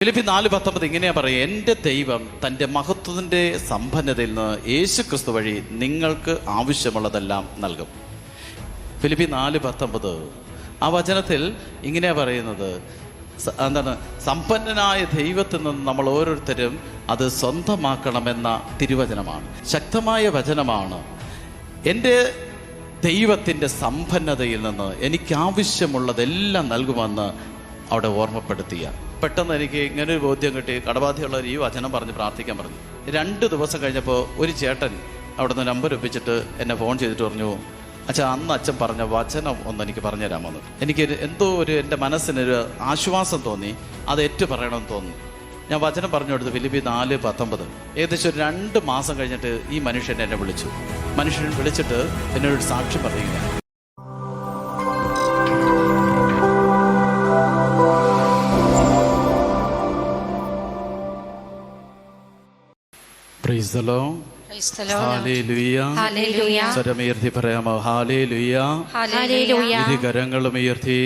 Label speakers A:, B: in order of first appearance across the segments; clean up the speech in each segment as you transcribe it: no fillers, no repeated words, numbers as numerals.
A: Philippi 4:19 ഇങ്ങനെയാ പറയുക, എൻ്റെ ദൈവം തൻ്റെ മഹത്വത്തിൻ്റെ സമ്പന്നതയിൽ നിന്ന് യേശു ക്രിസ്തു വഴി നിങ്ങൾക്ക് ആവശ്യമുള്ളതെല്ലാം നൽകും. ഫിലിപ്പി 4:19 ആ വചനത്തിൽ ഇങ്ങനെയാ പറയുന്നത്, എന്താണ്, സമ്പന്നനായ ദൈവത്തിൽ നിന്ന് നമ്മൾ ഓരോരുത്തരും അത് സ്വന്തമാക്കണമെന്ന തിരുവചനമാണ്. ശക്തമായ വചനമാണ്. എൻ്റെ ദൈവത്തിൻ്റെ സമ്പന്നതയിൽ നിന്ന് എനിക്കാവശ്യമുള്ളതെല്ലാം നൽകുമെന്ന് അവിടെ ഓർമ്മപ്പെടുത്തിയ. പെട്ടെന്ന് എനിക്ക് ഇങ്ങനെ ഒരു ബോധ്യം കിട്ടി. കടബാധ്യമുള്ളവർ ഈ വചനം പറഞ്ഞ് പ്രാർത്ഥിക്കാൻ പറഞ്ഞു. 2 ദിവസം കഴിഞ്ഞപ്പോൾ ഒരു ചേട്ടൻ അവിടെ നിന്ന് നമ്പർ ഒപ്പിച്ചിട്ട് എന്നെ ഫോൺ ചെയ്തിട്ട് പറഞ്ഞു, അച്ഛാ, അന്ന് അച്ഛൻ പറഞ്ഞ വചനം ഒന്ന് എനിക്ക് പറഞ്ഞുതരാമെന്ന്. എനിക്ക് എന്തോ എൻ്റെ മനസ്സിനൊരു ആശ്വാസം തോന്നി. അത് ഏറ്റു പറയണമെന്ന് തോന്നി. ഞാൻ വചനം പറഞ്ഞു കൊടുത്തു. ഫിലിപ്പി 4:19. ഏകദേശം 2 മാസം കഴിഞ്ഞിട്ട് ഈ മനുഷ്യൻ എന്നെ വിളിച്ചു. മനുഷ്യൻ വിളിച്ചിട്ട് എന്നോട് സാക്ഷ്യം പറയുകയാണ്. Praise the Lord. ഹല്ലേലൂയ.
B: ഹല്ലേലൂയ.
A: സ്വരമുയർത്തി പറയാമോ? ഹല്ലേലൂയ.
B: ഹല്ലേലൂയ.
A: ഇരുകരങ്ങളും ഉയർത്തി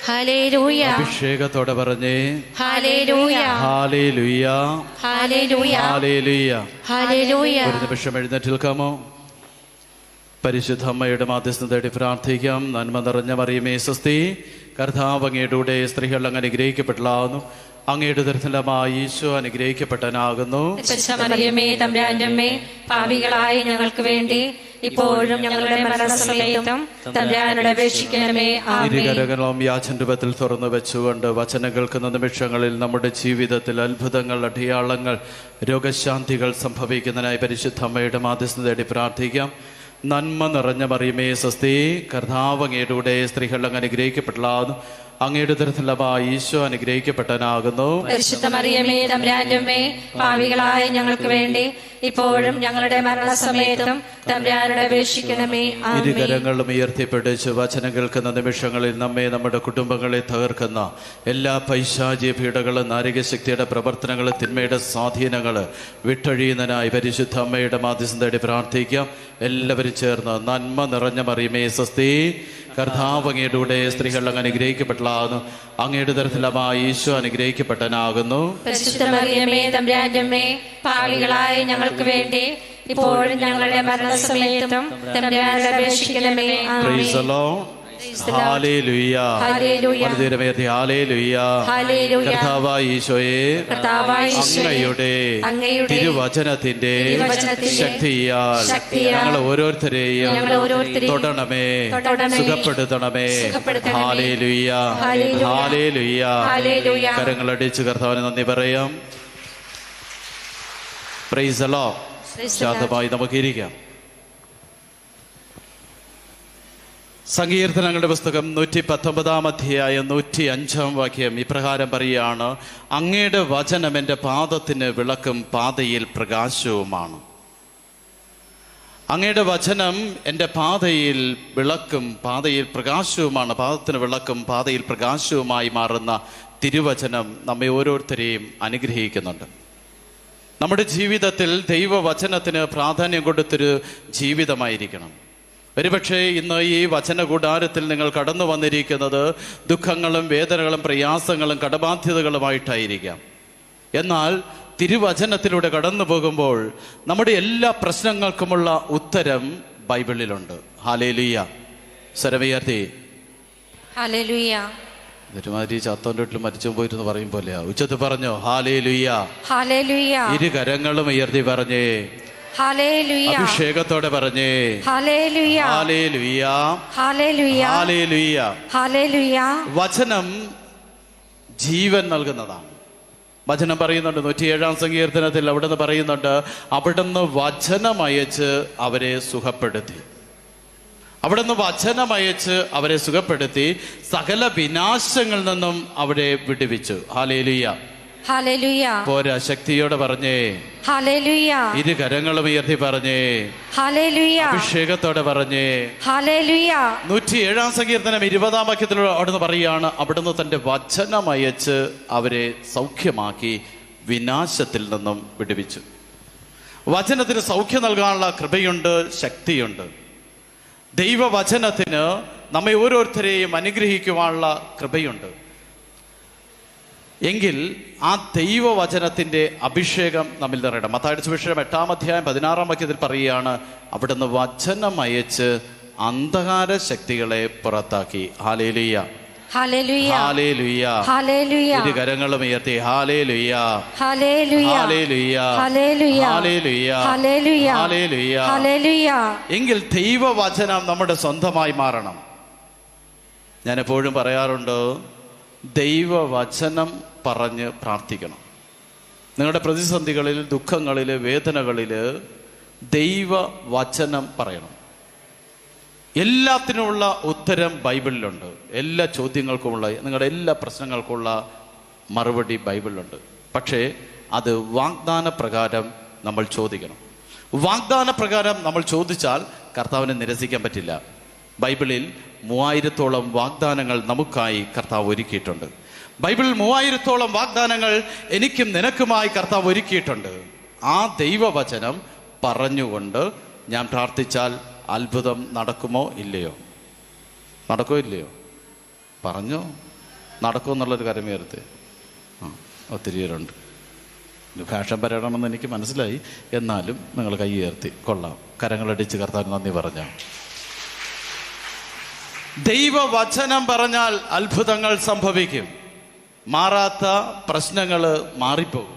B: ഹല്ലേലൂയ.
A: അഭിഷേകത്തോടെ പറഞ്ഞേ
B: ഹല്ലേലൂയ.
A: ഹല്ലേലൂയ.
B: ഹല്ലേലൂയ.
A: ഹല്ലേലൂയ.
B: ഹല്ലേലൂയ.
A: ഒരു നിമിഷം എഴുന്നേറ്റ് നിൽക്കാമോ? പരിശുദ്ധ അമ്മയുടെ മാധ്യസ്ഥം തേടി പ്രാർത്ഥിക്കാം. നന്മ നിറഞ്ഞ മറിയമേ സ്വസ്തി, കർത്താവ് അങ്ങയുടെ കൂടെ സ്ത്രീകൾ അങ്ങ് അനുഗ്രഹിക്കപ്പെട്ടതാകുന്നു. അങ്ങയുടെ ദർശനമായ ഈശോ അനുഗ്രഹിക്കപ്പെട്ടനാകുന്നു.
B: പാപികളായ ഞങ്ങൾക്ക് വേണ്ടി ഇപ്പോഴും ഞങ്ങളുടെ മരണസമയത്തും തമ്പുരാനോട് അപേക്ഷിക്കണമേ.
A: ഇരുകരങ്ങളും യാചനരൂപത്തിൽ തുറന്നു വെച്ചുകൊണ്ട് വചനം കേൾക്കുന്ന നിമിഷങ്ങളിൽ നമ്മുടെ ജീവിതത്തിൽ അത്ഭുതങ്ങൾ, അടയാളങ്ങൾ, രോഗശാന്തികൾ സംഭവിക്കുന്നതിനായി പരിശുദ്ധ അമ്മയുടെ മാധ്യസ്ഥം തേടി പ്രാർത്ഥിക്കാം. നന്മ നിറഞ്ഞ മറിയമേ സ്വസ്തി, കർത്താവ് അങ്ങയുടെ കൂടെ സ്ത്രീകൾ അങ്ങ് അനുഗ്രഹിക്കപ്പെട്ടതാകുന്നു. അങ്ങയുടെ ദർശനമായ ഈശോ അനുഗ്രഹിക്കപ്പെട്ടനാകുന്നു.
B: പരിശുദ്ധ മറിയമേ തമ്പുരാന്റെ അമ്മേ, പാപികളായ ഞങ്ങൾക്ക് വേണ്ടി ഇപ്പോഴും ഞങ്ങളുടെ മരണസമയത്തും തമ്പുരാനോട് അപേക്ഷിക്കണമേ.
A: ഇരുകരങ്ങളും ഉയർത്തിപ്പിടിച്ച് വചനം കേൾക്കുന്ന നിമിഷങ്ങളിൽ നമ്മെ, നമ്മുടെ കുടുംബങ്ങളെ തകർക്കുന്ന എല്ലാ പൈശാചിക പീഡകളും, നാരികശക്തിയുടെ പ്രവർത്തനങ്ങളും, തിന്മയുടെ സ്വാധീനങ്ങൾ വിട്ടൊഴിയുന്നതിനായി പരിശുദ്ധ അമ്മയുടെ മാധ്യസ്ഥം തേടി പ്രാർത്ഥിക്കാം. എല്ലാവരും ചേർന്ന് നന്മ നിറഞ്ഞ മറിയമേ സ്വസ്തി, കർത്താവ് അങ്ങയുടെ കൂടെ സ്ത്രീകൾ അങ്ങ് അനുഗ്രഹിക്കപ്പെട്ടതാകുന്നു. അങ്ങയുടെ ദർശനമായ ഈശോ അനുഗ്രഹിക്കപ്പെട്ടനാകുന്നു.
B: പരിശുദ്ധ മറിയമേ തമ്പുരാന്റെ അമ്മേ, പാപികളായ ഞങ്ങൾക്ക് വേണ്ടി ഇപ്പോഴും ഞങ്ങളുടെ മരണസമയത്തും തമ്പുരാനോട് അപേക്ഷിക്കണമേ.
A: Price the Lord. ഹല്ലേലൂയ.
B: ഹല്ലേലൂയ.
A: ഹല്ലേലൂയ.
B: ഹല്ലേലൂയ.
A: കർത്താവായ ഈശോയെ, അങ്ങയുടെ തിരുവചനത്തിന്റെ ശക്തിയാൽ ഞങ്ങൾ ഓരോരുത്തരെയും തൊടണമേ, സുഖപ്പെടുത്തണമേ. ഹല്ലേലൂയ. ഹല്ലേലൂയ. കരങ്ങളടിച്ച് കർത്താവിന് നന്ദി പറയാം. Price the Lord. ശാന്തമായി നമുക്കിരിക്കാം. സങ്കീർത്തനങ്ങളുടെ പുസ്തകം 119 അധ്യായം 105 വാക്യം ഇപ്രകാരം പറയുകയാണ്, അങ്ങയുടെ വചനം എൻ്റെ പാദത്തിന് വിളക്കും പാതയിൽ പ്രകാശവുമാണ്. അങ്ങയുടെ വചനം എൻ്റെ പാതയിൽ വിളക്കും പാതയിൽ പ്രകാശവുമാണ്. പാദത്തിന് വിളക്കും പാതയിൽ പ്രകാശവുമായി മാറുന്ന തിരുവചനം നമ്മെ ഓരോരുത്തരെയും അനുഗ്രഹിക്കുന്നുണ്ട്. നമ്മുടെ ജീവിതത്തിൽ ദൈവവചനത്തിന് പ്രാധാന്യം കൊടുത്തൊരു ജീവിതമായിരിക്കണം. ഒരുപക്ഷെ ഇന്ന് ഈ വചന കൂടാരത്തിൽ നിങ്ങൾ കടന്നു വന്നിരിക്കുന്നത് ദുഃഖങ്ങളും വേദനകളും പ്രയാസങ്ങളും കടബാധ്യതകളുമായിട്ടായിരിക്കാം. എന്നാൽ തിരുവചനത്തിലൂടെ കടന്നു പോകുമ്പോൾ നമ്മുടെ എല്ലാ പ്രശ്നങ്ങൾക്കുമുള്ള ഉത്തരം ബൈബിളിലുണ്ട്. ഹല്ലേലൂയ. സ്വരമുയർത്തി
B: ഹല്ലേലൂയ.
A: ഒരുമാതിരി ചത്തോന്റെ വീട്ടിൽ മരിച്ചു പോയിരുന്നു പറയും പോലെയാ. ഉച്ചത്തിൽ പറഞ്ഞോ ഹല്ലേലൂയ.
B: ഹല്ലേലൂയ.
A: ഇരുകരങ്ങളും ഉയർത്തി പറഞ്ഞേ
B: ഹല്ലേലൂയ.
A: അഭിഷേകത്തോടെ പറഞ്ഞേ
B: ഹല്ലേലൂയ.
A: ഹല്ലേലൂയ.
B: ഹല്ലേലൂയ.
A: ഹല്ലേലൂയ.
B: ഹല്ലേലൂയ.
A: വചനം ജീവൻ നൽകുന്നതാണ്. വചനം പറയുന്നുണ്ട് 107 സങ്കീർത്തനത്തിൽ. അവിടുന്ന് പറയുന്നുണ്ട്, അവിടുന്ന് വചനമയച്ച് അവരെ സുഖപ്പെടുത്തി. അവിടുന്ന് വചനമയച്ച് അവരെ സുഖപ്പെടുത്തി സകല വിനാശങ്ങളിൽ നിന്നും അവരെ വിടുവിച്ചു. ഹല്ലേലൂയ.
B: ഹല്ലേലൂയ.
A: പോരാ, ശക്തിയോടെ പറഞ്ഞേ
B: ഹല്ലേലൂയ.
A: ഇരുകരങ്ങളും ഉയർത്തി പറഞ്ഞേ
B: ഹല്ലേലൂയ.
A: അഭിഷേകത്തോടെ പറഞ്ഞേ
B: ഹല്ലേലൂയ.
A: 107 സങ്കീർത്തനം 20 വാക്യത്തിലൂടെ അവിടുന്ന് പറയുകയാണ്, അവിടുന്ന് തൻ്റെ വചനമയച്ച് അവരെ സൗഖ്യമാക്കി വിനാശത്തിൽ നിന്നും വിടുവിച്ചു. വചനത്തിന് സൗഖ്യം നൽകാനുള്ള കൃപയുണ്ട്, ശക്തിയുണ്ട്. ദൈവവചനത്തിന് നമ്മെ ഓരോരുത്തരെയും അനുഗ്രഹിക്കുവാനുള്ള കൃപയുണ്ട്. എങ്കിൽ ആ ദൈവവചനത്തിന്റെ അഭിഷേകം നമ്മിൽ നിറയണം. മത്തായിയുടെ സുവിശേഷം 8-ാം അധ്യായം 16-ാം വാക്യത്തിൽ പറയുകയാണ്, അവിടുന്ന് വചനം അയച്ച് അന്ധകാര ശക്തികളെ പുറത്താക്കി. ഹല്ലേലൂയ,
B: ഹല്ലേലൂയ,
A: ഹല്ലേലൂയ,
B: ഹല്ലേലൂയ.
A: ഇരു കരങ്ങളും ഉയർത്തി ഹല്ലേലൂയ,
B: ഹല്ലേലൂയ,
A: ഹല്ലേലൂയ,
B: ഹല്ലേലൂയ,
A: ഹല്ലേലൂയ,
B: ഹല്ലേലൂയ,
A: ഹല്ലേലൂയ.
B: ഹല്ലേലൂയ.
A: എങ്കിൽ ദൈവവചനം നമ്മുടെ സ്വന്തമായി മാറണം. ഞാൻ എപ്പോഴും പറയാറുണ്ട്, ദൈവവചനം പറഞ്ഞ് പ്രാർത്ഥിക്കണം. നിങ്ങളുടെ പ്രതിസന്ധികളിൽ, ദുഃഖങ്ങളിൽ, വേദനകളിൽ ദൈവവചനം പറയണം. എല്ലാത്തിനുമുള്ള ഉത്തരം ബൈബിളിലുണ്ട്. എല്ലാ ചോദ്യങ്ങൾക്കുമുള്ള, നിങ്ങളുടെ എല്ലാ പ്രശ്നങ്ങൾക്കുള്ള മറുപടി ബൈബിളിലുണ്ട്. പക്ഷേ അത് വാഗ്ദാന പ്രകാരം നമ്മൾ ചോദിക്കണം. വാഗ്ദാന പ്രകാരം നമ്മൾ ചോദിച്ചാൽ കർത്താവിനെ നിരസിക്കാൻ പറ്റില്ല. ബൈബിളിൽ 3000-ഓളം വാഗ്ദാനങ്ങൾ നമുക്കായി കർത്താവ് ഒരുക്കിയിട്ടുണ്ട്. ബൈബിളിൽ 3000-ഓളം വാഗ്ദാനങ്ങൾ എനിക്കും നിനക്കുമായി കർത്താവ് ഒരുക്കിയിട്ടുണ്ട്. ആ ദൈവവചനം പറഞ്ഞുകൊണ്ട് ഞാൻ പ്രാർത്ഥിച്ചാൽ അത്ഭുതം നടക്കുമോ ഇല്ലയോ? നടക്കുമോ ഇല്ലയോ? പറഞ്ഞോ നടക്കുമെന്നുള്ളൊരു കാര്യം ഉയർത്തി. ഒത്തിരി പേരുണ്ട്. ഫാഷൻ പറയണമെന്ന് എനിക്ക് മനസ്സിലായി. എന്നാലും നിങ്ങൾ കൈ ഉയർത്തി. കൊള്ളാം. കരങ്ങളടിച്ച് കർത്താവിന് നന്ദി പറഞ്ഞോ. ദൈവവചനം പറഞ്ഞാൽ അത്ഭുതങ്ങൾ സംഭവിക്കും. മാറാത്ത പ്രശ്നങ്ങൾ മാറിപ്പോകും.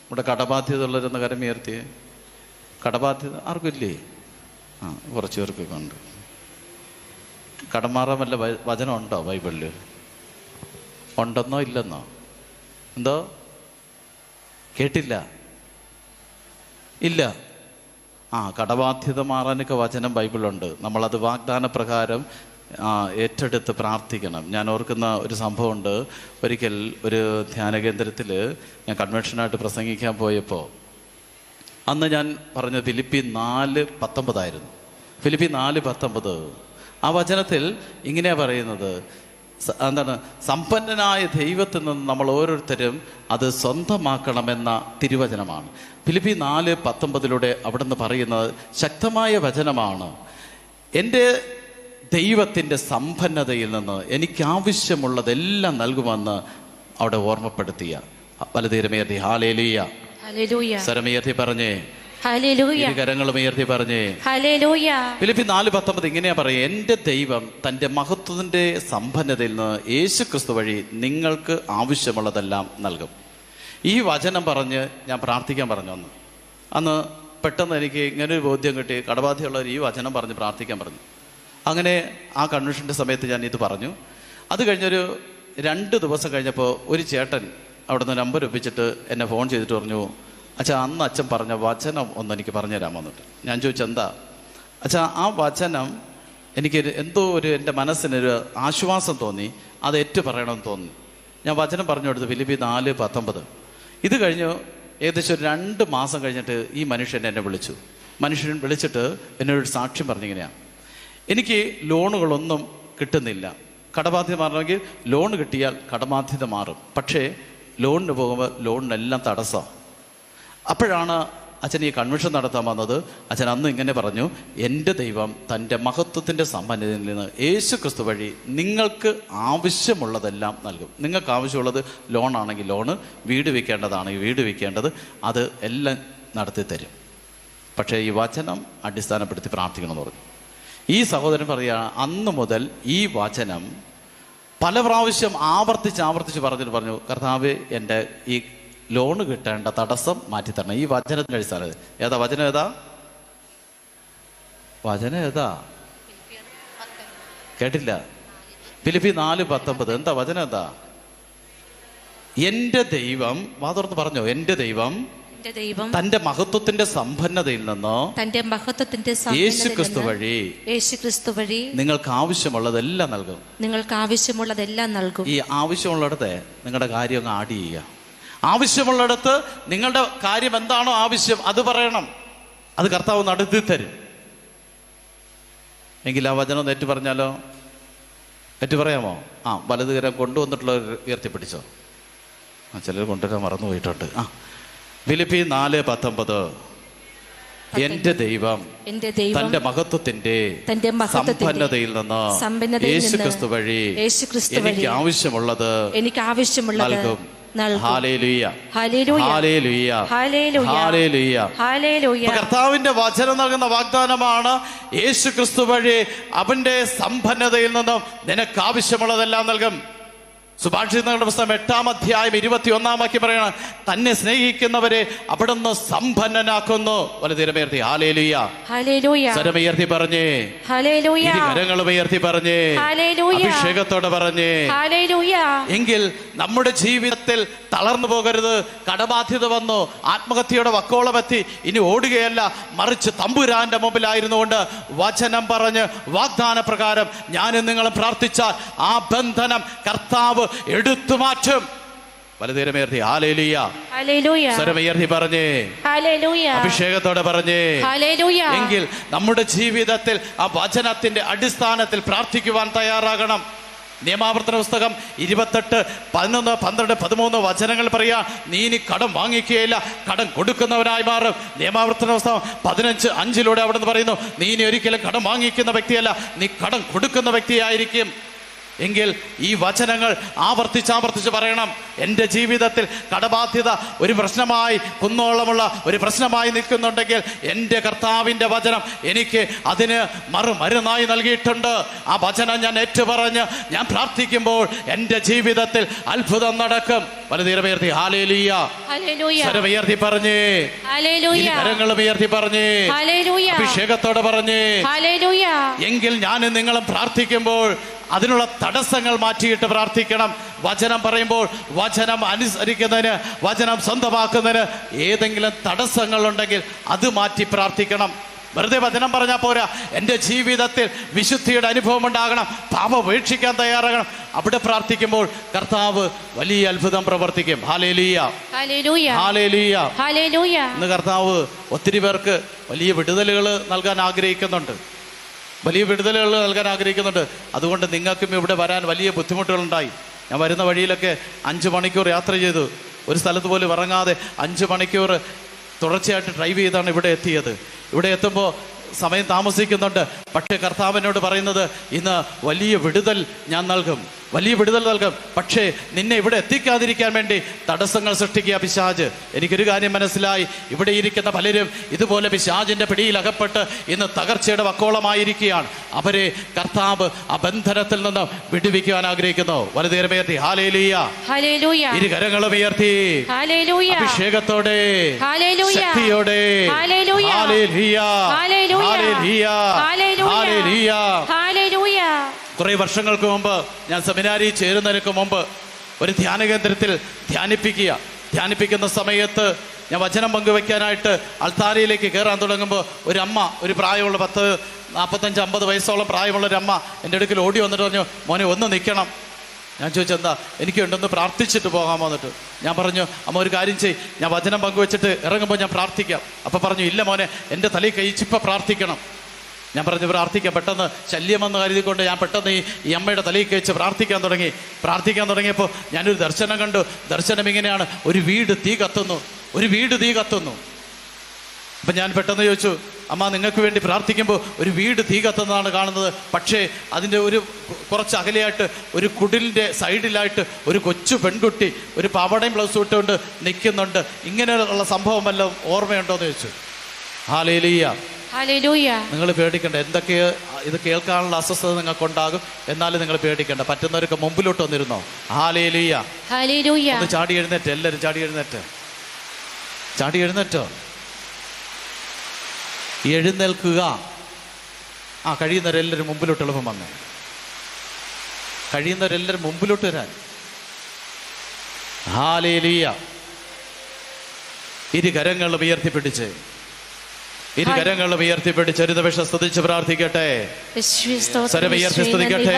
A: ഇവിടെ കടബാധ്യത ഉള്ളവരെന്ന കരം ഉയർത്തിയേ. കടബാധ്യത ആർക്കും ഇല്ലേ? കുറച്ച് പേർക്കൊക്കെ ഉണ്ട്. കടം മാറാൻ വല്ല വചനം ഉണ്ടോ ബൈബിളിൽ? ഉണ്ടെന്നോ ഇല്ലെന്നോ? എന്തോ കേട്ടില്ല? ഇല്ല. കടബാധ്യത മാറാനൊക്കെ വചനം ബൈബിളുണ്ട്. നമ്മളത് വാഗ്ദാന പ്രകാരം ഏറ്റെടുത്ത് പ്രാർത്ഥിക്കണം. ഞാൻ ഓർക്കുന്ന ഒരു സംഭവമുണ്ട്. ഒരിക്കൽ ഒരു ധ്യാന കേന്ദ്രത്തിൽ ഞാൻ കൺവെൻഷനായിട്ട് പ്രസംഗിക്കാൻ പോയപ്പോൾ അന്ന് ഞാൻ പറഞ്ഞത് ഫിലിപ്പി 4:19 ആയിരുന്നു. ഫിലിപ്പി 4:19 ആ വചനത്തിൽ ഇങ്ങനെയാണ് പറയുന്നത്. എന്താണ്? സമ്പന്നനായ ദൈവത്തിൽ നിന്ന് നമ്മൾ ഓരോരുത്തരും അത് സ്വന്തമാക്കണമെന്ന തിരുവചനമാണ്. ഫിലിപ്പി 4:19 അവിടുന്ന് പറയുന്നത് ശക്തമായ വചനമാണ്. എൻ്റെ ദൈവത്തിൻ്റെ സമ്പന്നതയിൽ നിന്ന് എനിക്കാവശ്യമുള്ളതെല്ലാം നൽകുമെന്ന് അവിടെ ഓർമ്മപ്പെടുത്തിയ വലതുകരമുയർത്തി ഹല്ലേലൂയ, സ്വരമുയർത്തി പറഞ്ഞേ ഹല്ലേലൂയ, കരങ്ങളും ഉയർത്തി പറഞ്ഞേ ഹല്ലേലൂയ. ഫിലിപ്പി 4:19 ഇങ്ങനെയാ പറയുക, എൻ്റെ ദൈവം തൻ്റെ മഹത്വത്തിൻ്റെ സമ്പന്നതയിൽ നിന്ന് യേശുക്രിസ്തു വഴി നിങ്ങൾക്ക് ആവശ്യമുള്ളതെല്ലാം നൽകും. ഈ വചനം പറഞ്ഞ് ഞാൻ പ്രാർത്ഥിക്കാൻ പറഞ്ഞു. അന്ന് പെട്ടെന്ന് എനിക്ക് ഇങ്ങനൊരു ബോധ്യം കിട്ടി. കടബാധ്യമുള്ളവർ ഈ വചനം പറഞ്ഞ് പ്രാർത്ഥിക്കാൻ പറഞ്ഞു. അങ്ങനെ ആ കൺവെൻഷൻ്റെ സമയത്ത് ഞാൻ ഇത് പറഞ്ഞു. അത് കഴിഞ്ഞൊരു 2 ദിവസം കഴിഞ്ഞപ്പോൾ ഒരു ചേട്ടൻ അവിടുന്ന് നമ്പർ ഒപ്പിച്ചിട്ട് എന്നെ ഫോൺ ചെയ്തിട്ട് പറഞ്ഞു, അച്ഛാ അന്ന് അച്ഛൻ പറഞ്ഞ വചനം ഒന്ന് എനിക്ക് പറഞ്ഞു തരാൻ വന്നിട്ട്. ഞാൻ ചോദിച്ചു എന്താ? അച്ഛാ ആ വചനം എനിക്ക് എന്തോ എൻ്റെ മനസ്സിനൊരു ആശ്വാസം തോന്നി, അത് ഏറ്റു പറയണമെന്ന് തോന്നി. ഞാൻ വചനം പറഞ്ഞു കൊടുത്തു ഫിലിപ്പി 4:19. ഇത് കഴിഞ്ഞു ഏകദേശം 2 മാസം കഴിഞ്ഞിട്ട് ഈ മനുഷ്യൻ എന്നെ വിളിച്ചു. മനുഷ്യൻ വിളിച്ചിട്ട് എന്നോടൊരു സാക്ഷ്യം പറഞ്ഞിങ്ങനെയാണ്, എനിക്ക് ലോണുകളൊന്നും കിട്ടുന്നില്ല. കടബാധ്യത മാറണമെങ്കിൽ ലോൺ കിട്ടിയാൽ കടബാധ്യത മാറും. പക്ഷേ ലോണിന് പോകുമ്പോൾ ലോണിനെല്ലാം തടസ്സം. അപ്പോഴാണ് അച്ഛൻ ഈ കൺവെൻഷൻ നടത്താൻ വന്നത്. അച്ഛൻ അന്ന് ഇങ്ങനെ പറഞ്ഞു, എൻ്റെ ദൈവം തൻ്റെ മഹത്വത്തിൻ്റെ സമ്പന്നതയിൽ നിന്ന് യേശുക്രിസ്തു വഴി നിങ്ങൾക്ക് ആവശ്യമുള്ളതെല്ലാം നൽകും. നിങ്ങൾക്ക് ആവശ്യമുള്ളത് ലോണാണെങ്കിൽ ലോണ്, വീട് വയ്ക്കേണ്ടതാണെങ്കിൽ വീട് വയ്ക്കേണ്ടത്, അത് എല്ലാം നടത്തി തരും. പക്ഷേ ഈ വചനം അടിസ്ഥാനപ്പെടുത്തി പ്രാർത്ഥിക്കണമെന്ന് പറഞ്ഞു. ഈ സഹോദരൻ പറയുകയാണ്, അന്ന് മുതൽ ഈ വചനം പല പ്രാവശ്യം ആവർത്തിച്ച് പറഞ്ഞു, കർത്താവേ എൻ്റെ ഈ ലോണ് കിട്ടേണ്ട തടസ്സം മാറ്റിത്തരണം. ഈ വചനത്തിൻ്റെ അടിസ്ഥാനത്തിൽ ഏതാ വചനം? വചനം ഏതാ? കേട്ടില്ല? ഫിലിപ്പി 4:19. എന്താ വചനം? എന്താ? എൻ്റെ ദൈവം, വാതുറന്ന് പറഞ്ഞോ, എൻ്റെ ദൈവം തന്റെ മഹത്വത്തിന്റെ സമ്പന്നതയിൽ നിന്നോ യേശുക്രിസ്തു വഴി നിങ്ങൾക്ക് ആവശ്യമുള്ളതെല്ലാം നൽകും. ഈ ആവശ്യമുള്ളിടത്ത് നിങ്ങളുടെ കാര്യം അങ്ങ് ആഡ് ചെയ്യുക. ആവശ്യമുള്ളിടത്ത് നിങ്ങളുടെ കാര്യം എന്താണോ ആവശ്യം അത് പറയണം. അത് കർത്താവ് നടത്തി തരും. എങ്കിൽ ആ വചനം ഏറ്റു പറഞ്ഞാലോ? ഏറ്റു പറയാമോ? വലതുകരം കൊണ്ടുവന്നിട്ടുള്ളവർ ഉയർത്തിപ്പിടിച്ചോ. ചിലർ കൊണ്ടുവരാൻ മറന്നു പോയിട്ടുണ്ട്. ഫിലിപ്പി 4:19 എന്റെ ദൈവം തന്റെ മഹത്വത്തിന്റെ സമ്പന്നതയിൽ നിന്ന് യേശുക്രിസ്തു വഴി എനിക്ക് ആവശ്യമുള്ളത് നൽകും.
B: നൽകും.
A: ഹല്ലേലൂയ,
B: ഹല്ലേലൂയ,
A: ഹല്ലേലൂയ,
B: ഹല്ലേലൂയ,
A: ഹല്ലേലൂയ.
B: ഹല്ലേലൂയ.
A: കർത്താവിന്റെ വചനം നൽകുന്ന വാഗ്ദാനമാണ്, യേശു ക്രിസ്തു വഴി അവന്റെ സമ്പന്നതയിൽ നിന്നും നിനക്ക് ആവശ്യമുള്ളതെല്ലാം നൽകും. സുഭാഷിതങ്ങളുടെ പുസ്തകം 8-ാം അധ്യായം 21-ാം വാക്യം പറയണ, തന്നെ സ്നേഹിക്കുന്നവരെ അവിടുന്ന് സമ്പന്നനാക്കുന്നു. വലതുകരമുയർത്തി ഹല്ലേലൂയ,
B: ഹല്ലേലൂയ,
A: സ്വരമുയർത്തി പറഞ്ഞേ,
B: ഹല്ലേലൂയ,
A: കരങ്ങളും ഉയർത്തി പറഞ്ഞേ,
B: ഹല്ലേലൂയ,
A: അഭിഷേകത്തോടെ പറഞ്ഞേ.
B: ഹല്ലേലൂയ.
A: എങ്കിൽ നമ്മുടെ ജീവിതത്തിൽ തളർന്നു പോകരുത്. കടബാധ്യത വന്നു, ആത്മഹത്യയുടെ വക്കോളമെത്തി, ഇനി ഓടുകയല്ല, മറിച്ച് തമ്പുരാന്റെ മുമ്പിലായിരുന്നുകൊണ്ട് വചനം പറഞ്ഞ് വാഗ്ദാന പ്രകാരം ഞാനും നിങ്ങളും പ്രാർത്ഥിച്ചാൽ ആ ബന്ധനം കർത്താവ് എടുത്തു മാറ്റും. വലതുകരമുയർത്തി ഹല്ലേലൂയ,
B: ഹല്ലേലൂയ,
A: സ്വരമുയർത്തി പറഞ്ഞേ,
B: ഹല്ലേലൂയ,
A: അഭിഷേകത്തോടെ പറഞ്ഞേ.
B: ഹല്ലേലൂയ.
A: എങ്കിൽ നമ്മുടെ ജീവിതത്തിൽ ആ വചനത്തിന്റെ അടിസ്ഥാനത്തിൽ പ്രാർത്ഥിക്കുവാൻ തയ്യാറാകണം. നിയമാവർത്തന പുസ്തകം 28, 11, 12, 13 വചനങ്ങൾ പറയാ, നീ ഇനി കടം വാങ്ങിക്കുകയില്ല, കടം കൊടുക്കുന്നവനായി മാറും. നിയമാവർത്തന പുസ്തകം 15:5 അവിടെ നിന്ന് പറയുന്നു, നീ ഇനി ഒരിക്കലും കടം വാങ്ങിക്കുന്ന വ്യക്തിയല്ല, നീ കടം കൊടുക്കുന്ന വ്യക്തിയായിരിക്കും. എങ്കിൽ ഈ വചനങ്ങൾ ആവർത്തിച്ച് പറയണം. എൻ്റെ ജീവിതത്തിൽ കടബാധ്യത ഒരു പ്രശ്നമായി, കുന്നോളമുള്ള ഒരു പ്രശ്നമായി നിൽക്കുന്നുണ്ടെങ്കിൽ എൻ്റെ കർത്താവിൻ്റെ വചനം എനിക്ക് അതിന് മറുമരുന്നായി നൽകിയിട്ടുണ്ട്. ആ വചനം ഞാൻ ഏറ്റുപറഞ്ഞ് ഞാൻ പ്രാർത്ഥിക്കുമ്പോൾ എൻ്റെ ജീവിതത്തിൽ അത്ഭുതം നടക്കും. വലതുകരമുയർത്തി ഹല്ലേലൂയ, സ്വരമുയർത്തി പറഞ്ഞേ, കരങ്ങളും ഉയർത്തി പറഞ്ഞേ, അഭിഷേകത്തോടെ പറഞ്ഞേ. എങ്കിൽ ഞാനും നിങ്ങളും പ്രാർത്ഥിക്കുമ്പോൾ അതിനുള്ള തടസ്സങ്ങൾ മാറ്റിയിട്ട് പ്രാർത്ഥിക്കണം. വചനം പറയുമ്പോൾ വചനം അനുസരിക്കുന്നതിന്, വചനം സ്വന്തമാക്കുന്നതിന് ഏതെങ്കിലും തടസ്സങ്ങളുണ്ടെങ്കിൽ അത് മാറ്റി പ്രാർത്ഥിക്കണം. വെറുതെ വചനം പറഞ്ഞാൽ പോരാ, എൻ്റെ ജീവിതത്തിൽ വിശുദ്ധിയുടെ അനുഭവം ഉണ്ടാകണം, പാപം ഉപേക്ഷിക്കാൻ തയ്യാറാകണം. അവിടെ പ്രാർത്ഥിക്കുമ്പോൾ കർത്താവ് വലിയ അത്ഭുതം പ്രവർത്തിക്കും. ഹല്ലേലൂയ, ഹല്ലേലൂയ, ഹല്ലേലൂയ. ഇന്ന് കർത്താവ് ഒത്തിരി പേർക്ക് വലിയ വിടുതലുകൾ നൽകാൻ ആഗ്രഹിക്കുന്നുണ്ട്, വലിയ വിടുതലുകൾ നൽകാൻ ആഗ്രഹിക്കുന്നുണ്ട്. അതുകൊണ്ട് നിങ്ങൾക്കും ഇവിടെ വരാൻ വലിയ ബുദ്ധിമുട്ടുകളുണ്ടായി. ഞാൻ വരുന്ന വഴിയിലൊക്കെ 5 മണിക്കൂർ യാത്ര ചെയ്തു, ഒരു സ്ഥലത്ത് പോലും ഇറങ്ങാതെ 5 മണിക്കൂർ തുടർച്ചയായിട്ട് ഡ്രൈവ് ചെയ്താണ് ഇവിടെ എത്തിയത്. ഇവിടെ എത്തുമ്പോൾ സമയം താമസിക്കുന്നുണ്ട്. പക്ഷേ കർത്താവിനോട് പറയുന്നത്, ഇന്ന് വലിയ വിടുതൽ ഞാൻ നൽകും, വലിയ വിടുതൽ നൽകും. പക്ഷേ നിന്നെ ഇവിടെ എത്തിക്കാതിരിക്കാൻ വേണ്ടി തടസ്സങ്ങൾ സൃഷ്ടിക്കുക പിശാച്. എനിക്കൊരു കാര്യം മനസ്സിലായി, ഇവിടെ ഇരിക്കുന്ന പലരും ഇതുപോലെ പിശാചിന്റെ പിടിയിൽ അകപ്പെട്ട് ഇന്ന് തകർച്ചയുടെ വക്കോളമായിരിക്കുകയാണ്. അവരെ കർത്താവ് ആ ബന്ധനത്തിൽ നിന്ന് വിടുവിക്കുവാൻ ആഗ്രഹിക്കുന്നു. വലതുകരമുയർത്തി ഹല്ലേലൂയ, ഇരുകരങ്ങളും ഉയർത്തി അഭിഷേകത്തോടെ, ശക്തിയോടെ ഹല്ലേലൂയ, ഹല്ലേലൂയ, ഹല്ലേലൂയ. കുറെ വർഷങ്ങൾക്ക് മുമ്പ് ഞാൻ സെമിനാരി ചേരുന്നതിന് മുമ്പ് ഒരു ധ്യാന കേന്ദ്രത്തിൽ ധ്യാനിപ്പിക്കുന്ന സമയത്ത് ഞാൻ വചനം പങ്കുവെക്കാനായിട്ട് അൾത്താരയിലേക്ക് കയറാൻ തുടങ്ങുമ്പോൾ ഒരു അമ്മ, ഒരു പ്രായമുള്ള 45-50 വയസ്സോളം പ്രായമുള്ള ഒരു അമ്മ എൻ്റെ അടുക്കൽ ഓടി വന്നിട്ട് പറഞ്ഞു, മോനെ ഒന്ന് നിൽക്കണം. ഞാൻ ചോദിച്ചു, എന്താ? എനിക്കുണ്ടെന്ന് പ്രാർത്ഥിച്ചിട്ട് പോകാമോ എന്നിട്ട്. ഞാൻ പറഞ്ഞു, അമ്മ ഒരു കാര്യം ചെയ്യ്, ഞാൻ വചനം പങ്കുവെച്ചിട്ട് ഇറങ്ങുമ്പോൾ ഞാൻ പ്രാർത്ഥിക്കാം. അപ്പം പറഞ്ഞു, ഇല്ല മോനെ, എൻ്റെ തലയിൽ കഴിച്ചിപ്പോൾ പ്രാർത്ഥിക്കണം. ഞാൻ പറഞ്ഞു, പ്രാർത്ഥിക്കാം. പെട്ടെന്ന് ശല്യമെന്ന് കരുതിക്കൊണ്ട് ഞാൻ പെട്ടെന്ന് ഈ അമ്മയുടെ തലയിൽ കഴിച്ച് പ്രാർത്ഥിക്കാൻ തുടങ്ങിയപ്പോൾ ഞാനൊരു ദർശനം കണ്ടു. ദർശനം ഇങ്ങനെയാണ്, ഒരു വീട് തീ കത്തുന്നു. അപ്പം ഞാൻ പെട്ടെന്ന് ചോദിച്ചു, അമ്മ നിങ്ങൾക്ക് വേണ്ടി പ്രാർത്ഥിക്കുമ്പോൾ ഒരു വീട് തീ കത്തുന്നതാണ് കാണുന്നത്, പക്ഷേ അതിൻ്റെ ഒരു കുറച്ച് അകലെയായിട്ട് ഒരു കുടിലിൻ്റെ സൈഡിലായിട്ട് ഒരു കൊച്ചു പെൺകുട്ടി ഒരു പാവാടയും ബ്ലൗസും ഇട്ടുകൊണ്ട് നിൽക്കുന്നുണ്ട്. ഇങ്ങനെയുള്ള സംഭവം വല്ലതും ഓർമ്മയുണ്ടോ എന്ന് ചോദിച്ചു. Hallelujah, hallelujah. നിങ്ങൾ പേടിക്കണ്ട. എന്തൊക്കെ ഇത് കേൾക്കാനുള്ള അസ്വസ്ഥത നിങ്ങൾക്കുണ്ടാകും, എന്നാലും നിങ്ങൾ പേടിക്കണ്ട. പറ്റുന്നവരൊക്കെ മുമ്പിലോട്ട് വന്നിരുന്നോ? ഹല്ലേലൂയ, ഹല്ലേലൂയ. ഒന്ന് ചാടി എഴുന്നേറ്റ്, എല്ലാവരും ചാടി എഴുന്നേറ്റോ. എഴുന്നേൽക്കുക. കഴിയുന്നവരെല്ലാവരും മുമ്പിലോട്ട് എളുപ്പം വന്നു. കഴിയുന്നവരെല്ലാവരും മുമ്പിലോട്ട് വരാൻ. ഹല്ലേലൂയ. ഇരുകരങ്ങളും ഉയർത്തിപ്പിടിച്ച് ഒരു നിമിഷം സ്തുതിച്ച് പ്രാർത്ഥിക്കട്ടെ. സ്തുതിക്കട്ടെ.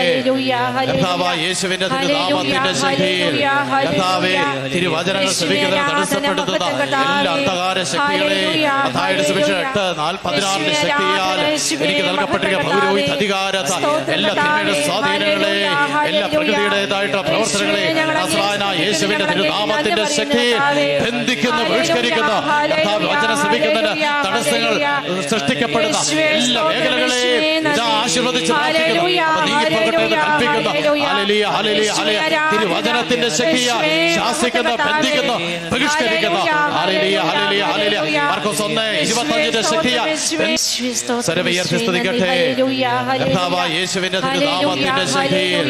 A: യേശുവിന്റെ തിരുനാമത്തിന്റെ ശക്തിയിൽ കർത്താവേ, തിരുവചനങ്ങൾ ശ്രമിക്കുന്നതിന് തടസ്സപ്പെടുത്തുന്ന എല്ലാ അന്ധകാര ശക്തികളെയും 8:16 ശക്തിയാൽ എനിക്ക് നൽകപ്പെട്ടിരിക്കുന്ന പൗരോഹിത്യ അധികാരത്താൽ എല്ലാ തിന്മയുടെ സ്വാധീനങ്ങളെയും എല്ലാ പ്രകൃതിയുടേതായിട്ടുള്ള പ്രവർത്തനങ്ങളെയും നസ്രായനായ യേശുവിന്റെ തിരുനാമത്തിന്റെ ശക്തിയിൽ ബന്ധിക്കുന്ന, ബഹിഷ്കരിക്കുന്ന, കർത്താവ് വചനം ശ്രമിക്കുന്നതിന് തടസ്സങ്ങൾ സൃഷ്ടിക്കപ്പെടുന്ന എല്ലാ മേഖലകളെയും ഇതാ ആശീർവദിച്ച് പ്രാർത്ഥിക്കുന്നു. തിരുവചനത്തിന്റെ ശക്തിയാൽ ശാസിക്കുന്ന, ബന്ധിക്കുന്ന, ബഹിഷ്കരിക്കുന്ന മാർക്കോസ് 1:25 ശക്തിയാൽ സ്വരമുയർത്തി സ്തുതിക്കട്ടെ. കർത്താവായ യേശുവിന്റെ തിരുനാമത്തിന്റെ ശക്തിയിൽ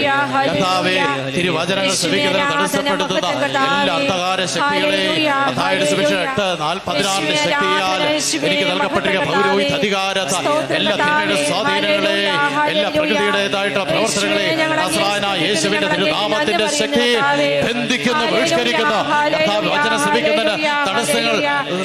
A: കർത്താവേ, തിരുവചനങ്ങൾ ശ്രമിക്കുന്നതിന് തടസ്സപ്പെടുത്തുന്ന എല്ലാ അന്ധകാര ശക്തികളെയും മത്തായിയുടെ സുവിശേഷം 8:16 ശക്തിയാൽ എനിക്ക് നൽകപ്പെട്ടിരിക്കുന്ന പൗരോഹിത്യ അധികാരത്താൽ എല്ലാ തിന്മയുടെ സ്വാധീനങ്ങളെ, എല്ലാ പ്രകൃതിയുടേതായിട്ടുള്ള പ്രവർത്തനങ്ങളെ നസ്രായനായ യേശുവിന്റെ തിരുനാമത്തിന്റെ ശക്തിയിൽ ബന്ധിക്കുന്ന, ബഹിഷ്കരിക്കുന്ന, കർത്താവ് വചനം ശ്രമിക്കുന്നതിന് തടസ്സങ്ങൾ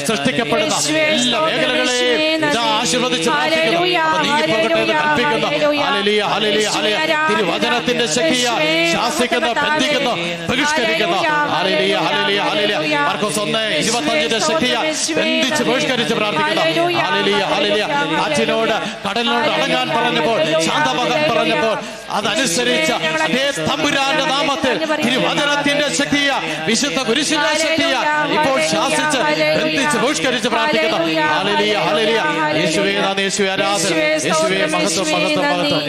A: സൃഷ്ടിക്കപ്പെടുന്ന എല്ലാ മേഖലകളെയും ഇതാ ആശീർവദിച്ച് പ്രാർത്ഥിക്കുന്നു. നീങ്ങിപ്പോകട്ടെ എന്ന് കൽപ്പിക്കുന്ന ഹല്ലേലൂയ, ഹല്ലേലൂയ, ഹല്ലേലൂയ. തിരുവചനത്തിന്റെ ശക്തിയാൽ ശാസിക്കുന്ന, ബന്ധിക്കുന്ന, ബഹിഷ്കരിക്കുന്ന ഹല്ലേലൂയ, ഹല്ലേലൂയ, ഹല്ലേലൂയ. മാർക്കോസ് 1:25 ശക്തിയാൽ ബന്ധിച്ച് ബഹിഷ്കരിച്ച് പ്രാർത്ഥിക്കുന്ന ഹല്ലേലൂയ, ഹല്ലേലൂയ. കാറ്റിനോട് കടലിനോട് അടങ്ങാൻ പറഞ്ഞപ്പോൾ, ശാന്തമാകാൻ പറഞ്ഞപ്പോൾ അതനുസരിച്ച അതേ തമ്പുരാന്റെ നാമത്തിൽ തിരുവചനത്തിന്റെ ശക്തിയാ, വിശുദ്ധ കുരിശിന്റെ ശക്തിയാ ഇപ്പോൾ ശാസിച്ച് ബന്ധിച്ച് ബഹിഷ്കരിച്ച് പ്രാർത്ഥിക്കുന്ന ഹല്ലേലൂയ, ഹല്ലേലൂയ. യേശുവേ നന്ദി, യേശുവേ ആരാധന, യേശുവേ മഹത്വം, മഹത്വം, മഹത്വം.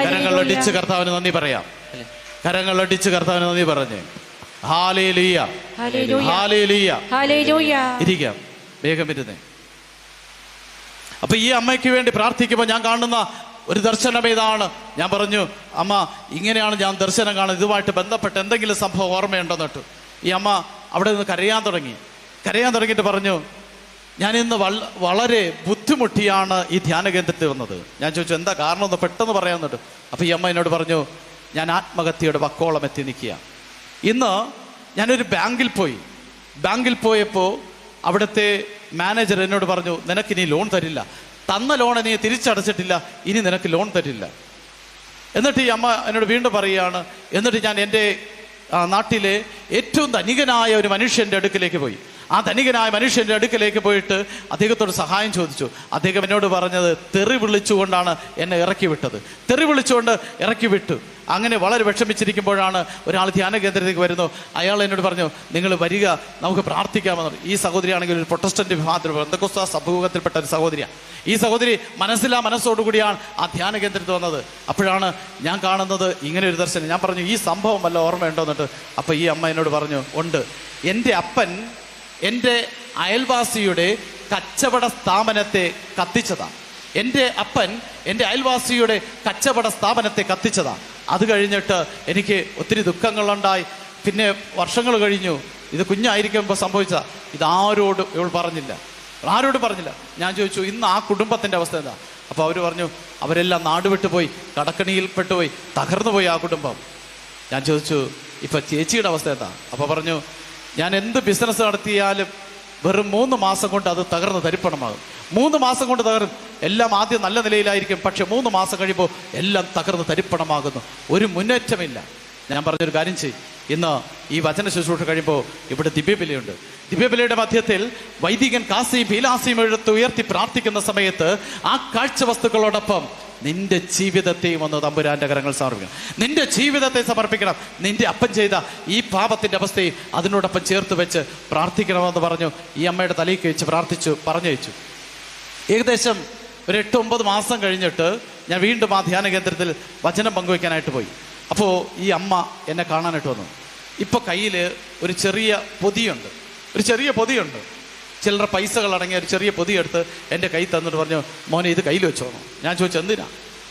A: കരങ്ങളടിച്ച് കർത്താവിന് നന്ദി പറയാം. കരങ്ങളടിച്ച് കർത്താവിന് നന്ദി പറഞ്ഞേ. ഹല്ലേലൂയ, ഹല്ലേലൂയ, ഹല്ലേലൂയ. ഇരിക്കാം, വേഗം ഇരുന്നേ. അപ്പൊ ഈ അമ്മയ്ക്ക് വേണ്ടി പ്രാർത്ഥിക്കുമ്പോൾ ഞാൻ കാണുന്ന ഒരു ദർശനം ഇതാണ്. ഞാൻ പറഞ്ഞു, അമ്മ ഇങ്ങനെയാണ് ഞാൻ ദർശനം കാണുന്നത്, ഇതുമായിട്ട് ബന്ധപ്പെട്ട് എന്തെങ്കിലും സംഭവം ഓർമ്മയുണ്ടെന്നിട്ട് ഈ അമ്മ അവിടെ നിന്ന് കരയാൻ തുടങ്ങിയിട്ട് പറഞ്ഞു, ഞാൻ ഇന്ന് വളരെ ബുദ്ധിമുട്ടിയാണ് ഈ ധ്യാന കേന്ദ്രത്തിൽ വന്നത്. ഞാൻ ചോദിച്ചു എന്താ കാരണം എന്ന് പെട്ടെന്ന് പറയാമെന്നിട്ട്. അപ്പോൾ ഈ അമ്മ എന്നോട് പറഞ്ഞു, ഞാൻ ആത്മഹത്യയുടെ വക്കോളം എത്തി നിൽക്കുക. ഇന്ന് ഞാനൊരു ബാങ്കിൽ പോയപ്പോൾ അവിടുത്തെ മാനേജർ എന്നോട് പറഞ്ഞു, നിനക്കിനി ലോൺ തരില്ല, തന്ന ലോൺ നീ തിരിച്ചടച്ചിട്ടില്ല, ഇനി നിനക്ക് ലോൺ തരില്ല. എന്നിട്ട് ഈ അമ്മ എന്നോട് വീണ്ടും പറയുകയാണ്, എന്നിട്ട് ഞാൻ എൻ്റെ നാട്ടിലെ ഏറ്റവും ധനികനായ ഒരു മനുഷ്യൻ്റെ അടുക്കിലേക്ക് പോയി. ആ ധനികനായ മനുഷ്യൻ്റെ അടുക്കിലേക്ക് പോയിട്ട് അദ്ദേഹത്തോട് സഹായം ചോദിച്ചു. അദ്ദേഹം എന്നോട് പറഞ്ഞത് തെറി വിളിച്ചുകൊണ്ടാണ് എന്നെ ഇറക്കി വിട്ടു. അങ്ങനെ വളരെ വിഷമിച്ചിരിക്കുമ്പോഴാണ് ഒരാൾ ധ്യാന കേന്ദ്രത്തിലേക്ക് വരുന്നു. അയാൾ എന്നോട് പറഞ്ഞു, നിങ്ങൾ വരിക, നമുക്ക് പ്രാർത്ഥിക്കാമെന്ന്. ഈ സഹോദരിയാണെങ്കിൽ ഒരു പ്രൊട്ടസ്റ്റന്റ് വിഭാഗത്തിൽ പെന്തക്കോസ്താ സമൂഹത്തിൽപ്പെട്ട ഒരു സഹോദരിയാണ്. ഈ സഹോദരി മനസ്സോടുകൂടിയാണ് ആ ധ്യാന കേന്ദ്രത്തിൽ വന്നത്. അപ്പോഴാണ് ഞാൻ കാണുന്നത് ഇങ്ങനെ ഒരു ദർശനം. ഞാൻ പറഞ്ഞു, ഈ സംഭവം വല്ല ഓർമ്മയുണ്ടോ എന്നിട്ട്. അപ്പോൾ ഈ അമ്മ എന്നോട് പറഞ്ഞു, ഉണ്ട്, എൻ്റെ അപ്പൻ എൻ്റെ അയൽവാസിയുടെ കച്ചവട സ്ഥാപനത്തെ കത്തിച്ചതാണ്. എൻ്റെ അപ്പൻ എൻ്റെ അയൽവാസിയുടെ കച്ചവട സ്ഥാപനത്തെ കത്തിച്ചതാണ്. അത് കഴിഞ്ഞിട്ട് എനിക്ക് ഒത്തിരി ദുഃഖങ്ങളുണ്ടായി. പിന്നെ വർഷങ്ങൾ കഴിഞ്ഞു. ഇത് കുഞ്ഞായിരിക്കുമ്പോൾ സംഭവിച്ചതാണ്. ഇതാരോടും ഇവൾ പറഞ്ഞില്ല. ഞാൻ ചോദിച്ചു, ഇന്ന് ആ കുടുംബത്തിൻ്റെ അവസ്ഥ എന്താ? അപ്പോൾ അവർ പറഞ്ഞു, അവരെല്ലാം നാട് വിട്ടുപോയി, കടക്കണിയിൽപ്പെട്ടുപോയി, തകർന്നുപോയി ആ കുടുംബം. ഞാൻ ചോദിച്ചു, ഇപ്പം ചേച്ചിയുടെ അവസ്ഥ എന്താ? അപ്പോൾ പറഞ്ഞു, ഞാൻ എന്ത് ബിസിനസ് നടത്തിയാലും വെറും 3 മാസം കൊണ്ട് അത് തകർന്ന് തരിപ്പണമാകും. 3 മാസം കൊണ്ട് തകരും. എല്ലാം ആദ്യം നല്ല നിലയിലായിരിക്കും, പക്ഷെ 3 മാസം കഴിയുമ്പോൾ എല്ലാം തകർന്ന് തരിപ്പണമാകുന്നു, ഒരു മുന്നേറ്റമില്ല. ഞാൻ പറഞ്ഞൊരു കാര്യം ചെയ്യും, ഇന്ന് ഈ വചന ശുശ്രൂഷ കഴിയുമ്പോൾ ഇവിടെ ദിവ്യബലിയുണ്ട്. ദിവ്യബലിയുടെ മധ്യത്തിൽ വൈദികൻ കാസിയും പീലാസിയും ഉയർത്തി പ്രാർത്ഥിക്കുന്ന സമയത്ത് ആ കാഴ്ച വസ്തുക്കളോടൊപ്പം നിന്റെ ജീവിതത്തെയും ഒന്ന് തമ്പുരാന്റെ കരങ്ങൾ സമർപ്പിക്കണം. നിന്റെ ജീവിതത്തെ സമർപ്പിക്കണം. നിന്റെ അപ്പൻ ചെയ്ത ഈ പാപത്തിന്റെ അവസ്ഥയും അതിനോടൊപ്പം ചേർത്ത് വെച്ച് പ്രാർത്ഥിക്കണമെന്ന് പറഞ്ഞു. ഈ അമ്മയുടെ തലയ്ക്ക് വെച്ച് പറഞ്ഞയച്ചു. ഏകദേശം ഒരു 8-9 മാസം കഴിഞ്ഞിട്ട് ഞാൻ വീണ്ടും ആ ധ്യാന കേന്ദ്രത്തിൽ വചനം പങ്കുവയ്ക്കാനായിട്ട് പോയി. അപ്പോൾ ഈ അമ്മ എന്നെ കാണാനായിട്ട് വന്നു. ഇപ്പോൾ കയ്യിൽ ഒരു ചെറിയ പൊതിയുണ്ട്. ചിലരുടെ പൈസകൾ അടങ്ങിയ ഒരു ചെറിയ പൊതി എടുത്ത് എൻ്റെ കൈ തന്നിട്ട് പറഞ്ഞു, മോനെ ഇത് കയ്യിൽ വെച്ചോന്നു. ഞാൻ ചോദിച്ചു, എന്തിനാ?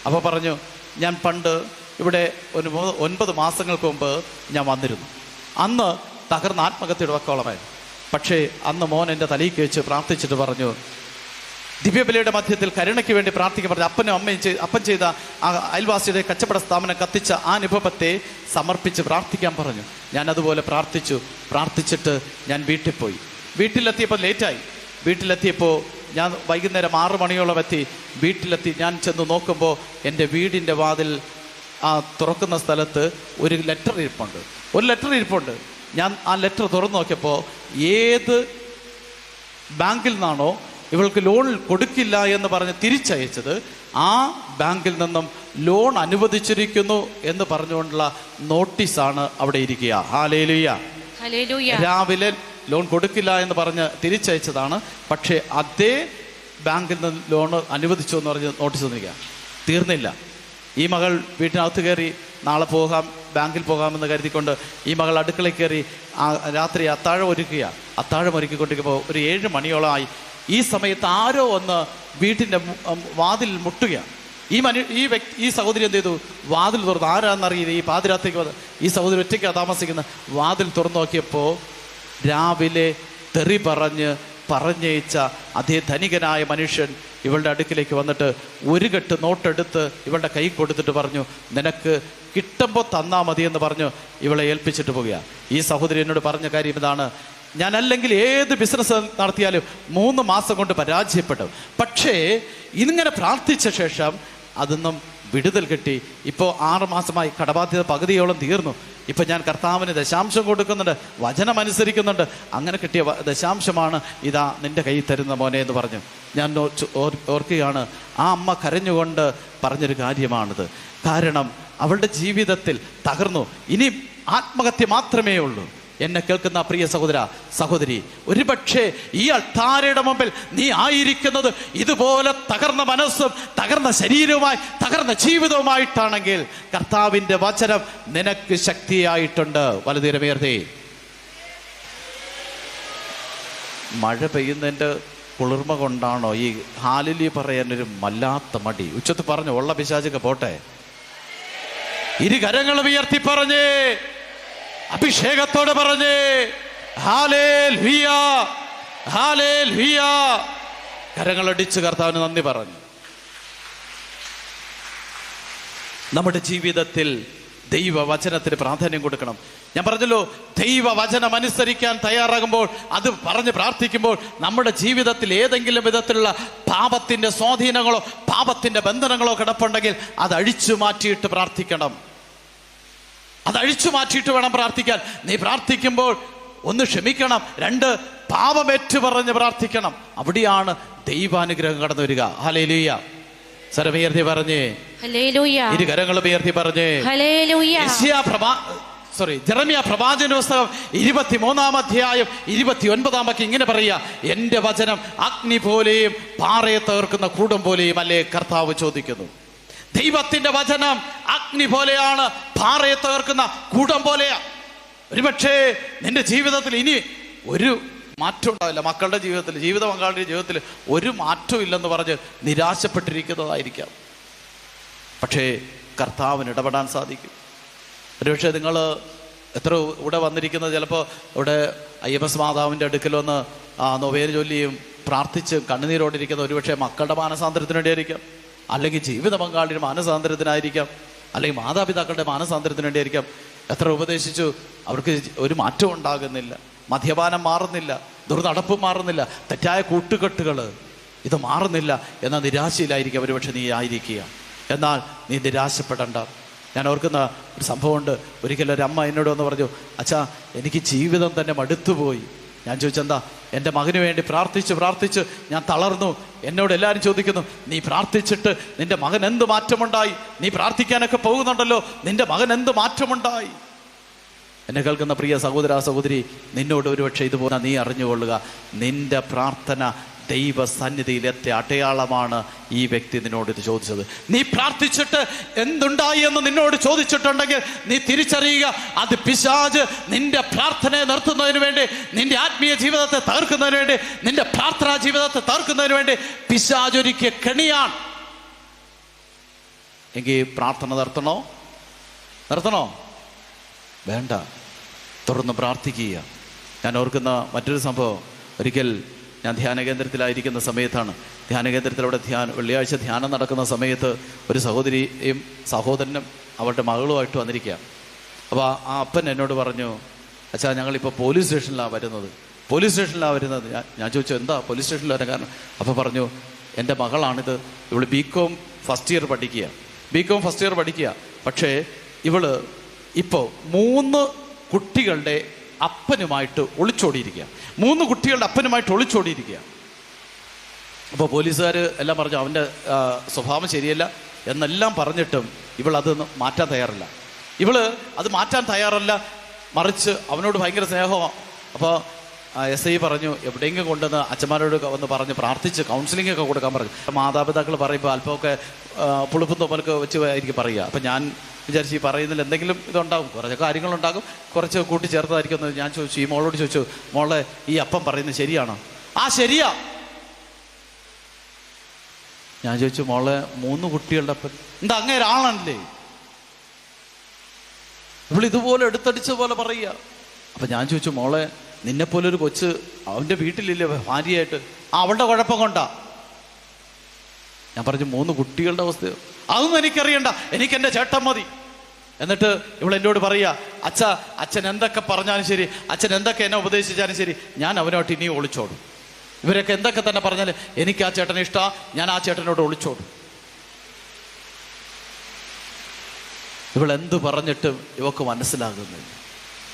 A: അപ്പോൾ പറഞ്ഞു, ഞാൻ പണ്ട് ഇവിടെ ഒരു 9 മാസങ്ങൾക്ക് മുമ്പ് ഞാൻ വന്നിരുന്നു. അന്ന് തകർന്ന ആത്മഹത്യയുടെ വക്കോളമായിരുന്നു. പക്ഷേ അന്ന് മോൻ എൻ്റെ തലയ്ക്ക് വെച്ച് പ്രാർത്ഥിച്ചിട്ട് പറഞ്ഞു, ദിവ്യബലിയുടെ മധ്യത്തിൽ കരുണയ്ക്ക് വേണ്ടി പ്രാർത്ഥിക്കാൻ പറഞ്ഞു. അപ്പൻ ചെയ്ത ആ അയൽവാസിയുടെ കച്ചവട സ്ഥാപനം കത്തിച്ച ആ അനുഭവത്തെ സമർപ്പിച്ച് പ്രാർത്ഥിക്കാൻ പറഞ്ഞു. ഞാൻ അതുപോലെ പ്രാർത്ഥിച്ചിട്ട് ഞാൻ വീട്ടിലെത്തിയപ്പോൾ ലേറ്റായി. വീട്ടിലെത്തിയപ്പോൾ ഞാൻ വൈകുന്നേരം 6 മണിയോളം വീട്ടിലെത്തി. ഞാൻ ചെന്ന് നോക്കുമ്പോൾ എൻ്റെ വീടിൻ്റെ വാതിൽ തുറക്കുന്ന സ്ഥലത്ത് ഒരു ലെറ്റർ ഇരിപ്പുണ്ട്. ഞാൻ ആ ലെറ്റർ തുറന്നു നോക്കിയപ്പോൾ ഏത് ബാങ്കിൽ നിന്നാണോ ഇവൾക്ക് ലോൺ കൊടുക്കില്ല എന്ന് പറഞ്ഞ് തിരിച്ചയച്ചത്, ആ ബാങ്കിൽ നിന്നും ലോൺ അനുവദിച്ചിരിക്കുന്നു എന്ന് പറഞ്ഞുകൊണ്ടുള്ള നോട്ടീസാണ് അവിടെ ഇരിക്കുക. ഹല്ലേലൂയ. രാവിലെ ലോൺ കൊടുക്കില്ല എന്ന് പറഞ്ഞ് തിരിച്ചയച്ചതാണ്. പക്ഷേ അതേ ബാങ്കിൽ നിന്ന് ലോണ് അനുവദിച്ചു എന്ന് പറഞ്ഞ് നോട്ടീസ് വന്നിരിക്കുക. തീർന്നില്ല. ഈ മകൾ വീട്ടിനകത്ത് കയറി നാളെ പോകാം, ബാങ്കിൽ പോകാമെന്ന് കരുതിക്കൊണ്ട് ഈ മകൾ അടുക്കളയിൽ കയറി രാത്രി അത്താഴം ഒരുക്കുക. അത്താഴം ഒരുക്കിക്കൊണ്ടിരിക്കുമ്പോൾ ഒരു 7 മണിയോളമായി. ഈ സമയത്ത് ആരോ ഒന്ന് വീട്ടിൻ്റെ വാതിൽ മുട്ടുകയാണ്. ഈ സഹോദരി എന്ത് ചെയ്തു? വാതിൽ തുറന്നു. ആരാന്നറിയില്ല. ഈ പാതിരാത്രിക്ക് വന്ന് ഈ സഹോദരി ഒറ്റയ്ക്കാണ് താമസിക്കുന്ന. വാതിൽ തുറന്നു നോക്കിയപ്പോൾ രാവിലെ തെറി പറഞ്ഞയച്ച അതേ ധനികനായ മനുഷ്യൻ ഇവളുടെ അടുക്കിലേക്ക് വന്നിട്ട് ഒരു കെട്ട് നോട്ടെടുത്ത് ഇവളുടെ കൈ കൊടുത്തിട്ട് പറഞ്ഞു, നിനക്ക് കിട്ടുമ്പോൾ തന്നാൽ മതിയെന്ന് പറഞ്ഞു ഇവളെ ഏൽപ്പിച്ചിട്ട് പോവുകയാണ്. ഈ സഹോദരി എന്നോട് പറഞ്ഞ കാര്യം ഇതാണ്: ഞാൻ അല്ലെങ്കിൽ ഏത് ബിസിനസ് നടത്തിയാലും 3 മാസം കൊണ്ട് പരാജയപ്പെട്ടു. പക്ഷേ ഇങ്ങനെ പ്രാർത്ഥിച്ച ശേഷം അതൊന്നും വിടുതൽ കിട്ടി. ഇപ്പോൾ 6 മാസമായി കടബാധ്യത പകുതിയോളം തീർന്നു. ഇപ്പം ഞാൻ കർത്താവിന് ദശാംശം കൊടുക്കുന്നുണ്ട്, വചനം അനുസരിക്കുന്നുണ്ട്. അങ്ങനെ കിട്ടിയ ദശാംശമാണ് ഇതാ നിൻ്റെ കയ്യിൽ തരുന്ന മോനെ എന്ന് പറഞ്ഞു. ഞാൻ ഓർക്കുകയാണ്, ആ അമ്മ കരഞ്ഞുകൊണ്ട് പറഞ്ഞൊരു കാര്യമാണിത്. കാരണം അവളുടെ ജീവിതത്തിൽ തകർന്നു. ഇനി ആത്മഹത്യ മാത്രമേ ഉള്ളൂ. എന്നെ കേൾക്കുന്ന പ്രിയ സഹോദര സഹോദരി, ഒരുപക്ഷെ ഈ അൾത്താരയുടെ മുമ്പിൽ നീ ആയിരിക്കുന്നത് ഇതുപോലെ തകർന്ന മനസ്സും തകർന്ന ശരീരവുമായി തകർന്ന ജീവിതവുമായിട്ടാണെങ്കിൽ കർത്താവിൻ്റെ വചനം നിനക്ക് ശക്തിയായിട്ടുണ്ട്. വലതുകരമേർത്തേ. മഴ പെയ്യുന്നതിൻ്റെ കുളിർമ കൊണ്ടാണോ ഈ ഹാലിലി പറയാനൊരു വല്ലാത്ത മടി? ഉച്ചത്ത് പറഞ്ഞു, ഉള്ള പിശാചൊക്കെ പോട്ടെ. 2 കരങ്ങളും ഉയർത്തി പറഞ്ഞേ, അഭിഷേകത്തോടെ പറഞ്ഞേ, ഹല്ലേലൂയ, ഹല്ലേലൂയ. കരങ്ങളടിച്ച് കർത്താവിന് നന്ദി പറഞ്ഞു. നമ്മുടെ ജീവിതത്തിൽ ദൈവവചനത്തിന് പ്രാധാന്യം കൊടുക്കണം. ഞാൻ പറഞ്ഞല്ലോ, ദൈവവചനം അനുസരിക്കാൻ തയ്യാറാകുമ്പോൾ, അത് പറഞ്ഞ് പ്രാർത്ഥിക്കുമ്പോൾ നമ്മുടെ ജീവിതത്തിൽ ഏതെങ്കിലും വിധത്തിലുള്ള പാപത്തിൻ്റെ സ്വാധീനങ്ങളോ പാപത്തിൻ്റെ ബന്ധനങ്ങളോ കിടപ്പുണ്ടെങ്കിൽ അത് അഴിച്ചു മാറ്റിയിട്ട് പ്രാർത്ഥിക്കണം. അതഴിച്ചു മാറ്റിയിട്ട് വേണം പ്രാർത്ഥിക്കാൻ. നീ പ്രാർത്ഥിക്കുമ്പോൾ 1 ക്ഷമിക്കണം, 2 പാപമേറ്റു പറഞ്ഞ് പ്രാർത്ഥിക്കണം. അവിടെയാണ് ദൈവാനുഗ്രഹം കടന്നു വരിക. ഹല്ലേലൂയ. സ്വരമുയർത്തി പറഞ്ഞേ ഹല്ലേലൂയ. 2 കരങ്ങളും ഉയർത്തി പറഞ്ഞേ ഹല്ലേലൂയ. ജെറമ്യാ പ്രവാചന പുസ്തകം 23-ാം അധ്യായം 29-ാം വാക്യം ഇങ്ങനെ പറയുക: എൻ്റെ വചനം അഗ്നി പോലെയും പാറയെ തകർക്കുന്ന കൂടം പോലെയും അല്ലേ? കർത്താവ് ചോദിക്കുന്നു. ദൈവത്തിന്റെ വചനം അഗ്നി പോലെയാണ്, പാറയെ തകർക്കുന്ന കൂടം പോലെയാ. ഒരുപക്ഷേ നിന്റെ ജീവിതത്തിൽ ഇനി ഒരു മാറ്റം ഉണ്ടാവില്ല. മക്കളുടെ ജീവിതത്തിൽ, ജീവിത പങ്കാളിയുടെ ജീവിതത്തിൽ ഒരു മാറ്റവും ഇല്ലെന്ന് പറഞ്ഞ് നിരാശപ്പെട്ടിരിക്കുന്നതായിരിക്കാം. പക്ഷേ കർത്താവിന് ഇടപെടാൻ സാധിക്കും. ഒരുപക്ഷെ നിങ്ങൾ എത്ര ഇവിടെ വന്നിരിക്കുന്നത്, ചിലപ്പോൾ ഇവിടെ IMS മാതാവിൻ്റെ അടുക്കൽ വന്ന് നൊവേന ചൊല്ലിയും പ്രാർത്ഥിച്ച് കണ്ണുനീരോടിരിക്കുന്ന ഒരുപക്ഷെ മക്കളുടെ മാനസാന്തരത്തിന് വേണ്ടിയായിരിക്കാം, അല്ലെങ്കിൽ ജീവിത പങ്കാളിയുടെ മാനസാന്തരത്തിനായിരിക്കാം, അല്ലെങ്കിൽ മാതാപിതാക്കളുടെ മാനസാന്തരത്തിന് വേണ്ടിയായിരിക്കാം. എത്ര ഉപദേശിച്ചു, അവർക്ക് ഒരു മാറ്റവും ഉണ്ടാകുന്നില്ല. മദ്യപാനം മാറുന്നില്ല, ദുർനടപ്പ് മാറുന്നില്ല, തെറ്റായ കൂട്ടുകെട്ടുകൾ ഇത് മാറുന്നില്ല എന്ന നിരാശയിലായിരിക്കും ഒരുപക്ഷെ നീ ആയിരിക്കുക. എന്നാൽ നീ നിരാശപ്പെടണ്ട. ഞാൻ ഓർക്കുന്ന ഒരു സംഭവമുണ്ട്. ഒരിക്കലും ഒരു അമ്മ എന്നോട് വന്ന് പറഞ്ഞു, അച്ഛാ എനിക്ക് ജീവിതം തന്നെ മടുത്തുപോയി. ഞാൻ ചോദിച്ചെന്താ? എൻ്റെ മകന് വേണ്ടി പ്രാർത്ഥിച്ച് ഞാൻ തളർന്നു. എന്നോട് എല്ലാവരും ചോദിക്കുന്നു, നീ പ്രാർത്ഥിച്ചിട്ട് നിന്റെ മകൻ എന്ത് മാറ്റമുണ്ടായി? നീ പ്രാർത്ഥിക്കാനൊക്കെ പോകുന്നുണ്ടല്ലോ, നിന്റെ മകൻ എന്ത് മാറ്റമുണ്ടായി? എന്നെ കേൾക്കുന്ന പ്രിയ സഹോദര സഹോദരി, നിന്നോട് ഒരുപക്ഷെ ഇതുപോലെ നീ അറിഞ്ഞുകൊള്ളുക, നിന്റെ പ്രാർത്ഥന ദൈവസന്നിധിയിലെത്തിയ അടയാളമാണ് ഈ വ്യക്തി നിന്നോട് ഇത് ചോദിച്ചത്. നീ പ്രാർത്ഥിച്ചിട്ട് എന്തുണ്ടായി എന്ന് നിന്നോട് ചോദിച്ചിട്ടുണ്ടെങ്കിൽ നീ തിരിച്ചറിയുക, അത് പിശാച് നിന്റെ പ്രാർത്ഥനയെ നിർത്തുന്നതിന് വേണ്ടി, നിന്റെ ആത്മീയ ജീവിതത്തെ തകർക്കുന്നതിന് വേണ്ടി, നിന്റെ പ്രാർത്ഥനാ ജീവിതത്തെ തകർക്കുന്നതിന് വേണ്ടി പിശാച് ഒരുക്കിയ കെണിയാണ്. എങ്കിൽ പ്രാർത്ഥന നിർത്തണോ? വേണ്ട, തുടർന്ന് പ്രാർത്ഥിക്കുക. ഞാൻ ഓർക്കുന്ന മറ്റൊരു സംഭവം, ഒരിക്കൽ ഞാൻ ധ്യാനകേന്ദ്രത്തിലായിരിക്കുന്ന സമയത്താണ്. ധ്യാനകേന്ദ്രത്തിലവിടെ വെള്ളിയാഴ്ച ധ്യാനം നടക്കുന്ന സമയത്ത് ഒരു സഹോദരിയും സഹോദരനും അവരുടെ മകളുമായിട്ട് വന്നിരിക്കുക. അപ്പോൾ ആ അപ്പൻ എന്നോട് പറഞ്ഞു, അച്ഛാ ഞങ്ങളിപ്പോൾ പോലീസ് സ്റ്റേഷനിലാണ് വരുന്നത്. ഞാൻ ചോദിച്ചു, എന്താ പോലീസ് സ്റ്റേഷനിൽ വരാൻ കാരണം? അപ്പോൾ പറഞ്ഞു, എൻ്റെ മകളാണിത്, ഇവൾ ബികോം ഫസ്റ്റ് ഇയർ പഠിക്കുക. പക്ഷേ ഇവള് ഇപ്പോൾ 3 കുട്ടികളുടെ അപ്പനുമായിട്ട് ഒളിച്ചോടിയിരിക്കുക. 3 കുട്ടികളുടെ അപ്പനുമായിട്ട് ഒളിച്ചോടിയിരിക്കുക. അപ്പോൾ പോലീസുകാർ എല്ലാം പറഞ്ഞു, അവൻ്റെ സ്വഭാവം ശരിയല്ല എന്നെല്ലാം പറഞ്ഞിട്ടും ഇവൾ അത് മാറ്റാൻ തയ്യാറല്ല. മറിച്ച് അവനോട് ഭയങ്കര സ്നേഹമാണ്. അപ്പോൾ SI പറഞ്ഞു എവിടെയെങ്കിലും കൊണ്ടുവന്ന് അച്ഛന്മാരോട് വന്ന് പറഞ്ഞ് പ്രാർത്ഥിച്ച് കൗൺസിലിംഗ് ഒക്കെ കൊടുക്കാൻ പറഞ്ഞു. മാതാപിതാക്കൾ പറയുമ്പോൾ അല്പമൊക്കെ പുളിപ്പും തൊപ്പലൊക്കെ വെച്ച് ആയിരിക്കും പറയുക. അപ്പം ഞാൻ വിചാരിച്ചു ഈ പറയുന്നതിൽ എന്തെങ്കിലും ഇതുണ്ടാകും, കുറച്ച് കാര്യങ്ങളുണ്ടാകും, കുറച്ച് കൂട്ടിച്ചേർത്തതായിരിക്കും എന്ന് ഞാൻ ചോദിച്ചു. ഈ മോളോട് ചോദിച്ചു, മോളെ ഈ അപ്പം പറയുന്നത് ശരിയാണോ? ആ ശരിയാ. ഞാൻ ചോദിച്ചു, മോളെ 3 കുട്ടികളുടെ അപ്പൻ എന്താ അങ്ങനെ ഒരാളാണല്ലേ? ഇവൾ ഇതുപോലെ എടുത്തടിച്ച പോലെ പറയുക. അപ്പം ഞാൻ ചോദിച്ചു, മോളെ നിന്നെപ്പോലൊരു കൊച്ച് അവൻ്റെ വീട്ടിലില്ലേ ഭാര്യയായിട്ട്? അവളുടെ കുഴപ്പം കൊണ്ടാ. ഞാൻ പറഞ്ഞു 3 കുട്ടികളുടെ അവസ്ഥയോ? അതൊന്നും എനിക്കറിയണ്ട, എനിക്ക് എൻ്റെ ചേട്ടൻ മതി. എന്നിട്ട് ഇവൾ എന്നോട് പറയുക, അച്ഛൻ എന്തൊക്കെ പറഞ്ഞാലും ശരി, അച്ഛൻ എന്തൊക്കെ എന്നെ ഉപദേശിച്ചാലും ശരി, ഞാൻ അവനോട്ട് ഇനിയും ഒളിച്ചോടും. ഇവരൊക്കെ എന്തൊക്കെ തന്നെ പറഞ്ഞാൽ എനിക്ക് ആ ചേട്ടനെ ഇഷ്ടമാണ്, ഞാൻ ആ ചേട്ടനോട് ഒളിച്ചോടും. ഇവൾ എന്ത് പറഞ്ഞിട്ടും ഇവൾക്ക് മനസ്സിലാകുന്നില്ല.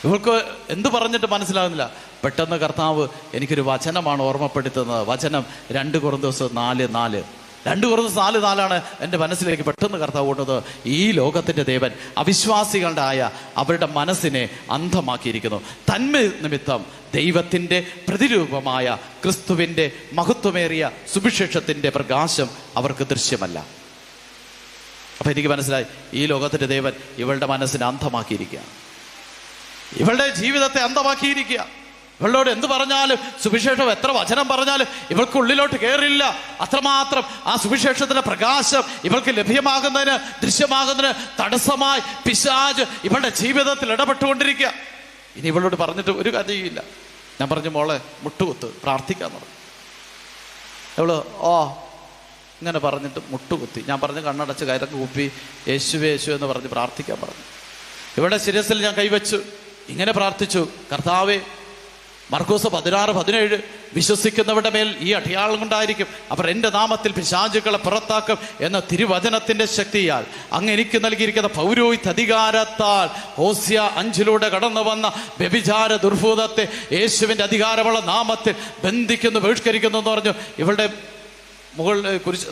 A: ഇവൾക്ക് എന്ത് പറഞ്ഞിട്ട് മനസ്സിലാകുന്നില്ല. പെട്ടെന്ന് കർത്താവ് എനിക്കൊരു വചനമാണ് ഓർമ്മപ്പെടുത്തുന്നത്. വചനം 2 കൊരിന്ത്യർ 4:4. 2 കൊരിന്ത്യർ 4:4 എൻ്റെ മനസ്സിലേക്ക് പെട്ടെന്ന് കർത്താവ് കൊണ്ടത്. ഈ ലോകത്തിൻ്റെ ദേവൻ അവിശ്വാസികളുടെ ആയ അവരുടെ മനസ്സിനെ അന്ധമാക്കിയിരിക്കുന്നു. തന്മ നിമിത്തം ദൈവത്തിൻ്റെ പ്രതിരൂപമായ ക്രിസ്തുവിൻ്റെ മഹത്വമേറിയ സുവിശേഷത്തിൻ്റെ പ്രകാശം അവർക്ക് ദൃശ്യമല്ല. അപ്പം എനിക്ക് മനസ്സിലായി, ഈ ലോകത്തിൻ്റെ ദേവൻ ഇവളുടെ മനസ്സിനെ അന്ധമാക്കിയിരിക്കുക, ഇവളുടെ ജീവിതത്തെ അന്ധമാക്കിയിരിക്കുക. ഇവളോട് എന്ത് പറഞ്ഞാലും, സുവിശേഷം എത്ര വചനം പറഞ്ഞാലും ഇവൾക്ക് ഉള്ളിലോട്ട് കയറില്ല. അത്രമാത്രം ആ സുവിശേഷത്തിന്റെ പ്രകാശം ഇവൾക്ക് ലഭ്യമാകുന്നതിന്, ദൃശ്യമാകുന്നതിന് തടസ്സമായി പിശാച് ഇവളുടെ ജീവിതത്തിൽ ഇടപെട്ടുകൊണ്ടിരിക്കുക. ഇനി ഇവളോട് പറഞ്ഞിട്ട് ഒരു കാര്യമില്ല. ഞാൻ പറഞ്ഞു, മോളെ മുട്ടുകുത്ത് പ്രാർത്ഥിക്കാൻ പറഞ്ഞു. ഇവള് ഇങ്ങനെ പറഞ്ഞിട്ട് മുട്ടുകുത്തി. ഞാൻ പറഞ്ഞു, കണ്ണടച്ച് കയറൊക്കെ കുപ്പി യേശുവേ യേശു എന്ന് പറഞ്ഞ് പ്രാർത്ഥിക്കാൻ പറഞ്ഞു. ഇവളുടെ ശിരസിൽ ഞാൻ കൈവച്ചു, ഇങ്ങനെ പ്രാർത്ഥിച്ചു, കർത്താവേ, മർക്കോസ് 16:17 വിശ്വസിക്കുന്നവരുടെ മേൽ ഈ അടയാളം കൊണ്ടായിരിക്കും, അവർ എൻ്റെ നാമത്തിൽ പിശാചുക്കളെ പുറത്താക്കും എന്ന തിരുവചനത്തിൻ്റെ ശക്തിയാൽ അങ്ങ് എനിക്ക് നൽകിയിരിക്കുന്ന പൗരോഹിത്യ അധികാരത്താൽ ഹോസ്യ 5 കടന്നു വന്ന വ്യഭിചാര ദുർഭൂതത്തെ യേശുവിൻ്റെ അധികാരമുള്ള നാമത്തിൽ ബന്ധിക്കുന്നു, ബഹിഷ്കരിക്കുന്നു എന്ന് പറഞ്ഞു. ഇവളുടെ മുകളിൽ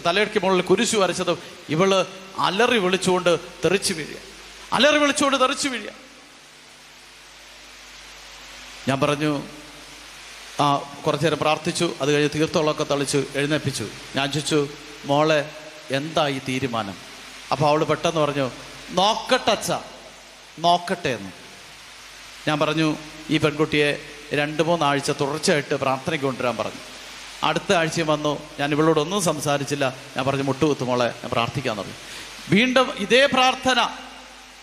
A: തലയിടയ്ക്ക് മുകളിൽ കുരിശു വരച്ചതും ഇവള് അലറി വിളിച്ചുകൊണ്ട് തെറിച്ചു വീഴുക, അലറി വിളിച്ചുകൊണ്ട് തെറിച്ചു വീഴുക. ഞാൻ പറഞ്ഞു, കുറച്ചു നേരം പ്രാർത്ഥിച്ചു. അത് കഴിഞ്ഞ് തീർത്ഥങ്ങളൊക്കെ തളിച്ചു എഴുന്നേൽപ്പിച്ചു. ഞാൻ ചോദിച്ചു, മോളെ എന്താ ഈ തീരുമാനം? അപ്പോൾ അവൾ പെട്ടെന്ന് പറഞ്ഞു, നോക്കട്ടെ അച്ഛാ, നോക്കട്ടെ എന്ന്. ഞാൻ പറഞ്ഞു, ഈ പെൺകുട്ടിയെ 2-3 ആഴ്ച തുടർച്ചയായിട്ട് പ്രാർത്ഥനയ്ക്ക് കൊണ്ടുവരാൻ പറഞ്ഞു. അടുത്ത ആഴ്ചയും വന്നു. ഞാൻ ഇവളോടൊന്നും സംസാരിച്ചില്ല. ഞാൻ പറഞ്ഞു, മുട്ടുകുത്തു മോളെ, ഞാൻ പ്രാർത്ഥിക്കാൻ പറഞ്ഞു. വീണ്ടും ഇതേ പ്രാർത്ഥന.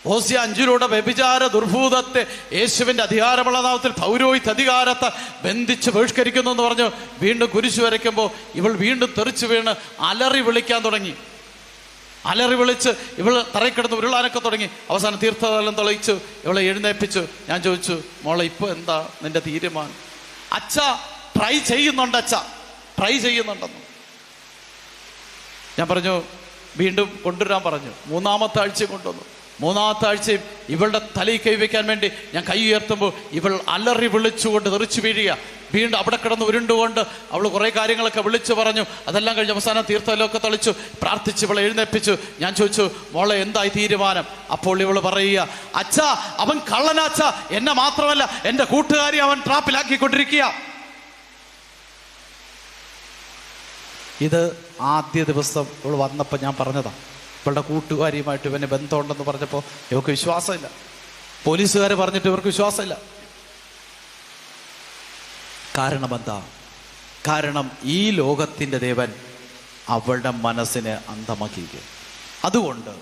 A: ഹോസ്യ 5 വ്യഭിചാര ദുർഭൂതത്തെ യേശുവിൻ്റെ അധികാരമുള്ള നാമത്തിൽ പൗരോഹിത്യ അധികാരത്തെ ബന്ധിച്ച് ബഹിഷ്കരിക്കുന്നു എന്ന് പറഞ്ഞു. വീണ്ടും കുരിശു വരയ്ക്കുമ്പോൾ ഇവൾ വീണ്ടും തെറിച്ചു വീണ് അലറി വിളിക്കാൻ തുടങ്ങി. അലറി വിളിച്ച് ഇവൾ തറയിൽ കിടന്ന് ഉരുളാനൊക്കെ തുടങ്ങി. അവസാനം തീർത്ഥതലം തെളിയിച്ചു, ഇവളെ എഴുന്നേൽപ്പിച്ചു. ഞാൻ ചോദിച്ചു, മോളെ ഇപ്പോൾ എന്താ നിന്റെ തീരുമാനം? അച്ഛാ ട്രൈ ചെയ്യുന്നുണ്ട്, അച്ഛാ ട്രൈ ചെയ്യുന്നുണ്ടെന്ന്. ഞാൻ പറഞ്ഞു, വീണ്ടും കൊണ്ടുവരാൻ പറഞ്ഞു. 3-ാമത്തെ ആഴ്ചയും കൊണ്ടുവന്നു. 3-ാമത്തെ ആഴ്ചയും ഇവളുടെ തലയിൽ കൈവയ്ക്കാൻ വേണ്ടി ഞാൻ കൈ ഉയർത്തുമ്പോൾ ഇവൾ അലറി വിളിച്ചുകൊണ്ട് തെറിച്ചു വീഴുക. വീണ്ടും അവിടെ കിടന്ന് ഉരുണ്ടുകൊണ്ട് അവൾ കുറേ കാര്യങ്ങളൊക്കെ വിളിച്ചു പറഞ്ഞു. അതെല്ലാം കഴിഞ്ഞ് അവസാനം തീർത്ഥമൊക്കെ തളിച്ചു, പ്രാർത്ഥിച്ച് ഇവളെ എഴുന്നേൽപ്പിച്ചു. ഞാൻ ചോദിച്ചു, മോളെ എന്തായി തീരുമാനം? അപ്പോൾ ഇവൾ പറയുക, അച്ഛാ അവൻ കള്ളനാച്ച, എന്നെ മാത്രമല്ല എൻ്റെ കൂട്ടുകാരി അവൻ ട്രാപ്പിലാക്കിക്കൊണ്ടിരിക്കുക. ഇത് ആദ്യ ദിവസം ഇവൾ വന്നപ്പോൾ ഞാൻ പറഞ്ഞതാണ്. ഇവളുടെ കൂട്ടുകാരിയുമായിട്ട് ഇവന് ബന്ധമുണ്ടെന്ന് പറഞ്ഞപ്പോൾ ഇവർക്ക് വിശ്വാസമില്ല. പോലീസുകാർ പറഞ്ഞിട്ട് ഇവർക്ക് വിശ്വാസമില്ല. കാരണം എന്താ? കാരണം ഈ ലോകത്തിൻ്റെ ദേവൻ അവളുടെ മനസ്സിനെ അന്ധമാക്കിയിരിക്കും. അതുകൊണ്ട്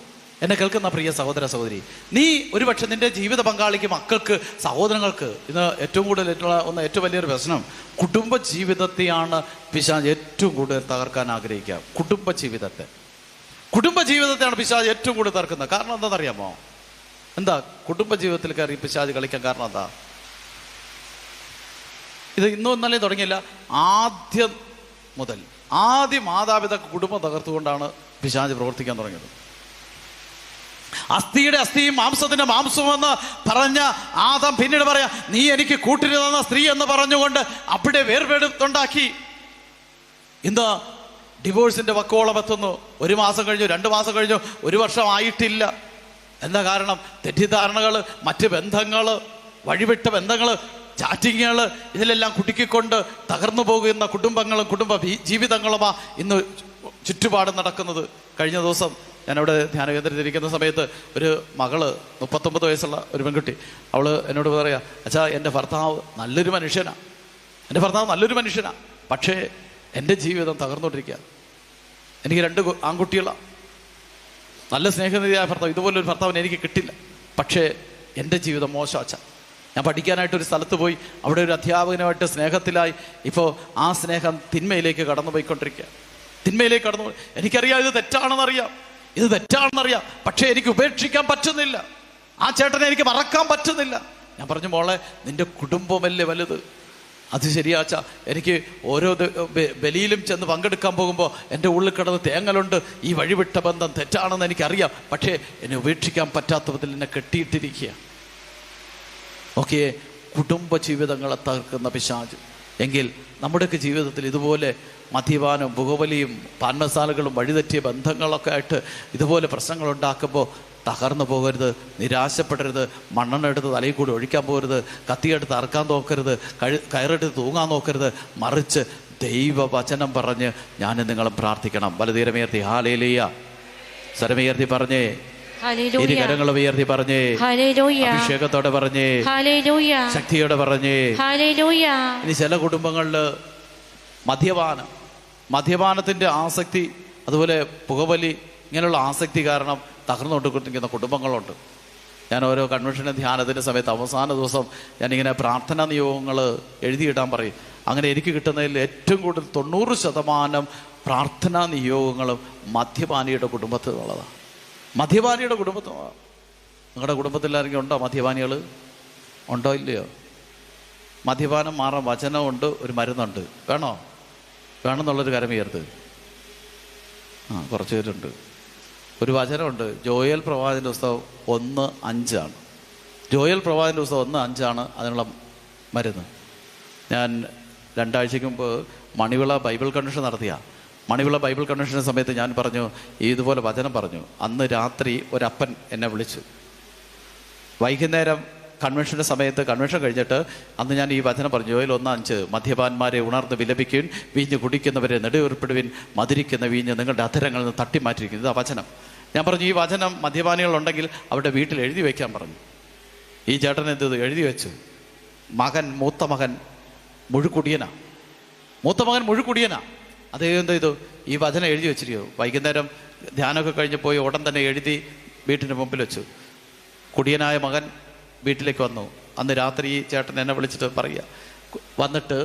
A: എന്നെ കേൾക്കുന്ന പ്രിയ സഹോദര സഹോദരി, നീ ഒരുപക്ഷെ നിന്റെ ജീവിത പങ്കാളിക്ക്, മക്കൾക്ക്, സഹോദരങ്ങൾക്ക് ഇന്ന് ഏറ്റവും കൂടുതലായിട്ടുള്ള ഏറ്റവും വലിയൊരു പ്രശ്നം കുടുംബ ജീവിതത്തെയാണ് പിശാച് ഏറ്റവും കൂടുതൽ തകർക്കാൻ ആഗ്രഹിക്കുക. കുടുംബ ജീവിതത്തെയാണ് പിശാച് ഏറ്റവും കൂടുതൽ തകർക്കുന്നത്. കാരണം എന്താണെന്നറിയാമോ? എന്താ കുടുംബ ജീവിതത്തിൽ കയറി പിശാച് കളിക്കാൻ കാരണം എന്താ? ഇത് ഇന്നും ഇന്നലെ തുടങ്ങിയില്ല. ആദ്യം മാതാപിതാക്കൾ കുടുംബം തകർത്തുകൊണ്ടാണ് പിശാച് പ്രവർത്തിക്കാൻ തുടങ്ങിയത്. അസ്ഥിയുടെ അസ്ഥിയും മാംസത്തിന്റെ മാംസമെന്ന് പറഞ്ഞ ആദം പിന്നീട് പറയാ, നീ എനിക്ക് കൂട്ടിന് തന്ന സ്ത്രീ എന്ന് പറഞ്ഞുകൊണ്ട് അവിടെ വേർപെടുത്തുണ്ടാക്കി. ഇന്ന് ഡിവോഴ്സിന്റെ വക്കോളം എത്തുന്നു. 1 മാസം കഴിഞ്ഞു, 2 മാസം കഴിഞ്ഞു, 1 വർഷം ആയിട്ടില്ല. എന്താ കാരണം? തെറ്റിദ്ധാരണകൾ, മറ്റ് ബന്ധങ്ങൾ, വഴിവിട്ട ബന്ധങ്ങൾ ചാറ്റിങ്ങുകൾ, ഇതിലെല്ലാം കുടുക്കിക്കൊണ്ട് തകർന്നു പോകുന്ന കുടുംബങ്ങളും കുടുംബ ജീവിതങ്ങളുമാ ഇന്ന് ചുറ്റുപാടും നടക്കുന്നത്. കഴിഞ്ഞ ദിവസം ഞാനവിടെ ധ്യാന കേന്ദ്രത്തിലിരിക്കുന്ന സമയത്ത് ഒരു മകള് 39 വയസ്സുള്ള ഒരു പെൺകുട്ടി, അവള് എന്നോട് പറയാ, അച്ഛാ എൻ്റെ ഭർത്താവ് നല്ലൊരു മനുഷ്യനാ, പക്ഷേ എൻ്റെ ജീവിതം തകർന്നുകൊണ്ടിരിക്കുക. എനിക്ക് 2 ആൺകുട്ടികളാണ്, നല്ല സ്നേഹനിധിയായ ഭർത്താവ്, ഇതുപോലൊരു ഭർത്താവിന് എനിക്ക് കിട്ടില്ല, പക്ഷേ എൻ്റെ ജീവിതം മോശം അച്ഛാ. ഞാൻ പഠിക്കാനായിട്ടൊരു സ്ഥലത്ത് പോയി, അവിടെ ഒരു അധ്യാപകനുമായിട്ട് സ്നേഹത്തിലായി. ഇപ്പോൾ ആ സ്നേഹം തിന്മയിലേക്ക് കടന്നു പോയിക്കൊണ്ടിരിക്കുക. എനിക്കറിയാം ഇത് തെറ്റാണെന്നറിയാം, പക്ഷേ എനിക്ക് ഉപേക്ഷിക്കാൻ പറ്റുന്നില്ല. ആ ചേട്ടനെ എനിക്ക് മറക്കാൻ പറ്റുന്നില്ല. ഞാൻ പറഞ്ഞു, മോളെ, നിന്റെ കുടുംബമല്ലേ വലുത്. അത് ശരിയാച്ചാ, എനിക്ക് ഓരോ ബലിയിലും ചെന്ന് പങ്കെടുക്കാൻ പോകുമ്പോൾ എൻ്റെ ഉള്ളിൽ കിടന്ന് തേങ്ങലുണ്ട്. ഈ വഴിവിട്ട ബന്ധം തെറ്റാണെന്ന് എനിക്കറിയാം, പക്ഷേ എന്നെ ഉപേക്ഷിക്കാൻ പറ്റാത്ത വിധത്തിൽ എന്നെ കെട്ടിയിട്ടിരിക്കുക. ഓക്കെ, കുടുംബ ജീവിതങ്ങളെ തകർക്കുന്ന പിശാച്. എങ്കിൽ നമ്മുടെയൊക്കെ ജീവിതത്തിൽ ഇതുപോലെ മദ്യപാനവും പുകവലിയും പാൻമസാലകളും വഴിതെറ്റിയ ബന്ധങ്ങളൊക്കെ ആയിട്ട് ഇതുപോലെ പ്രശ്നങ്ങൾ ഉണ്ടാക്കുമ്പോൾ തകർന്നു പോകരുത്, നിരാശപ്പെടരുത്, മണ്ണെണ്ണ എടുത്ത് തലയിൽ കൂടി ഒഴിക്കാൻ പോകരുത്, കത്തിയെടുത്ത് അറക്കാൻ നോക്കരുത്, കയറെടുത്ത് തൂങ്ങാൻ നോക്കരുത്. മറിച്ച് ദൈവവചനം പറഞ്ഞ് ഞാനും നിങ്ങളും പ്രാർത്ഥിക്കണം. വലതീരമേർത്തി ഹാലേലൂയ, സ്വരമേർത്തി പറഞ്ഞേ, കരങ്ങൾ ഉയർത്തി പറഞ്ഞേ, അഭിഷേകത്തോടെ പറഞ്ഞേ, ശക്തിയോടെ പറഞ്ഞേ. ഇനി ചില കുടുംബങ്ങളില് മദ്യപാനത്തിന്റെ ആസക്തി, അതുപോലെ പുകവലി, ഇങ്ങനെയുള്ള ആസക്തി കാരണം തകർന്നുകൊണ്ടിരിക്കുന്ന കുടുംബങ്ങളുണ്ട്. ഞാൻ ഓരോ കൺവെൻഷനും ധ്യാനത്തിൻ്റെ സമയത്ത് അവസാന ദിവസം ഞാനിങ്ങനെ പ്രാർത്ഥനാ നിയോഗങ്ങൾ എഴുതിയിടാൻ പറയും. അങ്ങനെ എനിക്ക് കിട്ടുന്നതിൽ ഏറ്റവും കൂടുതൽ 90% പ്രാർത്ഥനാ നിയോഗങ്ങളും മദ്യപാനിയുടെ കുടുംബത്തിലുള്ളതാണ്. നിങ്ങളുടെ കുടുംബത്തിൽ ആരെങ്കിലും ഉണ്ടോ മദ്യപാനികൾ? ഉണ്ടോ ഇല്ലയോ? മദ്യപാനം മാറാൻ വചനമുണ്ട്, ഒരു മരുന്നുണ്ട്. വേണമെന്നുള്ളൊരു കരമുയർത്ത്. കുറച്ച് പേരുണ്ട്. ഒരു വചനമുണ്ട്, ജോയൽ പ്രവാചകന്റെ പുസ്തകം 1:5. ജോയൽ പ്രവാചകന്റെ പുസ്തകം 1:5 അതിനുള്ള മരുന്ന്. ഞാൻ 2 ആഴ്ചയ്ക്ക് മുമ്പ് മണിവിള ബൈബിൾ കൺവെൻഷൻ നടത്തിയ മണിവിള ബൈബിൾ കൺവെൻഷൻ്റെ സമയത്ത് ഞാൻ പറഞ്ഞു, ഇതുപോലെ വചനം പറഞ്ഞു. അന്ന് രാത്രി ഒരപ്പൻ എന്നെ വിളിച്ചു. വൈകുന്നേരം കൺവെൻഷൻ്റെ സമയത്ത്, കൺവെൻഷൻ കഴിഞ്ഞിട്ട് അന്ന് ഞാൻ ഈ വചനം പറഞ്ഞു, ജോയൽ 1:5, മദ്യപാന്മാരെ ഉണർന്ന് വിലപിക്കുവിൻ, വീഞ്ഞ് കുടിക്കുന്നവരെ നെടുവേർപ്പെടുവിൻ, മധുരിക്കുന്ന വീഞ്ഞ് നിങ്ങളുടെ അധരങ്ങളിൽ നിന്ന് തട്ടിമാറ്റിയിരിക്കുന്നു. ഇതാ വചനം. ഞാൻ പറഞ്ഞു, ഈ വചനം മദ്യപാനികളുണ്ടെങ്കിൽ അവരുടെ വീട്ടിൽ എഴുതി വയ്ക്കാൻ പറഞ്ഞു. ഈ ചേട്ടൻ എന്ത് എഴുതി വെച്ചു. മൂത്ത മകൻ മുഴുക്കുടിയനാ. അദ്ദേഹം എന്ത് ചെയ്തു, ഈ വചനം എഴുതി വെച്ചിരിക്കോ. വൈകുന്നേരം ധ്യാനമൊക്കെ കഴിഞ്ഞ് പോയി ഉടൻ തന്നെ എഴുതി വീട്ടിൻ്റെ മുമ്പിൽ വെച്ചു. കുടിയനായ മകൻ വീട്ടിലേക്ക് വന്നു. അന്ന് രാത്രി ഈ ചേട്ടൻ എന്നെ വിളിച്ചിട്ട് പറയുക, വന്നിട്ട്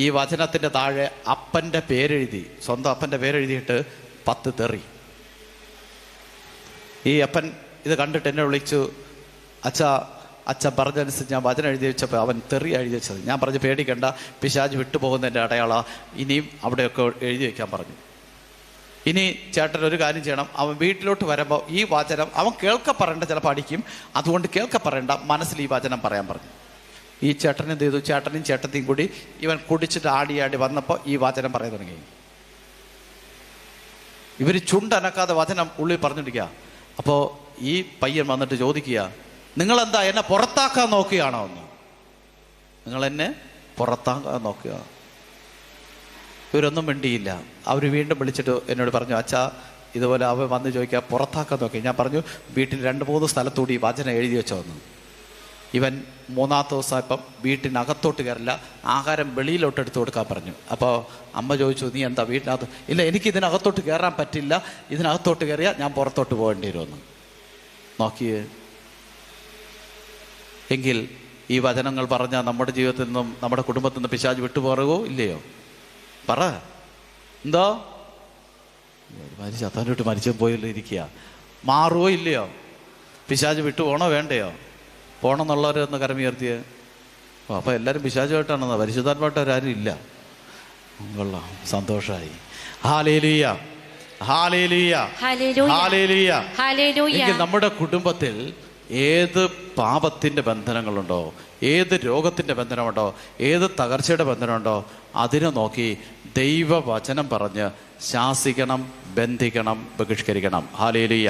A: ഈ വചനത്തിൻ്റെ താഴെ അപ്പൻ്റെ പേരെഴുതി, സ്വന്തം അപ്പൻ്റെ പേരെഴുതിയിട്ട് 10 തെറി. ഈ അപ്പൻ ഇത് കണ്ടിട്ട് എന്നെ വിളിച്ചു, അച്ഛൻ പറഞ്ഞനുസരിച്ച് ഞാൻ വചനം എഴുതി വെച്ചപ്പോൾ അവൻ തെറി എഴുതി വെച്ചത്. ഞാൻ പറഞ്ഞു, പേടിക്കണ്ട, പിശാച് വിട്ടുപോകുന്നതിൻ്റെ അടയാളമാണ്, ഇനിയും അവിടെയൊക്കെ എഴുതി വയ്ക്കാൻ പറഞ്ഞു. ഇനി ചേട്ടൻ ഒരു കാര്യം ചെയ്യണം, അവൻ വീട്ടിലോട്ട് വരുമ്പോൾ ഈ വചനം അവൻ പറയേണ്ട ചിലപ്പോൾ അടിക്കും, അതുകൊണ്ട് പറയേണ്ട, മനസ്സിൽ ഈ വചനം പറയാൻ പറഞ്ഞു. ഈ ചേട്ടൻ എന്ത് ചെയ്തു, ചേട്ടനും ചേട്ടത്തെയും കൂടി ഇവൻ കുടിച്ചിട്ട് ആടി വന്നപ്പോൾ ഈ വചനം പറയാൻ തുടങ്ങി. ഇവർ ചുണ്ടനക്കാതെ വചനം ഉള്ളിൽ പറഞ്ഞിരിക്കുക. അപ്പോൾ ഈ പയ്യൻ വന്നിട്ട് ചോദിക്കുക, നിങ്ങളെന്താ എന്നെ പുറത്താക്കാൻ നോക്കുകയാണോ എന്ന്? നിങ്ങളെന്നെ പുറത്താക്കാൻ നോക്കുക. ഇവരൊന്നും മിണ്ടിയില്ല. അവർ വീണ്ടും വിളിച്ചിട്ട് എന്നോട് പറഞ്ഞു, അച്ഛാ ഇതുപോലെ അവൻ വന്ന് ചോദിക്കുക, പുറത്താക്കാൻ നോക്കി. ഞാൻ പറഞ്ഞു, വീട്ടിൽ 2-3 സ്ഥലത്തൂടി വചനം എഴുതി വെച്ചോ എന്ന്. ഇവൻ 3-ാമത്തെ ദിവസം ഇപ്പം വീട്ടിനകത്തോട്ട് കയറില്ല, ആഹാരം വെളിയിലോട്ട് എടുത്ത് കൊടുക്കാൻ പറഞ്ഞു. അപ്പോൾ അമ്മ ചോദിച്ചു, നീ എന്താ വീട്ടിനകത്ത്? ഇല്ല, എനിക്ക് ഇതിനകത്തോട്ട് കയറാൻ പറ്റില്ല, ഇതിനകത്തോട്ട് കയറിയാൽ ഞാൻ പുറത്തോട്ട് പോകേണ്ടി വരുമെന്ന്. നോക്കിയേ. എങ്കിൽ ഈ വചനങ്ങൾ പറഞ്ഞാൽ നമ്മുടെ ജീവിതത്തിൽ നിന്നും നമ്മുടെ കുടുംബത്തിൽ നിന്ന് പിശാച് വിട്ടുപോകുമോ ഇല്ലയോ? പറ. എന്തോ ചത്താനോട്ട് മരിച്ചു പോയല്ലോ ഇരിക്കുക, മാറുമോ ഇല്ലയോ? പിശാച് വിട്ടു പോകണോ വേണ്ടയോ? പോകണമെന്നുള്ളവരൊന്ന് കരമുയർത്തിയേ. അപ്പോൾ എല്ലാവരും പിശാചുമായിട്ടാണെന്നോ? പരിശുദ്ധാത്മായിട്ടാരും ഇല്ല. കൊള്ളാം, സന്തോഷമായി. ഹല്ലേലൂയ, ഹല്ലേലൂയ, ഹല്ലേലൂയ. എങ്കിൽ നമ്മുടെ കുടുംബത്തിൽ ഏത് പാപത്തിൻ്റെ ബന്ധനങ്ങളുണ്ടോ, ഏത് രോഗത്തിൻ്റെ ബന്ധനമുണ്ടോ, ഏത് തകർച്ചയുടെ ബന്ധനമുണ്ടോ, അതിനെ നോക്കി ദൈവവചനം പറഞ്ഞ് ശാസിക്കണം, ബന്ധിക്കണം, ബഹിഷ്കരിക്കണം. ഹല്ലേലൂയ.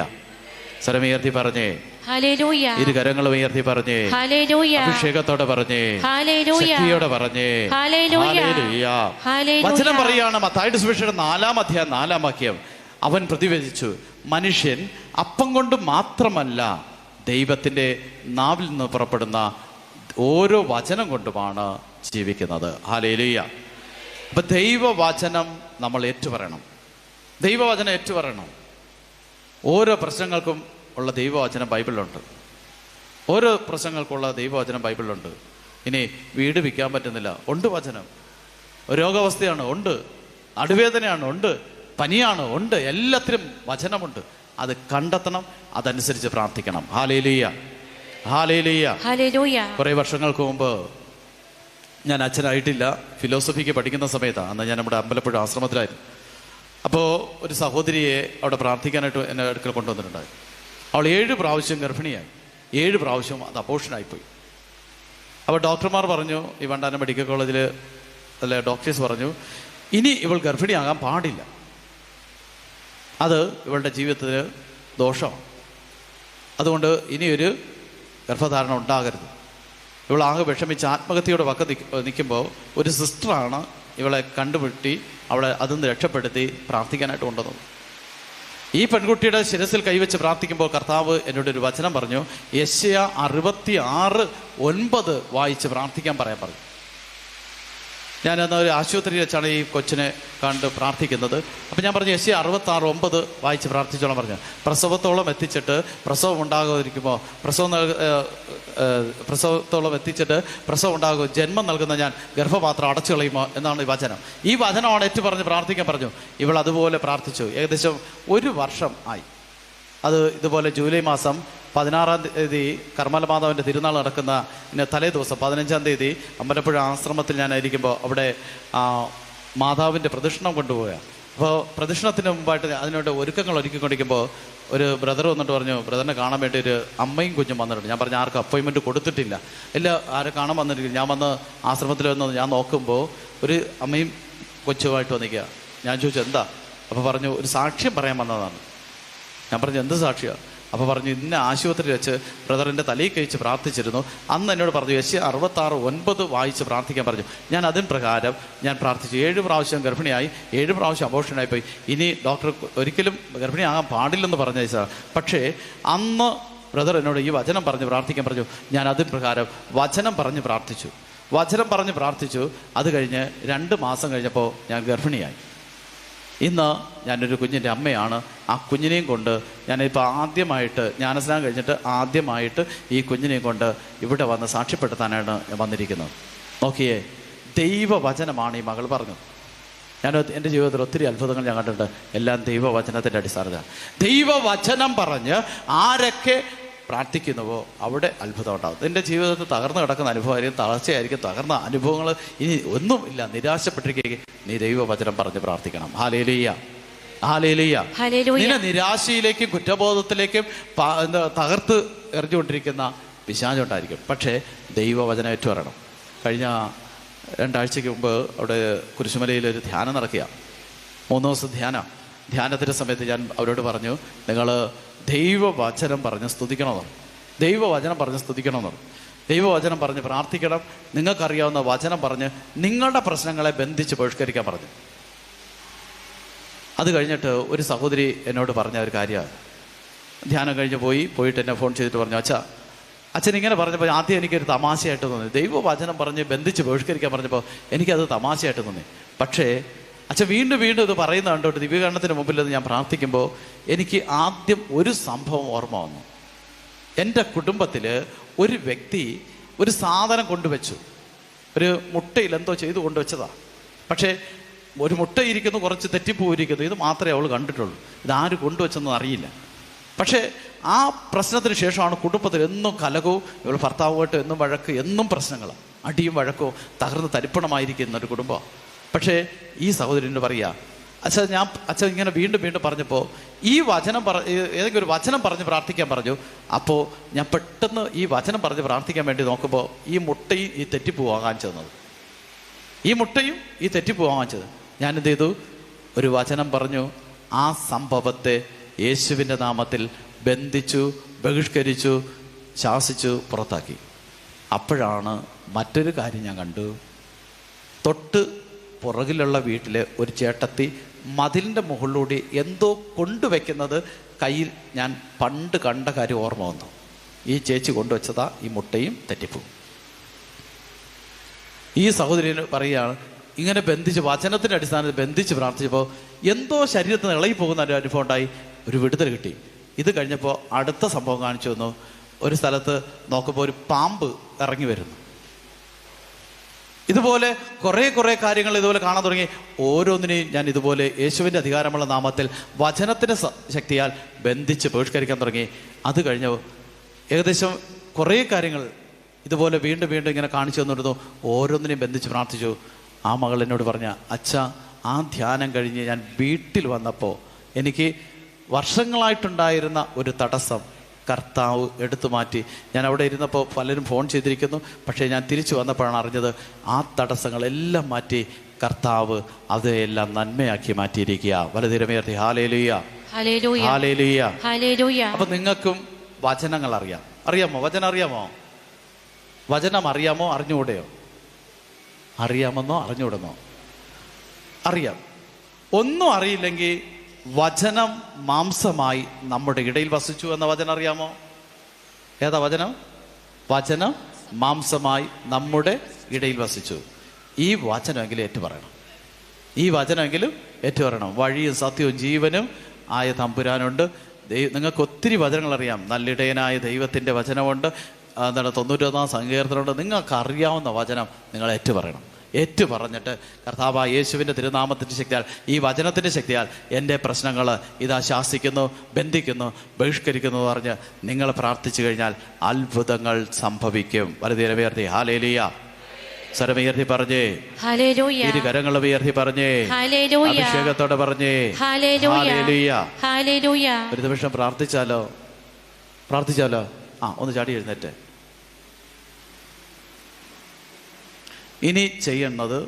A: സ്വരമുയർത്തി പറഞ്ഞേ,
B: ഹല്ലേലൂയ.
A: ഇരു കരങ്ങളും ഉയർത്തി പറഞ്ഞേ,
B: ഹല്ലേലൂയ.
A: അഭിഷേകത്തോടെ പറഞ്ഞേ,
B: ഹല്ലേലൂയ.
A: ശക്തിയോടെ പറഞ്ഞേ,
B: ഹല്ലേലൂയ.
A: ഹല്ലേലൂയ.
B: ഹല്ലേലൂയ.
A: വചനം പറയാണ് മത്തായിയുടെ സുവിശേഷം 4-ാം അധ്യായം 4-ാം വാക്യം, അവൻ പ്രതിവചിച്ചു, മനുഷ്യൻ അപ്പം കൊണ്ട് മാത്രമല്ല ദൈവത്തിൻ്റെ നാവിൽ നിന്ന് പുറപ്പെടുന്ന ഓരോ വചനം കൊണ്ടുമാണ് ജീവിക്കുന്നത്. ഹല്ലേലൂയ. അപ്പൊ ദൈവവചനം നമ്മൾ ഏറ്റുപറയണം. ദൈവവചനം ഏറ്റുപറയണം. ഓരോ പ്രശ്നങ്ങൾക്കും ഉള്ള ദൈവവചനം ബൈബിളിലുണ്ട്. ഓരോ പ്രശ്നങ്ങൾക്കുള്ള ദൈവവചനം ബൈബിളിലുണ്ട്. ഇനി വീട് വിൽക്കാൻ പറ്റുന്നില്ല, ഉണ്ട് വചനം. രോഗാവസ്ഥയാണ്, ഉണ്ട്. നടുവേദനയാണ്, ഉണ്ട്. പനിയാണ്, ഉണ്ട്. എല്ലാത്തിനും വചനമുണ്ട്. അത് കണ്ടെത്തണം, അതനുസരിച്ച് പ്രാർത്ഥിക്കണം. ഹല്ലേലൂയ, ഹല്ലേലൂയ,
B: ഹല്ലേലൂയ.
A: കുറേ വർഷങ്ങൾക്ക് മുമ്പ് ഞാൻ അച്ഛനായിട്ടില്ല, ഫിലോസഫിക്ക് പഠിക്കുന്ന സമയത്താണ്. അന്ന് ഞാൻ നമ്മുടെ അമ്പലപ്പുഴ ആശ്രമത്തിലായിരുന്നു. അപ്പോൾ ഒരു സഹോദരിയെ അവിടെ പ്രാർത്ഥിക്കാനായിട്ട് എന്നെ അടുക്കൽ കൊണ്ടുവന്നിട്ടുണ്ടായി. അവൾ 7 പ്രാവശ്യം ഗർഭിണിയായി. 7 പ്രാവശ്യം അത് അബോർഷനായിപ്പോയി. അപ്പോൾ ഡോക്ടർമാർ പറഞ്ഞു, ഈ വണ്ടാനം മെഡിക്കൽ കോളേജിൽ അല്ലെ ഡോക്ടേഴ്സ് പറഞ്ഞു, ഇനി ഇവൾ ഗർഭിണിയാകാൻ പാടില്ല, അത് ഇവളുടെ ജീവിതത്തിൽ ദോഷമാണ്. അതുകൊണ്ട് ഇനിയൊരു ഗർഭധാരണം ഉണ്ടാകരുത്. ഇവളാകെ വിഷമിച്ച് ആത്മഹത്യയുടെ വക്ക നിൽക്കുമ്പോൾ ഒരു സിസ്റ്ററാണ് ഇവളെ കണ്ടുപിട്ടി അവളെ അതിൽ നിന്ന് രക്ഷപ്പെടുത്തി പ്രാർത്ഥിക്കാനായിട്ട് കൊണ്ടുവന്നത്. ഈ പെൺകുട്ടിയുടെ ശിരസിൽ കൈവച്ച് പ്രാർത്ഥിക്കുമ്പോൾ കർത്താവ് എന്നോട് ഒരു വചനം പറഞ്ഞു, യെശയ്യാ 66:9 വായിച്ച് പ്രാർത്ഥിക്കാൻ പറയാൻ പറഞ്ഞു. ഞാനെന്നാൽ ഒരു ആശുപത്രിയിൽ വെച്ചാണ് ഈ കൊച്ചിനെ കണ്ട് പ്രാർത്ഥിക്കുന്നത്. അപ്പം ഞാൻ പറഞ്ഞു, യെശയ്യാ 66:9 വായിച്ച് പ്രാർത്ഥിച്ചോളാം പറഞ്ഞു. പ്രസവത്തോളം എത്തിച്ചിട്ട് പ്രസവം ഉണ്ടാകാതിരിക്കുമ്പോൾ പ്രസവത്തോളം എത്തിച്ചിട്ട് പ്രസവം ഉണ്ടാകും, ജന്മം നൽകുന്ന ഞാൻ ഗർഭപാത്രം അടച്ചു കളയുമോ എന്നാണ് ഈ വചനം. ഈ വചനമാണ് ഏറ്റു പറഞ്ഞ് പ്രാർത്ഥിക്കാൻ പറഞ്ഞു. ഇവൾ അതുപോലെ പ്രാർത്ഥിച്ചു. ഏകദേശം 1 വർഷം ആയി. അത് ഇതുപോലെ ജൂലൈ മാസം 16-ാം തീയതി കർമ്മല മാതാവിൻ്റെ തിരുനാൾ നടക്കുന്ന തലേ ദിവസം 15-ാം തീയതി അമ്പലപ്പുഴ ആശ്രമത്തിൽ ഞാനായിരിക്കുമ്പോൾ അവിടെ മാതാവിൻ്റെ പ്രദക്ഷിണം കൊണ്ടുപോവുക. അപ്പോൾ പ്രദക്ഷിണത്തിന് മുമ്പായിട്ട് അതിനോട് ഒരുക്കങ്ങൾ ഒരുക്കിക്കൊണ്ടിരിക്കുമ്പോൾ ഒരു ബ്രദർ വന്നിട്ട് പറഞ്ഞു, ബ്രദറിനെ കാണാൻ വേണ്ടി ഒരു അമ്മയും കുഞ്ഞും വന്നിട്ടുണ്ട്. ഞാൻ പറഞ്ഞു, ആർക്കും അപ്പോയിൻമെൻറ്റ് കൊടുത്തിട്ടില്ല, ഇല്ല, ആരും കാണാൻ വന്നിട്ടില്ല. ഞാൻ വന്ന് ആശ്രമത്തിൽ വന്ന് ഞാൻ നോക്കുമ്പോൾ ഒരു അമ്മയും കൊച്ചുമായിട്ട് വന്നിരിക്കുക. ഞാൻ ചോദിച്ചു, എന്താ? അപ്പോൾ പറഞ്ഞു, ഒരു സാക്ഷ്യം പറയാൻ വന്നതാണ്. ഞാൻ പറഞ്ഞു, എന്ത് സാക്ഷിയാണ്? അപ്പോൾ പറഞ്ഞു, ഇന്ന ആശുപത്രിയിൽ വെച്ച് ബ്രദറിൻ്റെ തലയിൽ കഴിച്ച് പ്രാർത്ഥിച്ചിരുന്നു. അന്ന് എന്നോട് പറഞ്ഞു, യെശയ്യാ 66:9 വായിച്ച് പ്രാർത്ഥിക്കാൻ പറഞ്ഞു. ഞാൻ അതിന് പ്രകാരം ഞാൻ പ്രാർത്ഥിച്ചു. 7 പ്രാവശ്യം ഗർഭിണിയായി, 7 പ്രാവശ്യം അബോർഷനായിപ്പോയി. ഇനി ഡോക്ടർ ഒരിക്കലും ഗർഭിണിയാകാൻ പാടില്ലെന്ന് പറഞ്ഞു സാർ. പക്ഷേ അന്ന് ബ്രദർ എന്നോട് ഈ വചനം പറഞ്ഞ് പ്രാർത്ഥിക്കാൻ പറഞ്ഞു. ഞാൻ അതിന് പ്രകാരം വചനം പറഞ്ഞ് പ്രാർത്ഥിച്ചു. അത് കഴിഞ്ഞ് 2 മാസം കഴിഞ്ഞപ്പോൾ ഞാൻ ഗർഭിണിയായി. ഇന്ന് ഞാനൊരു കുഞ്ഞിൻ്റെ അമ്മയാണ്. ആ കുഞ്ഞിനെയും കൊണ്ട് ഞാനിപ്പോൾ ആദ്യമായിട്ട് ജ്ഞാനസ്നാനം കഴിഞ്ഞിട്ട് ആദ്യമായിട്ട് ഈ കുഞ്ഞിനെയും കൊണ്ട് ഇവിടെ വന്ന് സാക്ഷ്യപ്പെടുത്താനാണ് ഞാൻ വന്നിരിക്കുന്നത്. നോക്കിയേ, ദൈവവചനമാണ് ഈ മകൾ പറഞ്ഞത്. ഞാൻ എൻ്റെ ജീവിതത്തിൽ ഒത്തിരി അത്ഭുതങ്ങൾ ഞാൻ കണ്ടിട്ടുണ്ട്. എല്ലാം ദൈവവചനത്തിൻ്റെ അടിസ്ഥാനത്തിലാണ്. ദൈവവചനം പറഞ്ഞ് ആരൊക്കെ പ്രാർത്ഥിക്കുന്നുവോ അവിടെ അത്ഭുതം ഉണ്ടാകും. എൻ്റെ ജീവിതത്തിൽ തകർന്നു കിടക്കുന്ന അനുഭവമായിരിക്കും, തളർച്ചയായിരിക്കും, തകർന്ന അനുഭവങ്ങൾ ഇനി ഒന്നുമില്ല. നിരാശപ്പെട്ടിരിക്കുക, നീ ദൈവവചനം പറഞ്ഞ് പ്രാർത്ഥിക്കണം. Hallelujah, hallelujah. നിന്നെ നിരാശയിലേക്കും കുറ്റബോധത്തിലേക്കും തകർത്ത് എറിഞ്ഞുകൊണ്ടിരിക്കുന്ന പിശാചുണ്ടായിരിക്കും. പക്ഷേ ദൈവവചനം ഏറ്റുപറയണം. കഴിഞ്ഞ 2 ആഴ്ചയ്ക്ക് മുമ്പ് അവിടെ കുരിശുമലയിലൊരു ധ്യാനം നടക്കുക. 3 ദിവസം ധ്യാനത്തിൻ്റെ സമയത്ത് ഞാൻ അവരോട് പറഞ്ഞു, നിങ്ങൾ ദൈവവചനം പറഞ്ഞ് സ്തുതിക്കണമെന്ന്. ദൈവവചനം പറഞ്ഞ് പ്രാർത്ഥിക്കണം. നിങ്ങൾക്കറിയാവുന്ന വചനം പറഞ്ഞ് നിങ്ങളുടെ പ്രശ്നങ്ങളെ ബന്ധിച്ച് പരിഷ്കരിക്കാൻ പറഞ്ഞു. അത് കഴിഞ്ഞിട്ട് ഒരു സഹോദരി എന്നോട് പറഞ്ഞ ഒരു കാര്യമാണ്. ധ്യാനം കഴിഞ്ഞ് പോയിട്ട് എന്നെ ഫോൺ ചെയ്തിട്ട് പറഞ്ഞു, അച്ഛൻ ഇങ്ങനെ പറഞ്ഞപ്പോൾ ആദ്യം എനിക്കൊരു തമാശയായിട്ട് തോന്നി. ദൈവവചനം പറഞ്ഞ് ബന്ധിച്ച് ബഹിഷ്കരിക്കാൻ പറഞ്ഞപ്പോൾ എനിക്കത് തമാശയായിട്ട് തോന്നി. പക്ഷേ അച്ഛൻ വീണ്ടും ഇത് പറയുന്ന കണ്ടോട്ട് ദിവ്യകരണത്തിന് മുമ്പിൽ ഞാൻ പ്രാർത്ഥിക്കുമ്പോൾ എനിക്ക് ആദ്യം ഒരു സംഭവം ഓർമ്മ വന്നു. എൻ്റെ കുടുംബത്തിൽ ഒരു വ്യക്തി ഒരു സാധനം കൊണ്ടുവച്ചു. ഒരു മുട്ടയിൽ എന്തോ ചെയ്ത് കൊണ്ടുവച്ചതാണ്. പക്ഷേ ഒരു മുട്ട ഇരിക്കുന്നു, കുറച്ച് തെറ്റിപ്പൂ ഇരിക്കുന്നു. ഇത് മാത്രമേ അവൾ കണ്ടിട്ടുള്ളൂ. ഇതാര് കൊണ്ടുവച്ചെന്ന് അറിയില്ല. പക്ഷേ ആ പ്രശ്നത്തിന് ശേഷമാണ് കുടുംബത്തിൽ എന്നും കലകവും, ഇവൾ ഭർത്താവുമായിട്ട് എന്നും വഴക്ക്, എന്നും പ്രശ്നങ്ങളാണ്, അടിയും വഴക്കവും, തകർന്ന് തരിപ്പണമായിരിക്കുന്ന ഒരു കുടുംബം. പക്ഷേ ഈ സഹോദരനോട് പറയുക, അച്ഛൻ ഇങ്ങനെ വീണ്ടും പറഞ്ഞപ്പോൾ ഈ വചനം ഏതെങ്കിലും ഒരു വചനം പറഞ്ഞ് പ്രാർത്ഥിക്കാൻ പറഞ്ഞു. അപ്പോൾ ഞാൻ പെട്ടെന്ന് ഈ വചനം പറഞ്ഞ് പ്രാർത്ഥിക്കാൻ വേണ്ടി നോക്കുമ്പോൾ ഈ മുട്ടയും ഈ തെറ്റിപ്പൂ വാങ്ങാൻ ചെന്നത്. ഞാൻ എന്ത് ചെയ്തു? ഒരു വചനം പറഞ്ഞു. ആ സംഭവത്തെ യേശുവിൻ്റെ നാമത്തിൽ ബന്ധിച്ചു, ബഹിഷ്കരിച്ചു, ശാസിച്ചു, പുറത്താക്കി. അപ്പോഴാണ് മറ്റൊരു കാര്യം ഞാൻ കണ്ടു. തൊട്ട് പുറകിലുള്ള വീട്ടിലെ ഒരു ചേട്ടത്തി മതിലിൻ്റെ മുകളിലൂടെ എന്തോ കൊണ്ടുവയ്ക്കുന്നത് കയ്യിൽ ഞാൻ പണ്ട് കണ്ട കാര്യം ഓർമ്മ വന്നു. ഈ ചേച്ചി കൊണ്ടുവച്ചതാ ഈ മുട്ടയും തെറ്റിപ്പും. ഈ സഹോദരിന് പറയുകയാണ്, ഇങ്ങനെ ബന്ധിച്ച് വചനത്തിൻ്റെ അടിസ്ഥാനത്തിൽ ബന്ധിച്ച് പ്രാർത്ഥിച്ചപ്പോൾ എന്തോ ശരീരത്തിൽ നിന്ന് ഇളകി പോകുന്ന ഒരു അനുഭവം ഉണ്ടായി. ഒരു വിടുതൽ കിട്ടി. ഇത് കഴിഞ്ഞപ്പോൾ അടുത്ത സംഭവം കാണിച്ചു തന്നു. ഒരു സ്ഥലത്ത് നോക്കുമ്പോൾ ഒരു പാമ്പ് ഇറങ്ങി വരുന്നു. ഇതുപോലെ കുറേ കാര്യങ്ങൾ ഇതുപോലെ കാണാൻ തുടങ്ങി. ഓരോന്നിനെയും ഞാൻ ഇതുപോലെ യേശുവിൻ്റെ അധികാരമുള്ള നാമത്തിൽ വചനത്തിൻ്റെ ശക്തിയാൽ ബന്ധിച്ച് ബഹിഷ്കരിക്കാൻ തുടങ്ങി. അത് കഴിഞ്ഞ് ഏകദേശം കുറേ കാര്യങ്ങൾ ഇതുപോലെ വീണ്ടും ഇങ്ങനെ കാണിച്ചു തന്നിരുന്നു. ഓരോന്നിനെയും ബന്ധിച്ച് പ്രാർത്ഥിച്ചു. ആ മകൾ എന്നോട് പറഞ്ഞ, അച്ഛാ, ആ ധ്യാനം കഴിഞ്ഞ് ഞാൻ വീട്ടിൽ വന്നപ്പോൾ എനിക്ക് വർഷങ്ങളായിട്ടുണ്ടായിരുന്ന ഒരു തടസ്സം കർത്താവ് എടുത്തു മാറ്റി. ഞാൻ അവിടെ ഇരുന്നപ്പോൾ പലരും ഫോൺ ചെയ്തിരിക്കുന്നു. പക്ഷേ ഞാൻ തിരിച്ചു വന്നപ്പോഴാണ് അറിഞ്ഞത് ആ തടസ്സങ്ങളെല്ലാം മാറ്റി കർത്താവ് അതെല്ലാം നന്മയാക്കി മാറ്റിയിരിക്കുക. വലതിരമേർത്തി ഹല്ലേലൂയ, ഹല്ലേലൂയ, ഹല്ലേലൂയ. അപ്പൊ നിങ്ങൾക്കും വചനങ്ങൾ അറിയാമോ? വചനം അറിയാമോ? വചനം അറിയാമോ? അറിഞ്ഞുകൂടെയോ? അറിയാമെന്നോ അറിഞ്ഞുകൂടെന്നോ? അറിയാം. ഒന്നും അറിയില്ലെങ്കിൽ വചനം മാംസമായി നമ്മുടെ ഇടയിൽ വസിച്ചു എന്ന വചനം അറിയാമോ? ഏതാ വചനം? വചനം മാംസമായി നമ്മുടെ ഇടയിൽ വസിച്ചു. ഈ വചനമെങ്കിലും ഏറ്റുപറയണം. ഈ വചനമെങ്കിലും ഏറ്റുപറയണം. വഴിയും സത്യവും ജീവനും ആയ തമ്പുരാനുണ്ട്. നിങ്ങൾക്ക് ഒത്തിരി വചനങ്ങൾ അറിയാം. നല്ലിടയനായ ദൈവത്തിൻ്റെ വചനമുണ്ട്. 91 സങ്കീർത്തനമുണ്ട്. നിങ്ങൾക്ക് അറിയാവുന്ന വചനം നിങ്ങൾ ഏറ്റുപറയണം. ഏറ്റുപറഞ്ഞിട്ട് കർത്താവായ യേശുവിൻ്റെ തിരുനാമത്തിൻ്റെ ശക്തിയാൽ, ഈ വചനത്തിൻ്റെ ശക്തിയാൽ എൻ്റെ പ്രശ്നങ്ങൾ ഇതാ ശാസിക്കുന്നു, ബന്ധിക്കുന്നു, ബഹിഷ്കരിക്കുന്നു എന്ന് പറഞ്ഞ് നിങ്ങൾ പ്രാർത്ഥിച്ചു കഴിഞ്ഞാൽ അത്ഭുതങ്ങൾ സംഭവിക്കും. വലതുകരമുയർത്തി ഹല്ലേലൂയ, സ്വരമുയർത്തി പറഞ്ഞേ ഹല്ലേലൂയ, ഇരുകരങ്ങളും ഉയർത്തി പറഞ്ഞേ ഹല്ലേലൂയ, അഭിഷേകത്തോടെ പറഞ്ഞേ ഹല്ലേലൂയ, ഹല്ലേലൂയ. ഒരു നിമിഷം പ്രാർത്ഥിച്ചാലോ? ഒന്ന് ചാടി എഴുന്നേറ്റ്. ഇനി ചെയ്യേണ്ടത്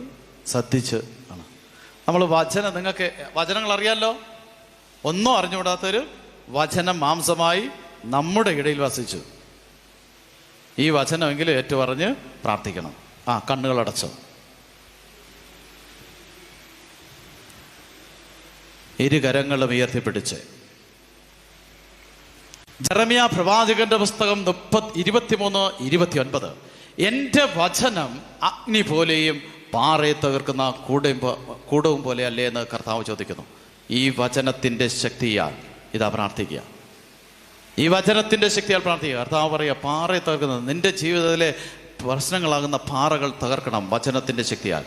A: ശ്രദ്ധിച്ച് ആണ്. നമ്മൾ നിങ്ങൾക്ക് വചനങ്ങൾ അറിയാമല്ലോ. ഒന്നും അറിഞ്ഞുകൂടാത്തൊരു വചനം മാംസമായി നമ്മുടെ ഇടയിൽ വസിച്ചു. ഈ വചനമെങ്കിലും ഏറ്റുപറഞ്ഞ് പ്രാർത്ഥിക്കണം. കണ്ണുകളടച്ചോ. ഇരുകരങ്ങളും ഉയർത്തിപ്പിടിച്ച് ജെറമ്യ പ്രവാചകന്റെ പുസ്തകം 23:29. എൻ്റെ വചനം അഗ്നി പോലെയും പാറയെ തകർക്കുന്ന കൂടവും പോലെ അല്ലേ എന്ന് കർത്താവ് ചോദിക്കുന്നു. ഈ വചനത്തിൻ്റെ ശക്തിയാൽ ഇതാ പ്രാർത്ഥിക്കുക. ഈ വചനത്തിൻ്റെ ശക്തിയാൽ പ്രാർത്ഥിക്കുക. കർത്താവ് പറയുക, പാറയെ തകർക്കുന്നത്, നിന്റെ ജീവിതത്തിലെ പ്രശ്നങ്ങളാകുന്ന പാറകൾ തകർക്കണം വചനത്തിൻ്റെ ശക്തിയാൽ.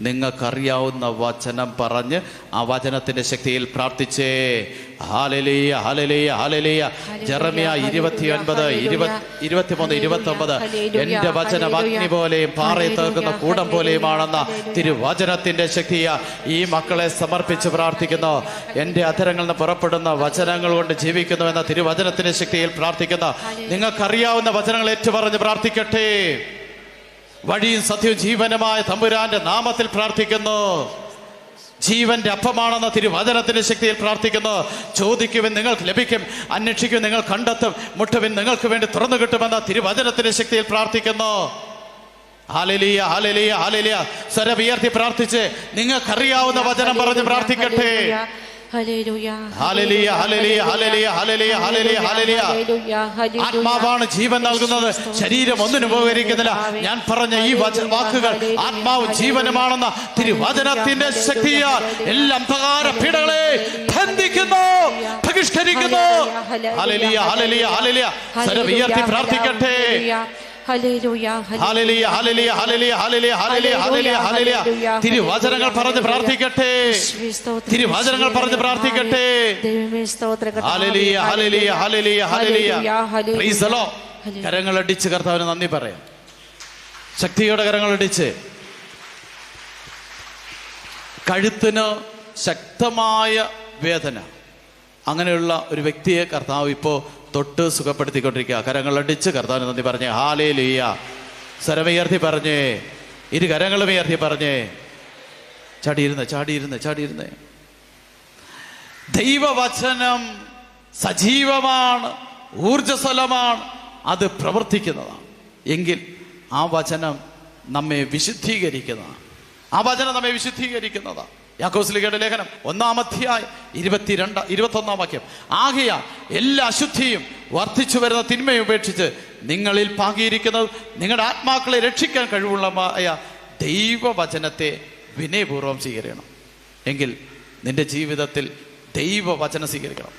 A: നിങ്ങൾക്കറിയാവുന്ന വചനം പറഞ്ഞ് ആ വചനത്തിന്റെ ശക്തിയിൽ പ്രാർത്ഥിച്ചേ. ഹല്ലേലൂയ, ഹല്ലേലൂയ, ഹല്ലേലൂയ. ജെറമ്യ 29:29. എൻ്റെ വചനം അഗ്നി പോലെയും പാറയെ തകർക്കുന്ന കൂടം പോലെയുമാണെന്ന തിരുവചനത്തിന്റെ ശക്തിയാ ഈ മക്കളെ സമർപ്പിച്ച് പ്രാർത്ഥിക്കുന്നു. എൻ്റെ അധരങ്ങളിൽ നിന്ന് പുറപ്പെടുന്ന വചനങ്ങൾ കൊണ്ട് ജീവിക്കുന്നു എന്ന തിരുവചനത്തിന്റെ ശക്തിയിൽ പ്രാർത്ഥിക്കുന്ന നിങ്ങൾക്കറിയാവുന്ന വചനങ്ങൾ ഏറ്റുപറഞ്ഞ് പ്രാർത്ഥിക്കട്ടെ. വഴിയും സത്യവും ജീവനുമായ തമ്പുരാന്റെ നാമത്തിൽ പ്രാർത്ഥിക്കുന്നു. ജീവന്റെ അപ്പമാണെന്ന തിരുവചനത്തിന്റെ ശക്തിയിൽ പ്രാർത്ഥിക്കുന്നു. ചോദിക്കുവിൻ നിങ്ങൾക്ക് ലഭിക്കും, അന്വേഷിക്കുവിൻ നിങ്ങൾ കണ്ടെത്തും, മുട്ടുവിൻ നിങ്ങൾക്ക് വേണ്ടി തുറന്നു കിട്ടുമെന്ന തിരുവചനത്തിന്റെ ശക്തിയിൽ പ്രാർത്ഥിക്കുന്നു. ഹല്ലേലൂയ, ഹല്ലേലൂയ, ഹല്ലേലൂയ. സ്വരം ഉയർത്തി പ്രാർത്ഥിച്ച് നിങ്ങൾക്കറിയാവുന്ന വചനം പറഞ്ഞ് പ്രാർത്ഥിക്കട്ടെ. ഹല്ലേലൂയ, ഹല്ലേലൂയ, ഹല്ലേലൂയ, ഹല്ലേലൂയ, ഹല്ലേലൂയ, ഹല്ലേലൂയ. ആത്മാവാണ് ജീവൻ നൽകുന്നത്, ശരീരം ഒന്നിനും ഉപകരിക്കുന്നില്ല. ഞാൻ പറഞ്ഞ ഈ വാക്കുകൾ ആത്മാവും ജീവനുമാണെന്ന തിരുവചനത്തിന്റെ ശക്തിയാൽ എല്ലാ അന്ധകാര പീഡകളെ ബന്ധിക്കുന്നു, ബഹിഷ്കരിക്കുന്നു. ഹല്ലേലൂയ, ഹല്ലേലൂയ, ഹല്ലേലൂയ. സ്വരം ഉയർത്തി പ്രാർത്ഥിക്കട്ടെ. ഹല്ലേലൂയ, ഹല്ലേലൂയ, ഹല്ലേലൂയ, ഹല്ലേലൂയ, ഹല്ലേലൂയ, ഹല്ലേലൂയ, ഹല്ലേലൂയ. തിരുവചനങ്ങൾ പറഞ്ഞ് പ്രാർത്ഥിക്കട്ടെ. തിരുവചനങ്ങൾ പറഞ്ഞ് പ്രാർത്ഥിക്കട്ടെ. ഹല്ലേലൂയ, ഹല്ലേലൂയ, ഹല്ലേലൂയ, ഹല്ലേലൂയ. Praise the Lord. കരങ്ങളടിച്ച് കർത്താവിന് നന്ദി പറയാം. ശക്തിയോടെ കരങ്ങളടിച്ച്. കഴുത്തിന് ശക്തമായ വേദന, അങ്ങനെയുള്ള ഒരു വ്യക്തിയെ കർത്താവ് ഇപ്പോൾ തൊട്ട് സുഖപ്പെടുത്തിക്കൊണ്ടിരിക്കുക. കരങ്ങളടിച്ച് കർത്താവിന് നന്ദി പറഞ്ഞേ. ഹല്ലേലൂയ. സ്വരമുയർത്തി പറഞ്ഞേ, ഇരു കരങ്ങളും ഉയർത്തി പറഞ്ഞേ. ചാടിയിരുന്നേ. ദൈവവചനം സജീവമാണ്, ഊർജ്ജസ്വലമാണ്, അത് പ്രവർത്തിക്കുന്നതാണ്. എങ്കിൽ ആ വചനം നമ്മെ വിശുദ്ധീകരിക്കുന്നതാണ്. ആ വചനം നമ്മെ വിശുദ്ധീകരിക്കുന്നതാണ്. യാക്കോബുസ്ലീഹയുടെ ലേഖനം 1-ാം അധ്യായം 21-ാം വാക്യം, ആകയാൽ എല്ലാ അശുദ്ധിയും വർദ്ധിച്ചു വരുന്ന തിന്മയെ ഉപേക്ഷിച്ച് നിങ്ങളിൽ പാകിയിരിക്കുന്നത് നിങ്ങളുടെ ആത്മാക്കളെ രക്ഷിക്കാൻ കഴിവുള്ളമായ ദൈവവചനത്തെ വിനയപൂർവ്വം സ്വീകരിക്കണം. എങ്കിൽ നിന്റെ ജീവിതത്തിൽ ദൈവവചനം സ്വീകരിക്കണം.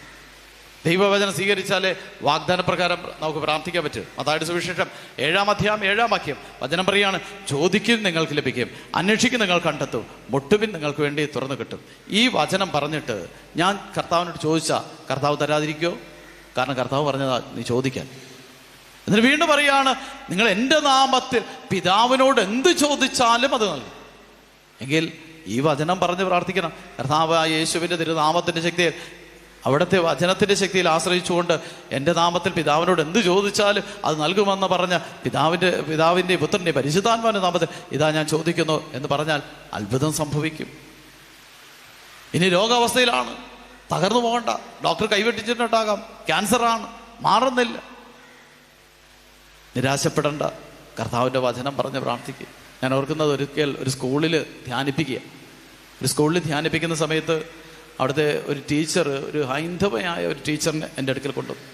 A: ദൈവവചനം സ്വീകരിച്ചാലേ വാഗ്ദാനപ്രകാരം നമുക്ക് പ്രാർത്ഥിക്കാൻ പറ്റും. മത്തായിയുടെ സുവിശേഷം 7-ാം അധ്യായം 7-ാം വാക്യം വചനം പറയാണ്, ചോദിക്കും നിങ്ങൾക്ക് ലഭിക്കും, അന്വേഷിക്കും നിങ്ങൾ കണ്ടെത്തും, മുട്ടുവിൻ നിങ്ങൾക്ക് വേണ്ടി തുറന്നു കിട്ടും. ഈ വചനം പറഞ്ഞിട്ട് ഞാൻ കർത്താവിനോട് ചോദിച്ചാൽ കർത്താവ് തരാതിരിക്കുമോ? കാരണം കർത്താവ് പറഞ്ഞതാ നീ ചോദിക്കാൻ. എന്നിട്ട് വീണ്ടും പറയാണ്, നിങ്ങൾ എൻ്റെ നാമത്തിൽ പിതാവിനോട് എന്ത് ചോദിച്ചാലും അത് നൽകും. എങ്കിൽ ഈ വചനം പറഞ്ഞ് പ്രാർത്ഥിക്കണം. കർത്താവായ യേശുവിൻ്റെ തിരുനാമത്തിൻ്റെ ശക്തിയിൽ, അവിടുത്തെ വചനത്തിൻ്റെ ശക്തിയിൽ ആശ്രയിച്ചുകൊണ്ട് എൻ്റെ നാമത്തിൽ പിതാവിനോട് എന്ത് ചോദിച്ചാലും അത് നൽകുമെന്ന് പറഞ്ഞ പിതാവിൻ്റെ പുത്രൻ്റെ പരിശുദ്ധാത്മാവിൻ്റെ നാമത്തിൽ ഇതാ ഞാൻ ചോദിക്കുന്നു എന്ന് പറഞ്ഞാൽ അത്ഭുതം സംഭവിക്കും. ഇനി രോഗാവസ്ഥയിലാണ്, തകർന്നു പോകണ്ട. ഡോക്ടർ കൈവെട്ടിച്ചിട്ടുണ്ടാകാം, ക്യാൻസറാണ്, മാറുന്നില്ല, നിരാശപ്പെടേണ്ട. കർത്താവിൻ്റെ വചനം പറഞ്ഞ് പ്രാർത്ഥിക്കുക. ഞാൻ ഓർക്കുന്നത് ഒരിക്കൽ ഒരു സ്കൂളിൽ ധ്യാനിപ്പിക്കുന്ന സമയത്ത് അവിടുത്തെ ഒരു ടീച്ചർ, ഒരു ഹൈന്ദവയായ ഒരു ടീച്ചറിനെ എൻ്റെ അടുക്കൽ കൊണ്ടുവന്നു.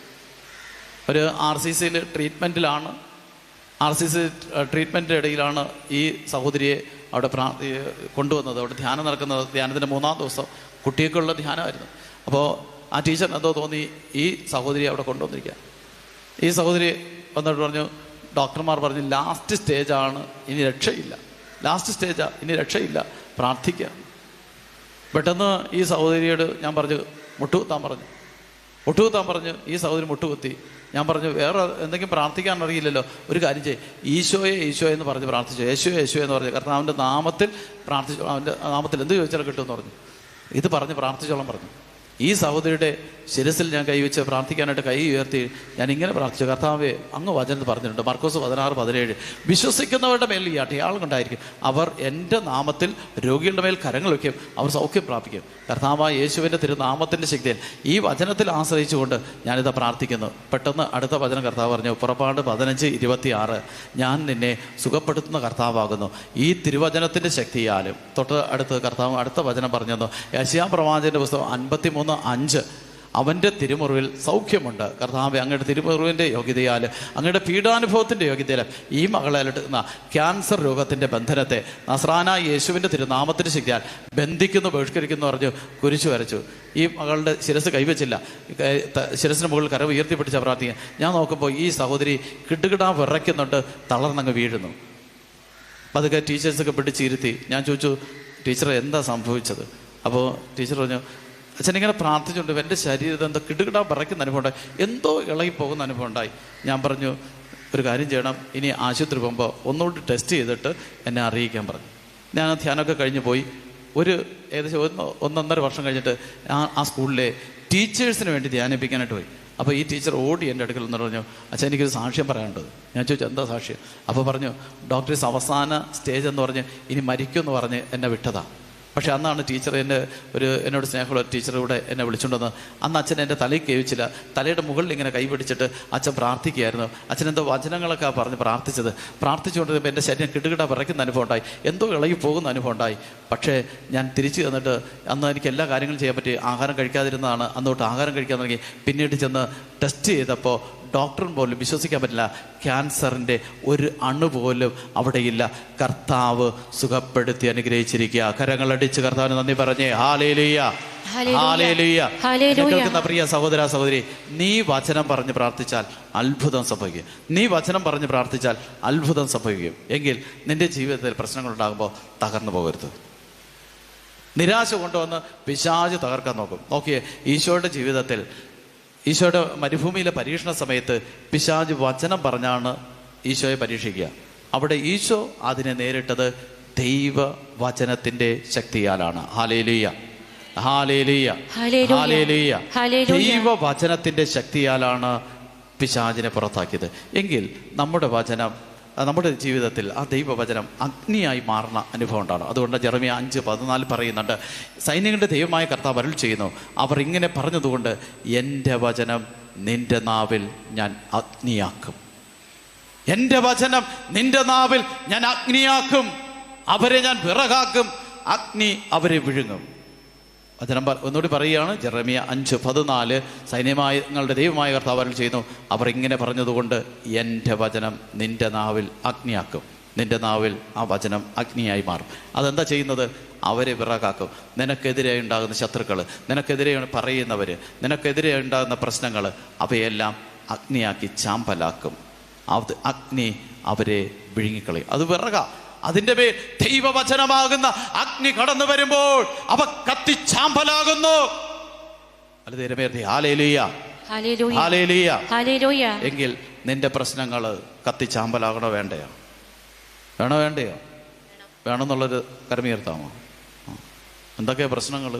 A: ഒരു RCCയിൽ ട്രീറ്റ്മെൻറ്റിലാണ്. RCC ട്രീറ്റ്മെൻറ്റിൻ്റെ ഇടയിലാണ് ഈ സഹോദരിയെ അവിടെ കൊണ്ടുവന്നത്. അവിടെ ധ്യാനം നടക്കുന്നത്, ധ്യാനത്തിൻ്റെ 3-ാം ദിവസം കുട്ടികൾക്കുള്ള ധ്യാനമായിരുന്നു. അപ്പോൾ ആ ടീച്ചറിന് എന്തോ തോന്നി ഈ സഹോദരിയെ അവിടെ കൊണ്ടുവന്നിരിക്കുക. ഈ സഹോദരി വന്നിട്ട് പറഞ്ഞു, ഡോക്ടർമാർ പറഞ്ഞു ലാസ്റ്റ് സ്റ്റേജാണ്, ഇനി രക്ഷയില്ല, പ്രാർത്ഥിക്കുക. പെട്ടെന്ന് ഈ സഹോദരിയോട് ഞാൻ പറഞ്ഞു മുട്ടുകുത്താൻ പറഞ്ഞു. ഈ സഹോദരി മുട്ടുകുത്തി. ഞാൻ പറഞ്ഞു വേറെ എന്തെങ്കിലും പ്രാർത്ഥിക്കാൻ അറിയില്ലല്ലോ, ഒരു കാര്യം ചെയ്യ്, ഈശോയെ എന്ന് പറഞ്ഞ് പ്രാർത്ഥിച്ചു. യേശോ എന്ന് പറഞ്ഞു. കർത്താവിൻ്റെ നാമത്തിൽ പ്രാർത്ഥിച്ചു. അവൻ്റെ നാമത്തിൽ എന്ത് ചോദിച്ചാലും കിട്ടുമെന്ന് പറഞ്ഞു. ഇത് പറഞ്ഞ് പ്രാർത്ഥിച്ചോളം പറഞ്ഞു. ഈ സഹോദരിയുടെ ശിരസിൽ ഞാൻ കൈവച്ച് പ്രാർത്ഥിക്കാനായിട്ട് കൈ ഉയർത്തി ഞാൻ ഇങ്ങനെ പ്രാർത്ഥിച്ചു, കർത്താവേ അങ്ങ് വചനത്തിൽ പറഞ്ഞിട്ടുണ്ട്, മർക്കോസ് 16:17, വിശ്വസിക്കുന്നവരുടെ മേൽ ഈ അടയാളം കൊണ്ടായിരിക്കും, അവർ എൻ്റെ നാമത്തിൽ രോഗികളുടെ മേൽ കരങ്ങൾ വയ്ക്കും, അവർ സൗഖ്യം പ്രാപിക്കും. കർത്താവായ യേശുവിൻ്റെ തിരുനാമത്തിൻ്റെ ശക്തിയിൽ ഈ വചനത്തിൽ ആശ്രയിച്ചുകൊണ്ട് ഞാനിതാ പ്രാർത്ഥിക്കുന്നു. പെട്ടെന്ന് അടുത്ത വചനം കർത്താവ് പറഞ്ഞു, പുറപ്പാട് 15:26, ഞാൻ നിന്നെ സുഖപ്പെടുത്തുന്ന കർത്താവാകുന്നു. ഈ തിരുവചനത്തിൻ്റെ ശക്തിയാലും തൊട്ട് അടുത്ത് കർത്താവ് അടുത്ത വചനം പറഞ്ഞു തന്നു. യെശയ്യാ പ്രവാചകന്റെ പുസ്തകം 53:5, അവൻ്റെ തിരുമുറിവിൽ സൗഖ്യമുണ്ട്. കർത്താവേ അങ്ങയുടെ തിരുമുറിവിൻ്റെ യോഗ്യതയാൽ, അങ്ങയുടെ പീഡാനുഭവത്തിൻ്റെ യോഗ്യതയാൽ ഈ മകളെ അലട്ടുന്ന ക്യാൻസർ രോഗത്തിൻ്റെ ബന്ധനത്തെ നസ്രാനായ യേശുവിൻ്റെ തിരുനാമത്തിൻ്റെ ശക്തിയാൽ ബന്ധിക്കുന്നു, ബഹിഷ്കരിക്കുന്നു പറഞ്ഞു കുരിശു വരച്ചു. ഈ മകളുടെ ശിരസ് കൈവച്ചില്ല, ശിരസിന് മുകളിൽ കര ഉയർത്തിപ്പിടിച്ച പ്രാർത്ഥിക്കുക. ഞാൻ നോക്കുമ്പോൾ ഈ സഹോദരി കിടുകിടാ വിറയ്ക്കുന്നുണ്ട്, തളർന്നങ്ങ് വീഴുന്നു. അതൊക്കെ ടീച്ചേഴ്സൊക്കെ പിടിച്ചിരുത്തി. ഞാൻ ചോദിച്ചു, ടീച്ചർ എന്താ സംഭവിച്ചത്? അപ്പോൾ ടീച്ചർ പറഞ്ഞു, അച്ഛൻ ഇങ്ങനെ പ്രാർത്ഥിച്ചുകൊണ്ട് എൻ്റെ ശരീരത്തിൽ എന്തോ കിടുകിടാ വിറയ്ക്കുന്ന അനുഭവം ഉണ്ടായി, എന്തോ ഇളകിപ്പോകുന്ന അനുഭവം ഉണ്ടായി. ഞാൻ പറഞ്ഞു ഒരു കാര്യം ചെയ്യണം, ഇനി ആശുപത്രി പോകുമ്പോൾ ഒന്നുകൂടി ടെസ്റ്റ് ചെയ്തിട്ട് എന്നെ അറിയിക്കാൻ പറഞ്ഞു. ഞാൻ ധ്യാനമൊക്കെ കഴിഞ്ഞ് പോയി. ഏകദേശം 1.5 വർഷം കഴിഞ്ഞിട്ട് ആ സ്കൂളിലെ ടീച്ചേഴ്സിന് വേണ്ടി ധ്യാനിപ്പിക്കാനായിട്ട് പോയി. അപ്പോൾ ഈ ടീച്ചർ ഓടി എൻ്റെ അടുക്കൽ എന്ന് പറഞ്ഞു, അച്ഛൻ എനിക്കൊരു സാക്ഷ്യം പറയാനുണ്ട്. ഞാൻ ചോദിച്ചു എന്താ സാക്ഷ്യം? അപ്പോൾ പറഞ്ഞു, ഡോക്ടേഴ്സ് അവസാന സ്റ്റേജ് എന്ന് പറഞ്ഞ് ഇനി മരിക്കുമെന്ന് പറഞ്ഞ് എന്നെ വിട്ടതാ. പക്ഷെ അന്നാണ് ടീച്ചർ എന്നോട് സ്നേഹമുള്ള ടീച്ചർ കൂടെ എന്നെ വിളിച്ചുകൊണ്ടുവന്ന്. അന്ന് അച്ഛൻ എൻ്റെ തലയിൽ കേൾവിച്ചില്ല, തലയുടെ മുകളിൽ ഇങ്ങനെ കൈ പിടിച്ചിട്ട് അച്ഛൻ പ്രാർത്ഥിക്കുകയായിരുന്നു. അച്ഛൻ എന്തോ വചനങ്ങളൊക്കെ പറഞ്ഞ് പ്രാർത്ഥിച്ചുകൊണ്ടിരുമ്പോൾ എൻ്റെ ശരീരം കിടുകിട വിറയ്ക്കുന്ന അനുഭവം ഉണ്ടായി, എന്തോ ഇളകി പോകുന്ന അനുഭവം ഉണ്ടായി. പക്ഷേ ഞാൻ തിരിച്ചു ചെന്നിട്ട് അന്ന് എനിക്ക് എല്ലാ കാര്യങ്ങളും ചെയ്യാൻ പറ്റി. ആഹാരം കഴിക്കാതിരുന്നതാണ്, അന്ന് തൊട്ട് ആഹാരം കഴിക്കാൻ തുടങ്ങി. പിന്നീട് ചെന്ന് ടെസ്റ്റ് ചെയ്തപ്പോൾ ഡോക്ടറിന് പോലും വിശ്വസിക്കാൻ പറ്റില്ല, ക്യാൻസറിൻ്റെ ഒരു അണു പോലും അവിടെയില്ല. കർത്താവ് സുഖപ്പെടുത്തി അനുഗ്രഹിച്ചിരിക്കുക. കരങ്ങളടിച്ച് കർത്താവിന് നന്ദി പറഞ്ഞേ. ഹല്ലേലൂയ, ഹല്ലേലൂയ. കേൾക്കുന്ന പ്രിയ സഹോദര സഹോദരി, നീ വചനം പറഞ്ഞ് പ്രാർത്ഥിച്ചാൽ അത്ഭുതം സംഭവിക്കും. എങ്കിൽ നിന്റെ ജീവിതത്തിൽ പ്രശ്നങ്ങൾ ഉണ്ടാകുമ്പോൾ തകർന്നു പോകരുത്. നിരാശ കൊണ്ടുവന്ന് പിശാച് തകർക്കാൻ നോക്കിയേ, ഈശോയുടെ ജീവിതത്തിൽ, ഈശോയുടെ മരുഭൂമിയിലെ പരീക്ഷണ സമയത്ത് പിശാച് വചനം പറഞ്ഞാണ് ഈശോയെ പരീക്ഷിക്കുക. അവിടെ ഈശോ അതിനെ നേരിട്ടത് ദൈവവചനത്തിൻ്റെ ശക്തിയാലാണ്. ഹല്ലേലൂയ, ഹല്ലേലൂയ, ഹല്ലേലൂയ. ദൈവവചനത്തിൻ്റെ ശക്തിയാലാണ് പിശാചിനെ പുറത്താക്കിയത്. എങ്കിൽ നമ്മുടെ വചനം നമ്മുടെ ജീവിതത്തിൽ ആ ദൈവവചനം അഗ്നിയായി മാറുന്ന അനുഭവം ഉണ്ടാണ്. അതുകൊണ്ട് ജെറമ്യാ 5:14 പറയുന്നുണ്ട്, സൈന്യങ്ങളുടെ ദൈവമായ കർത്താവ് അരുൾ ചെയ്യുന്നു, അവർ ഇങ്ങനെ പറഞ്ഞതുകൊണ്ട് എൻ്റെ വചനം നിന്റെ നാവിൽ ഞാൻ അഗ്നിയാക്കും. എൻ്റെ വചനം നിന്റെ നാവിൽ ഞാൻ അഗ്നിയാക്കും, അവരെ ഞാൻ വിറകാക്കും, അഗ്നി അവരെ വിഴുങ്ങും. വചനം ഒന്നുകൂടി പറയുകയാണ്, ജെറമ്യാ 5:14, സൈന്യങ്ങളുടെ ദൈവമായ കർത്താവ് അരുൾ ചെയ്യുന്നു, അവർ ഇങ്ങനെ പറഞ്ഞതുകൊണ്ട് എൻ്റെ വചനം നിന്റെ നാവിൽ അഗ്നിയാക്കും. നിന്റെ നാവിൽ ആ വചനം അഗ്നിയായി മാറും. അതെന്താ ചെയ്യുന്നത്? അവരെ വിറകാക്കും. നിനക്കെതിരെ ഉണ്ടാകുന്ന ശത്രുക്കൾ, നിനക്കെതിരെ പറയുന്നവർ, നിനക്കെതിരെ ഉണ്ടാകുന്ന പ്രശ്നങ്ങൾ, അവയെല്ലാം അഗ്നിയാക്കി ചാമ്പലാക്കും. അത് അഗ്നി അവരെ വിഴുങ്ങിക്കളയും. അത് വിറക. അതിൻ്റെ മേൽ ദൈവവചനമാകുന്ന അഗ്നി കടന്നു വരുമ്പോൾ അവ കത്തിച്ചാമ്പലാകുന്നു. എങ്കിൽ നിന്റെ പ്രശ്നങ്ങൾ കത്തിച്ചാമ്പലാകണോ വേണ്ടയോ? വേണ്ടയോ? വേണമെന്നുള്ളൊരു കരമുയർത്താമോ? എന്തൊക്കെയാ പ്രശ്നങ്ങൾ?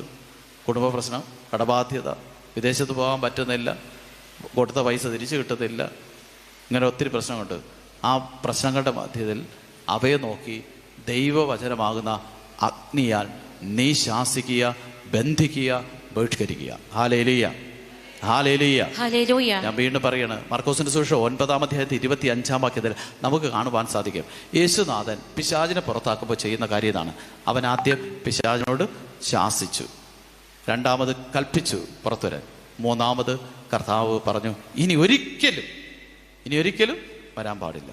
A: കുടുംബ പ്രശ്നം, കടബാധ്യത, വിദേശത്ത് പോകാൻ പറ്റുന്നില്ല, കൊടുത്ത പൈസ തിരിച്ചു കിട്ടുന്നില്ല, ഇങ്ങനെ ഒത്തിരി പ്രശ്നങ്ങളുണ്ട്. ആ പ്രശ്നങ്ങളുടെ മധ്യത്തിൽ അവയെ നോക്കി ദൈവവചനമാകുന്ന അഗ്നിയാൽ നീ ശാസിക്കുക, ബന്ധിക്കുക, ബഹിഷ്കരിക്കുക. ഹല്ലേലൂയ, ഹല്ലേലൂയ, ഹല്ലേലൂയ. ഞാൻ വീണ്ടും പറയാണ്, മർക്കോസിന്റെ സുവിശേഷം 9-ാം അധ്യായത്തിൽ 25-ാം വാക്യത്തിൽ നമുക്ക് കാണുവാൻ സാധിക്കും, യേശുനാഥൻ പിശാചിനെ പുറത്താക്കുമ്പോൾ ചെയ്യുന്ന കാര്യം ഇതാണ്. അവൻ ആദ്യം പിശാചിനോട് ശാസിച്ചു, രണ്ടാമത് കൽപ്പിച്ചു പുറത്തു വരാൻ, മൂന്നാമത് കർത്താവ് പറഞ്ഞു ഇനി ഒരിക്കലും വരാൻ പാടില്ല.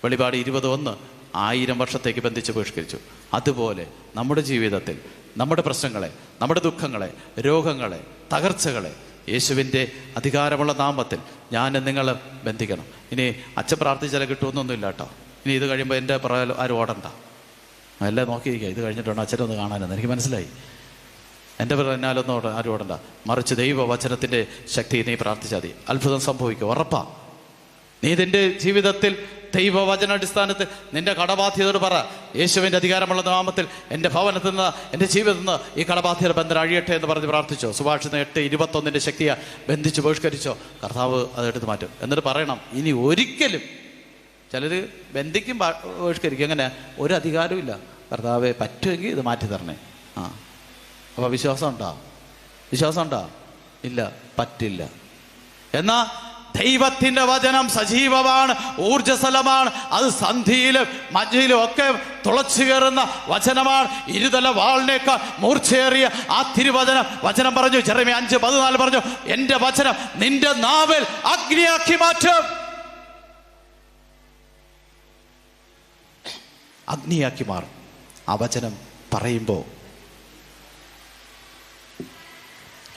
A: വെളിപാട് 21 1000 വർഷത്തേക്ക് ബന്ധിച്ച് ബഹിഷ്കരിച്ചു. അതുപോലെ നമ്മുടെ ജീവിതത്തിൽ നമ്മുടെ പ്രശ്നങ്ങളെ, നമ്മുടെ ദുഃഖങ്ങളെ, രോഗങ്ങളെ, തകർച്ചകളെ യേശുവിൻ്റെ അധികാരമുള്ള നാമത്തിൽ ഞാൻ നിങ്ങൾ ബന്ധിക്കണം. ഇനി അച്ഛൻ പ്രാർത്ഥിച്ചാൽ കിട്ടുമെന്നൊന്നുമില്ല കേട്ടോ. ഇനി ഇത് കഴിയുമ്പോൾ എൻ്റെ പുറകെ ആരും ഓടണ്ട, എല്ലാം നോക്കിയിരിക്കുക. ഇത് കഴിഞ്ഞിട്ടാണ് അച്ഛനൊന്ന് കാണാനെന്ന് എനിക്ക് മനസ്സിലായി. എൻ്റെ പിന്നാലൊന്നും ആരും ഓടണ്ട, മറിച്ച് ദൈവവചനത്തിൻ്റെ ശക്തി നീ പ്രാർത്ഥിച്ചാൽ മതി, അത്ഭുതം സംഭവിക്കും, ഉറപ്പാ. നീ നിന്റെ ജീവിതത്തിൽ ദൈവവചനാടിസ്ഥാനത്തിൽ നിന്റെ കടബാധ്യതയോട് പറ, യേശുവിൻ്റെ അധികാരമുള്ള നാമത്തിൽ എൻ്റെ ഭവനത്തിൽ നിന്ന്, എൻ്റെ ജീവിതത്തിൽ നിന്ന് ഈ കടബാധ്യത ബന്ധനം അഴിയട്ടെ എന്ന് പറഞ്ഞ് പ്രാർത്ഥിച്ചോ. സുഭാഷിതം 8:21 ശക്തിയെ ബന്ധിച്ച് ബഹിഷ്കരിച്ചോ, കർത്താവ് അതെടുത്ത് മാറ്റും. എന്നിട്ട് പറയണം ഇനി ഒരിക്കലും. ചിലർ ബന്ധിക്കും ബഹിഷ്കരിക്കും, അങ്ങനെ ഒരു അധികാരവും ഇല്ല. കർത്താവെ പറ്റുമെങ്കിൽ ഇത് മാറ്റി തരണേ. അപ്പോൾ വിശ്വാസം ഉണ്ടോ? ഇല്ല, പറ്റില്ല. എന്നാ ദൈവത്തിന്റെ വചനം സജീവമാണ്, ഊർജ്ജസ്വലമാണ്. അത് സന്ധിയിലും മജ്ജയിലും ഒക്കെ തുളച്ചു കയറുന്ന വചനമാണ്. ഇരുതല വാളിനേക്കാൾ മൂർച്ചയേറിയ ആ വചനം പറഞ്ഞു. ജെറമ്യാ 5:14 പറഞ്ഞു, എൻ്റെ വചനം നിന്റെ നാവിൽ അഗ്നിയാക്കി മാറ്റും. അഗ്നിയാക്കി മാറും ആ വചനം പറയുമ്പോൾ.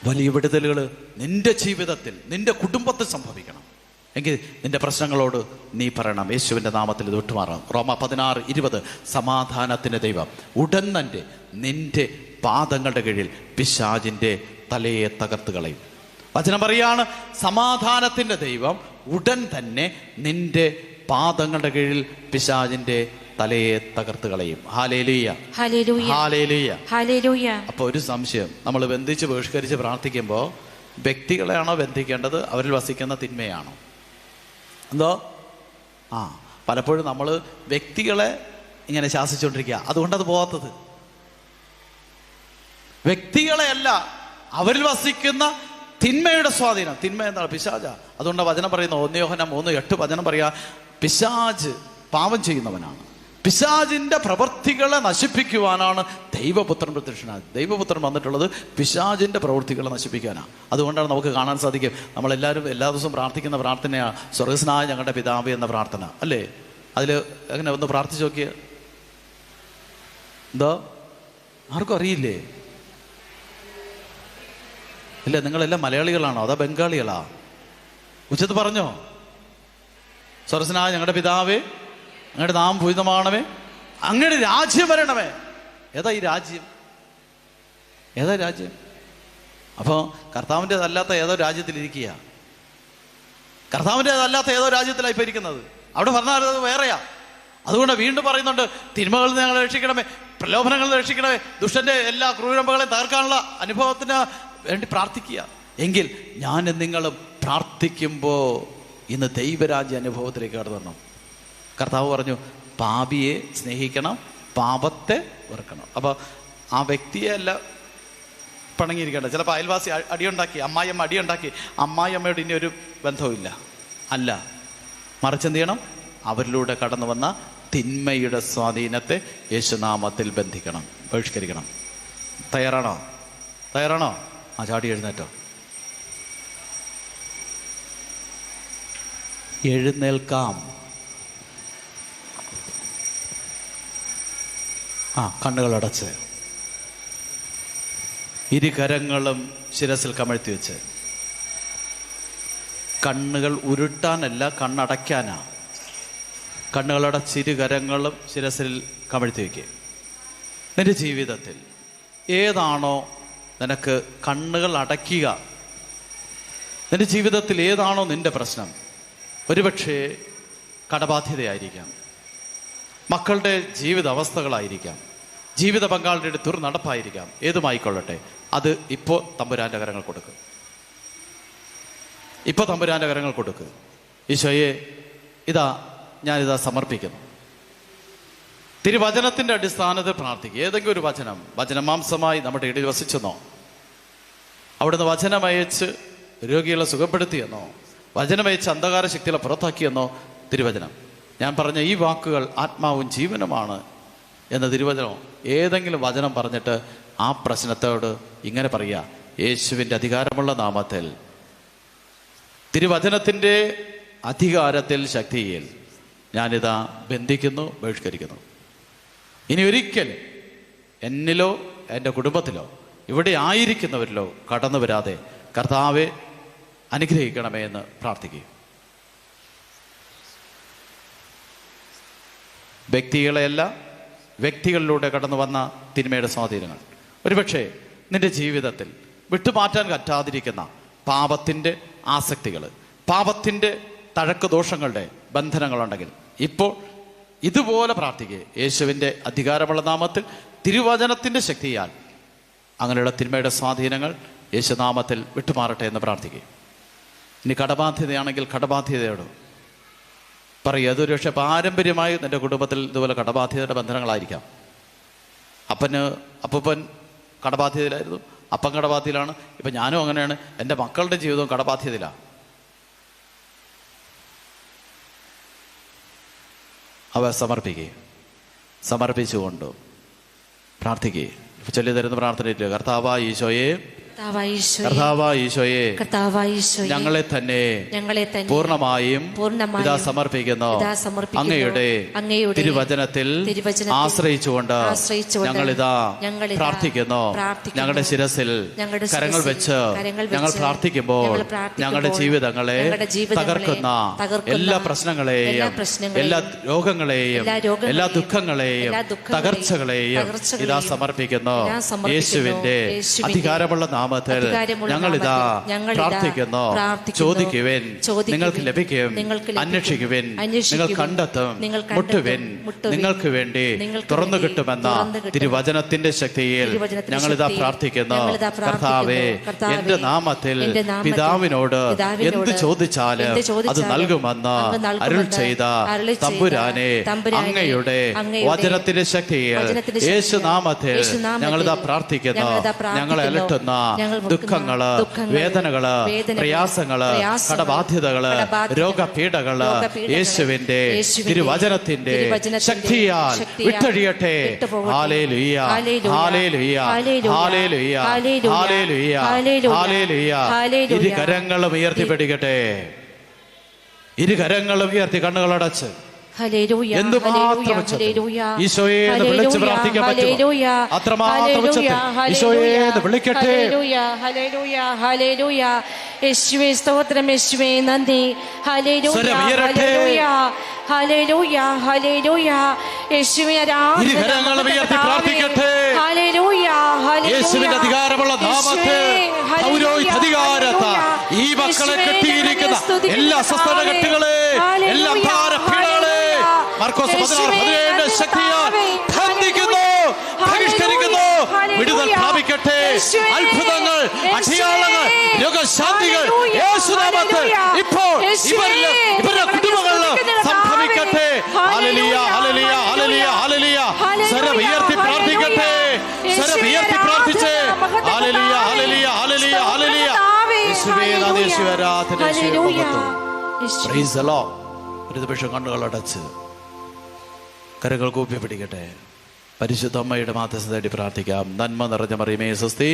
A: വലിയ വിടുതലുകൾ നിന്റെ ജീവിതത്തിൽ, നിന്റെ കുടുംബത്തിൽ സംഭവിക്കണം എങ്കിൽ നിന്റെ പ്രശ്നങ്ങളോട് നീ പറയണം, യേശുവിൻ്റെ നാമത്തിൽ ഇത് വിട്ടുമാറാം. റോമ 16:20 സമാധാനത്തിൻ്റെ ദൈവം ഉടൻ തന്നെ നിന്റെ പാദങ്ങളുടെ കീഴിൽ പിശാചിൻ്റെ തലയെ തകർത്ത് കളയും. വചനം പറയാണ്, സമാധാനത്തിൻ്റെ ദൈവം ഉടൻ തന്നെ നിന്റെ പാദങ്ങളുടെ കീഴിൽ പിശാചിൻ്റെ തലയെ തകർത്ത് കളയും. ഹല്ലേലൂയ, ഹല്ലേലൂയ, ഹല്ലേലൂയ. അപ്പോൾ ഒരു സംശയം, നമ്മൾ ബന്ധിച്ച് ബഹിഷ്കരിച്ച് പ്രാർത്ഥിക്കുമ്പോൾ വ്യക്തികളെയാണോ ബന്ധിക്കേണ്ടത്, അവരിൽ വസിക്കുന്ന തിന്മയാണോ? എന്തോ പലപ്പോഴും നമ്മൾ വ്യക്തികളെ ഇങ്ങനെ ശാസിച്ചുകൊണ്ടിരിക്കുക, അതുകൊണ്ടത് പോകാത്തത്. വ്യക്തികളെയല്ല, അവരിൽ വസിക്കുന്ന തിന്മയുടെ സ്വാധീനം. തിന്മ എന്താണ്? പിശാച. അതുകൊണ്ട് വചനം പറയുന്നു, 1 യോഹന്നാൻ 3:8 വചനം പറയാ, പിശാച് പാപം ചെയ്യുന്നവനാണ്, പിശാചിന്റെ പ്രവൃത്തികളെ നശിപ്പിക്കുവാനാണ് ദൈവപുത്രൻ പ്രത്യക്ഷനായത്. ദൈവപുത്രൻ വന്നിട്ടുള്ളത് പിശാചിന്റെ പ്രവൃത്തികളെ നശിപ്പിക്കാനാണ്. അതുകൊണ്ടാണ് നമുക്ക് കാണാൻ സാധിക്കും, നമ്മളെല്ലാവരും എല്ലാ ദിവസവും പ്രാർത്ഥിക്കുന്ന പ്രാർത്ഥനയാണ് സ്വർഗ്ഗസ്ഥനായ ഞങ്ങളുടെ പിതാവേ എന്ന പ്രാർത്ഥന, അല്ലേ? അതിൽ അങ്ങനെ ഒന്ന് പ്രാർത്ഥിച്ചു നോക്കിയ എന്തോ ആർക്കും അറിയില്ലേ? ഇല്ല, നിങ്ങളെല്ലാം മലയാളികളാണോ അതോ ബംഗാളികളാ? ഉച്ചത്ത് പറഞ്ഞോ, സ്വർഗ്ഗസ്ഥനായ ഞങ്ങളുടെ പിതാവേ, അങ്ങയുടെ നാമം പൂജിതമാകണമേ, അങ്ങയുടെ രാജ്യം വരണമേ. ഏതാ ഈ രാജ്യം? അപ്പോൾ കർത്താവിൻ്റെതല്ലാത്ത ഏതോ രാജ്യത്തിലിരിക്കുക, കർത്താവിൻ്റെതല്ലാത്ത ഏതോ രാജ്യത്തിലാണ് ഇപ്പം ഇരിക്കുന്നത്. അവിടെ പറഞ്ഞാൽ അത് വേറെയാ. അതുകൊണ്ട് വീണ്ടും പറയുന്നുണ്ട്, തിന്മകളിൽ നിന്ന് ഞങ്ങളെ രക്ഷിക്കണമേ, പ്രലോഭനങ്ങളിൽ നിന്ന് രക്ഷിക്കണമേ, ദുഷ്ടന്റെ എല്ലാ ക്രൂരമ്പകളെയും തകർക്കാനുള്ള അനുഭവത്തിന് വേണ്ടി പ്രാർത്ഥിക്കുക. എങ്കിൽ ഞാൻ നിങ്ങളും പ്രാർത്ഥിക്കുമ്പോൾ ഇന്ന് ദൈവരാജ്യ അനുഭവത്തിലേക്ക് കടന്നു. കർത്താവ് പറഞ്ഞു പാപിയെ സ്നേഹിക്കണം, പാപത്തെ വെറുക്കണം. അപ്പോൾ ആ വ്യക്തിയെ അല്ല പിണങ്ങിയിരിക്കേണ്ട. ചിലപ്പോൾ അയൽവാസി അടിയുണ്ടാക്കി, അമ്മായിയമ്മ അടിയുണ്ടാക്കി, അമ്മായിയമ്മയോട് ഇനി ഒരു ബന്ധവുമില്ല, അല്ല. മറിച്ച് എന്ത് ചെയ്യണം? അവരിലൂടെ കടന്നു വന്ന തിന്മയുടെ സ്വാധീനത്തെ യേശുനാമത്തിൽ ബന്ധിക്കണം, ബഹിഷ്കരിക്കണം. തയ്യാറാണോ? തയ്യാറാണോ? ആ ചാടി എഴുന്നേറ്റോ. എഴുന്നേൽക്കാം. കണ്ണുകളടച്ച് ഇരുകരങ്ങളും ശിരസിൽ കമഴ്ത്തി വെച്ച്. കണ്ണുകൾ ഉരുട്ടാനല്ല, കണ്ണടയ്ക്കാനാ. കണ്ണുകളടച്ചിരുകരങ്ങളും ശിരസിൽ കമഴ്ത്തി വയ്ക്കുക. നിന്റെ ജീവിതത്തിൽ ഏതാണോ നിനക്ക് കണ്ണുകൾ അടയ്ക്കുക, നിന്റെ ജീവിതത്തിൽ ഏതാണോ നിന്റെ പ്രശ്നം? ഒരുപക്ഷെ കടബാധ്യതയായിരിക്കാം, മക്കളുടെ ജീവിത അവസ്ഥകളായിരിക്കാം, ജീവിത പങ്കാളിയുടെ ദുർനടപ്പായിരിക്കാം, ഏതുമായിക്കൊള്ളട്ടെ. അത് ഇപ്പോൾ തമ്പുരാൻ്റെ കരങ്ങൾ കൊടുക്കുക. ഇപ്പോൾ തമ്പുരാൻ്റെ കരങ്ങൾ കൊടുക്കുക. ഈശോയെ, ഇതാ ഞാനിതാ സമർപ്പിക്കുന്നു. തിരുവചനത്തിൻ്റെ അടിസ്ഥാനത്തിൽ പ്രാർത്ഥിക്കുക. ഏതെങ്കിലും ഒരു വചനമാംസമായി നമ്മുടെ ഇടയിൽ വസിച്ചെന്നോ, അവിടുന്ന് വചനമയച്ച് രോഗികളെ സുഖപ്പെടുത്തിയെന്നോ, വചനമയച്ച് അന്ധകാര ശക്തികളെ പുറത്താക്കിയെന്നോ തിരുവചനം. ഞാൻ പറഞ്ഞ ഈ വാക്കുകൾ ആത്മാവും ജീവനുമാണ് എന്ന തിരുവചനമോ ഏതെങ്കിലും വചനം പറഞ്ഞിട്ട് ആ പ്രശ്നത്തോട് ഇങ്ങനെ പറയുക: യേശുവിൻ്റെ അധികാരമുള്ള നാമത്തിൽ, തിരുവചനത്തിൻ്റെ അധികാരത്തിൽ, ശക്തിയിൽ ഞാനിതാ ബന്ധിക്കുന്നു, ബഹിഷ്കരിക്കുന്നു. ഇനി ഒരിക്കലും എന്നിലോ എൻ്റെ കുടുംബത്തിലോ ഇവിടെ ആയിരിക്കുന്നവരിലോ കടന്നു വരാതെ കർത്താവെ അനുഗ്രഹിക്കണമേ എന്ന് പ്രാർത്ഥിക്കുക. വ്യക്തികളെയല്ല, വ്യക്തികളിലൂടെ കടന്നു വന്ന തിന്മയുടെ സ്വാധീനങ്ങൾ. ഒരുപക്ഷെ നിന്റെ ജീവിതത്തിൽ വിട്ടുമാറ്റാൻ പറ്റാതിരിക്കുന്ന പാപത്തിൻ്റെ ആസക്തികൾ, പാപത്തിൻ്റെ തഴക്ക് ദോഷങ്ങളുടെ ബന്ധനങ്ങളുണ്ടെങ്കിൽ ഇപ്പോൾ ഇതുപോലെ പ്രാർത്ഥിക്കുക. യേശുവിൻ്റെ അധികാരമുള്ള നാമത്തിൽ, തിരുവചനത്തിൻ്റെ ശക്തിയാൽ അങ്ങനെയുള്ള തിന്മയുടെ സ്വാധീനങ്ങൾ യേശുനാമത്തിൽ വിട്ടുമാറട്ടെ എന്ന് പ്രാർത്ഥിക്കുക. ഇനി കടബാധ്യതയാണെങ്കിൽ കടബാധ്യതയോട് പറയുക. അതൊരു പക്ഷേ പാരമ്പര്യമായി നിൻ്റെ കുടുംബത്തിൽ ഇതുപോലെ കടബാധ്യതയുടെ ബന്ധനങ്ങളായിരിക്കാം. അപ്പൂപ്പൻ കടബാധ്യതയിലായിരുന്നു, അപ്പം കടബാധ്യതയിലാണ്, ഇപ്പം ഞാനും അങ്ങനെയാണ്. എൻ്റെ മക്കളുടെ ജീവിതവും കടബാധ്യതയിലാണ്. അവ സമർപ്പിക്കുക. സമർപ്പിച്ചുകൊണ്ട് പ്രാർത്ഥിക്കുക. ചൊല്ലി തരുന്ന പ്രാർത്ഥനയില്ല: കർത്താവായ ഈശോയെ, ഞങ്ങളെ തന്നെ പൂർണ്ണമായും ഇതാ സമർപ്പിക്കുന്നു. അങ്ങയുടെ തിരുവചനത്തിൽ ആശ്രയിച്ചുകൊണ്ട് ഞങ്ങളിതാ പ്രാർത്ഥിക്കുന്നു. ഞങ്ങളുടെ ശിരസിൽ കരങ്ങൾ വെച്ച് ഞങ്ങൾ പ്രാർത്ഥിക്കുമ്പോൾ ഞങ്ങളുടെ ജീവിതങ്ങളെ തകർക്കുന്ന എല്ലാ പ്രശ്നങ്ങളെയും, എല്ലാ രോഗങ്ങളെയും, എല്ലാ ദുഃഖങ്ങളെയും, തകർച്ചകളെയും ഇതാ സമർപ്പിക്കുന്നു. യേശുവിന്റെ അധികാരമുള്ള നാമത്തിൽ ഞങ്ങളിതാ പ്രാർത്ഥിക്കുന്നു. ചോദിക്കുവിൻ, നിങ്ങൾക്ക് ലഭിക്കും. അന്വേഷിക്കുവിൻ, നിങ്ങൾ കണ്ടെത്തും. മുട്ടുവിൻ, നിങ്ങൾക്ക് വേണ്ടി തുറന്നു കിട്ടുമെന്ന തിരുവചനത്തിന്റെ ശക്തിയിൽ ഞങ്ങളിതാ പ്രാർത്ഥിക്കുന്നു. കർത്താവേ, എന്റെ നാമത്തിൽ പിതാവിനോട് എന്ത് ചോദിച്ചാലും അത് നൽകുമെന്ന് അരുൾ ചെയ്ത തമ്പുരാനെ, അങ്ങയുടെ വചനത്തിന്റെ ശക്തിയിൽ യേശുനാമത്തിൽ ഞങ്ങളിതാ പ്രാർത്ഥിക്കുന്നു. ഞങ്ങളെ അലട്ടുന്ന ദുഃഖങ്ങള്, വേദനകള്, പ്രയാസങ്ങള്, കടബാധ്യതകള്, രോഗപീഠകള് യേശുവിന്റെ തിരുവചനത്തിന്റെ ശക്തിയാൽ വിട്ടൊഴിയട്ടെ. ഹല്ലേലൂയ, ഹല്ലേലൂയ, ഹല്ലേലൂയ, ഹല്ലേലൂയ, ഹല്ലേലൂയ. ഇരു കരങ്ങളും ഉയർത്തിപ്പിടിക്കട്ടെ. ഇരു കരങ്ങളും ഉയർത്തി കണ്ണുകളടച്ച് എന്തുമാത്രം ഈശോയെ എന്ന് വിളിച്ച് പ്രാർത്ഥിക്കാൻ പറ്റുമോ അത്രമാത്രം ഈശോയെ എന്ന് വിളിക്കട്ടെ.
B: യേശുവേ സ്തോത്രം, യേശുവേ നന്ദി. ഹല്ലേലൂയ, ഹല്ലേലൂയ, ഹല്ലേലൂയ. യേശുവേ
A: പ്രാർത്ഥിക്കട്ടെ.
B: ഹല്ലേലൂയ,
A: യേശുവിന്റെ അധികാരമുള്ള നാമത്തിൽ അധികാരത്താ ഈ മക്കളെ കെട്ടിയിരിക്കുന്ന എല്ലാ അസ്വസ്ഥത കെട്ടുകളെ, എല്ലാ ഭാരപീഠകളെ മർക്കോസ് 16:17 ശക്തിയാൽ ബന്ധിക്കുന്നു, ബഹിഷ്കരിക്കുന്നു. വിടുതൽ പ്രാപിക്കട്ടെ. സംഭവിക്കട്ടെ.
B: യേശുവേ.
A: അത്ഭുതങ്ങൾ,
B: യേശുവേ.
A: അടയാളങ്ങൾ, രോഗശാന്തികൾ
B: ഹല്ലേലൂയ.
A: യേശുനാമത്തിൽ
B: ഹല്ലേലൂയ.
A: ഇപ്പോൾ
B: യേശുവേ.
A: ഇവരുടെ കുടുംബങ്ങളിൽ സംഭവിക്കട്ടെ. ഹല്ലേലൂയ, ഹല്ലേലൂയ, ഹല്ലേലൂയ, ഹല്ലേലൂയ. സ്വരം ഉയർത്തി പ്രാർത്ഥിക്കട്ടെ. സ്വരം ഉയർത്തി പ്രാർത്ഥിച്ച് ഹല്ലേലൂയ, ഹല്ലേലൂയ, ഹല്ലേലൂയ, ഹല്ലേലൂയ. യേശുവേ, നന്ദി, യേശുവേ, ആരാധന, യേശുവേ, മഹത്വം. Praise the Lord. ഒരു നിമിഷം കണ്ണുകൾ അടച്ച് കരങ്ങൾ കൂപ്പി പിടിക്കട്ടെ. പരിശുദ്ധ അമ്മയുടെ മാധ്യസ്ഥത തേടി പ്രാർത്ഥിക്കാം. നന്മ നിറഞ്ഞ മറിയമേ സ്വസ്തി.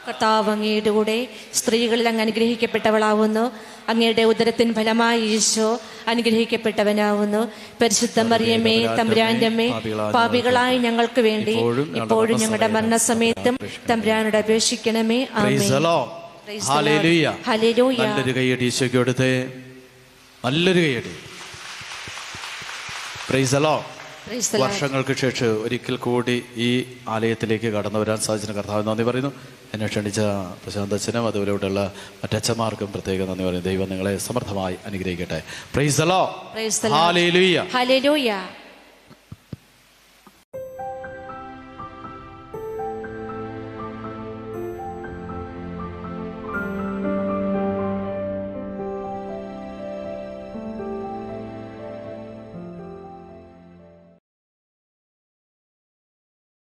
B: കർത്താവ് അങ്ങയുടെ കൂടെ സ്ത്രീകളിൽ അങ്ങ് അനുഗ്രഹിക്കപ്പെട്ടവളാവുന്നു. അങ്ങയുടെ ഉദരത്തിൻ ഫലമായി ഈശോ അനുഗ്രഹിക്കപ്പെട്ടവനാവുന്നു. പരിശുദ്ധ മറിയമേ തമ്പുരാന്റെ അമ്മേ, പാപികളായ ഞങ്ങൾക്ക് വേണ്ടി ഇപ്പോഴും ഞങ്ങളുടെ മരണസമയത്തും തമ്പുരാനോട് അപേക്ഷിക്കണമേ.
A: Praise the Lord. Hallelujah.
B: Hallelujah.
A: നല്ലൊരു കൈയടി ഈശോയ്ക്ക് കൊടുത്തേ. നല്ലൊരു കൈയടി. Praise the Lord.
B: Praise the Lord.
A: വർഷങ്ങൾക്ക് ശേഷം ഒരിക്കൽ കൂടി ഈ ആലയത്തിലേക്ക് കടന്നു വരാൻ സാധിച്ച കർത്താവ് നന്ദി പറയുന്നു. എന്നെ ക്ഷണിച്ച പ്രശാന്ത് അച്ഛനും അതുപോലെയുള്ള മറ്റച്ഛന്മാർക്കും പ്രത്യേകം നന്ദി പറയുന്നു. ദൈവം നിങ്ങളെ സമർത്ഥമായി അനുഗ്രഹിക്കട്ടെ. Praise the Lord.
B: Praise the Lord.
A: Hallelujah.
B: Hallelujah.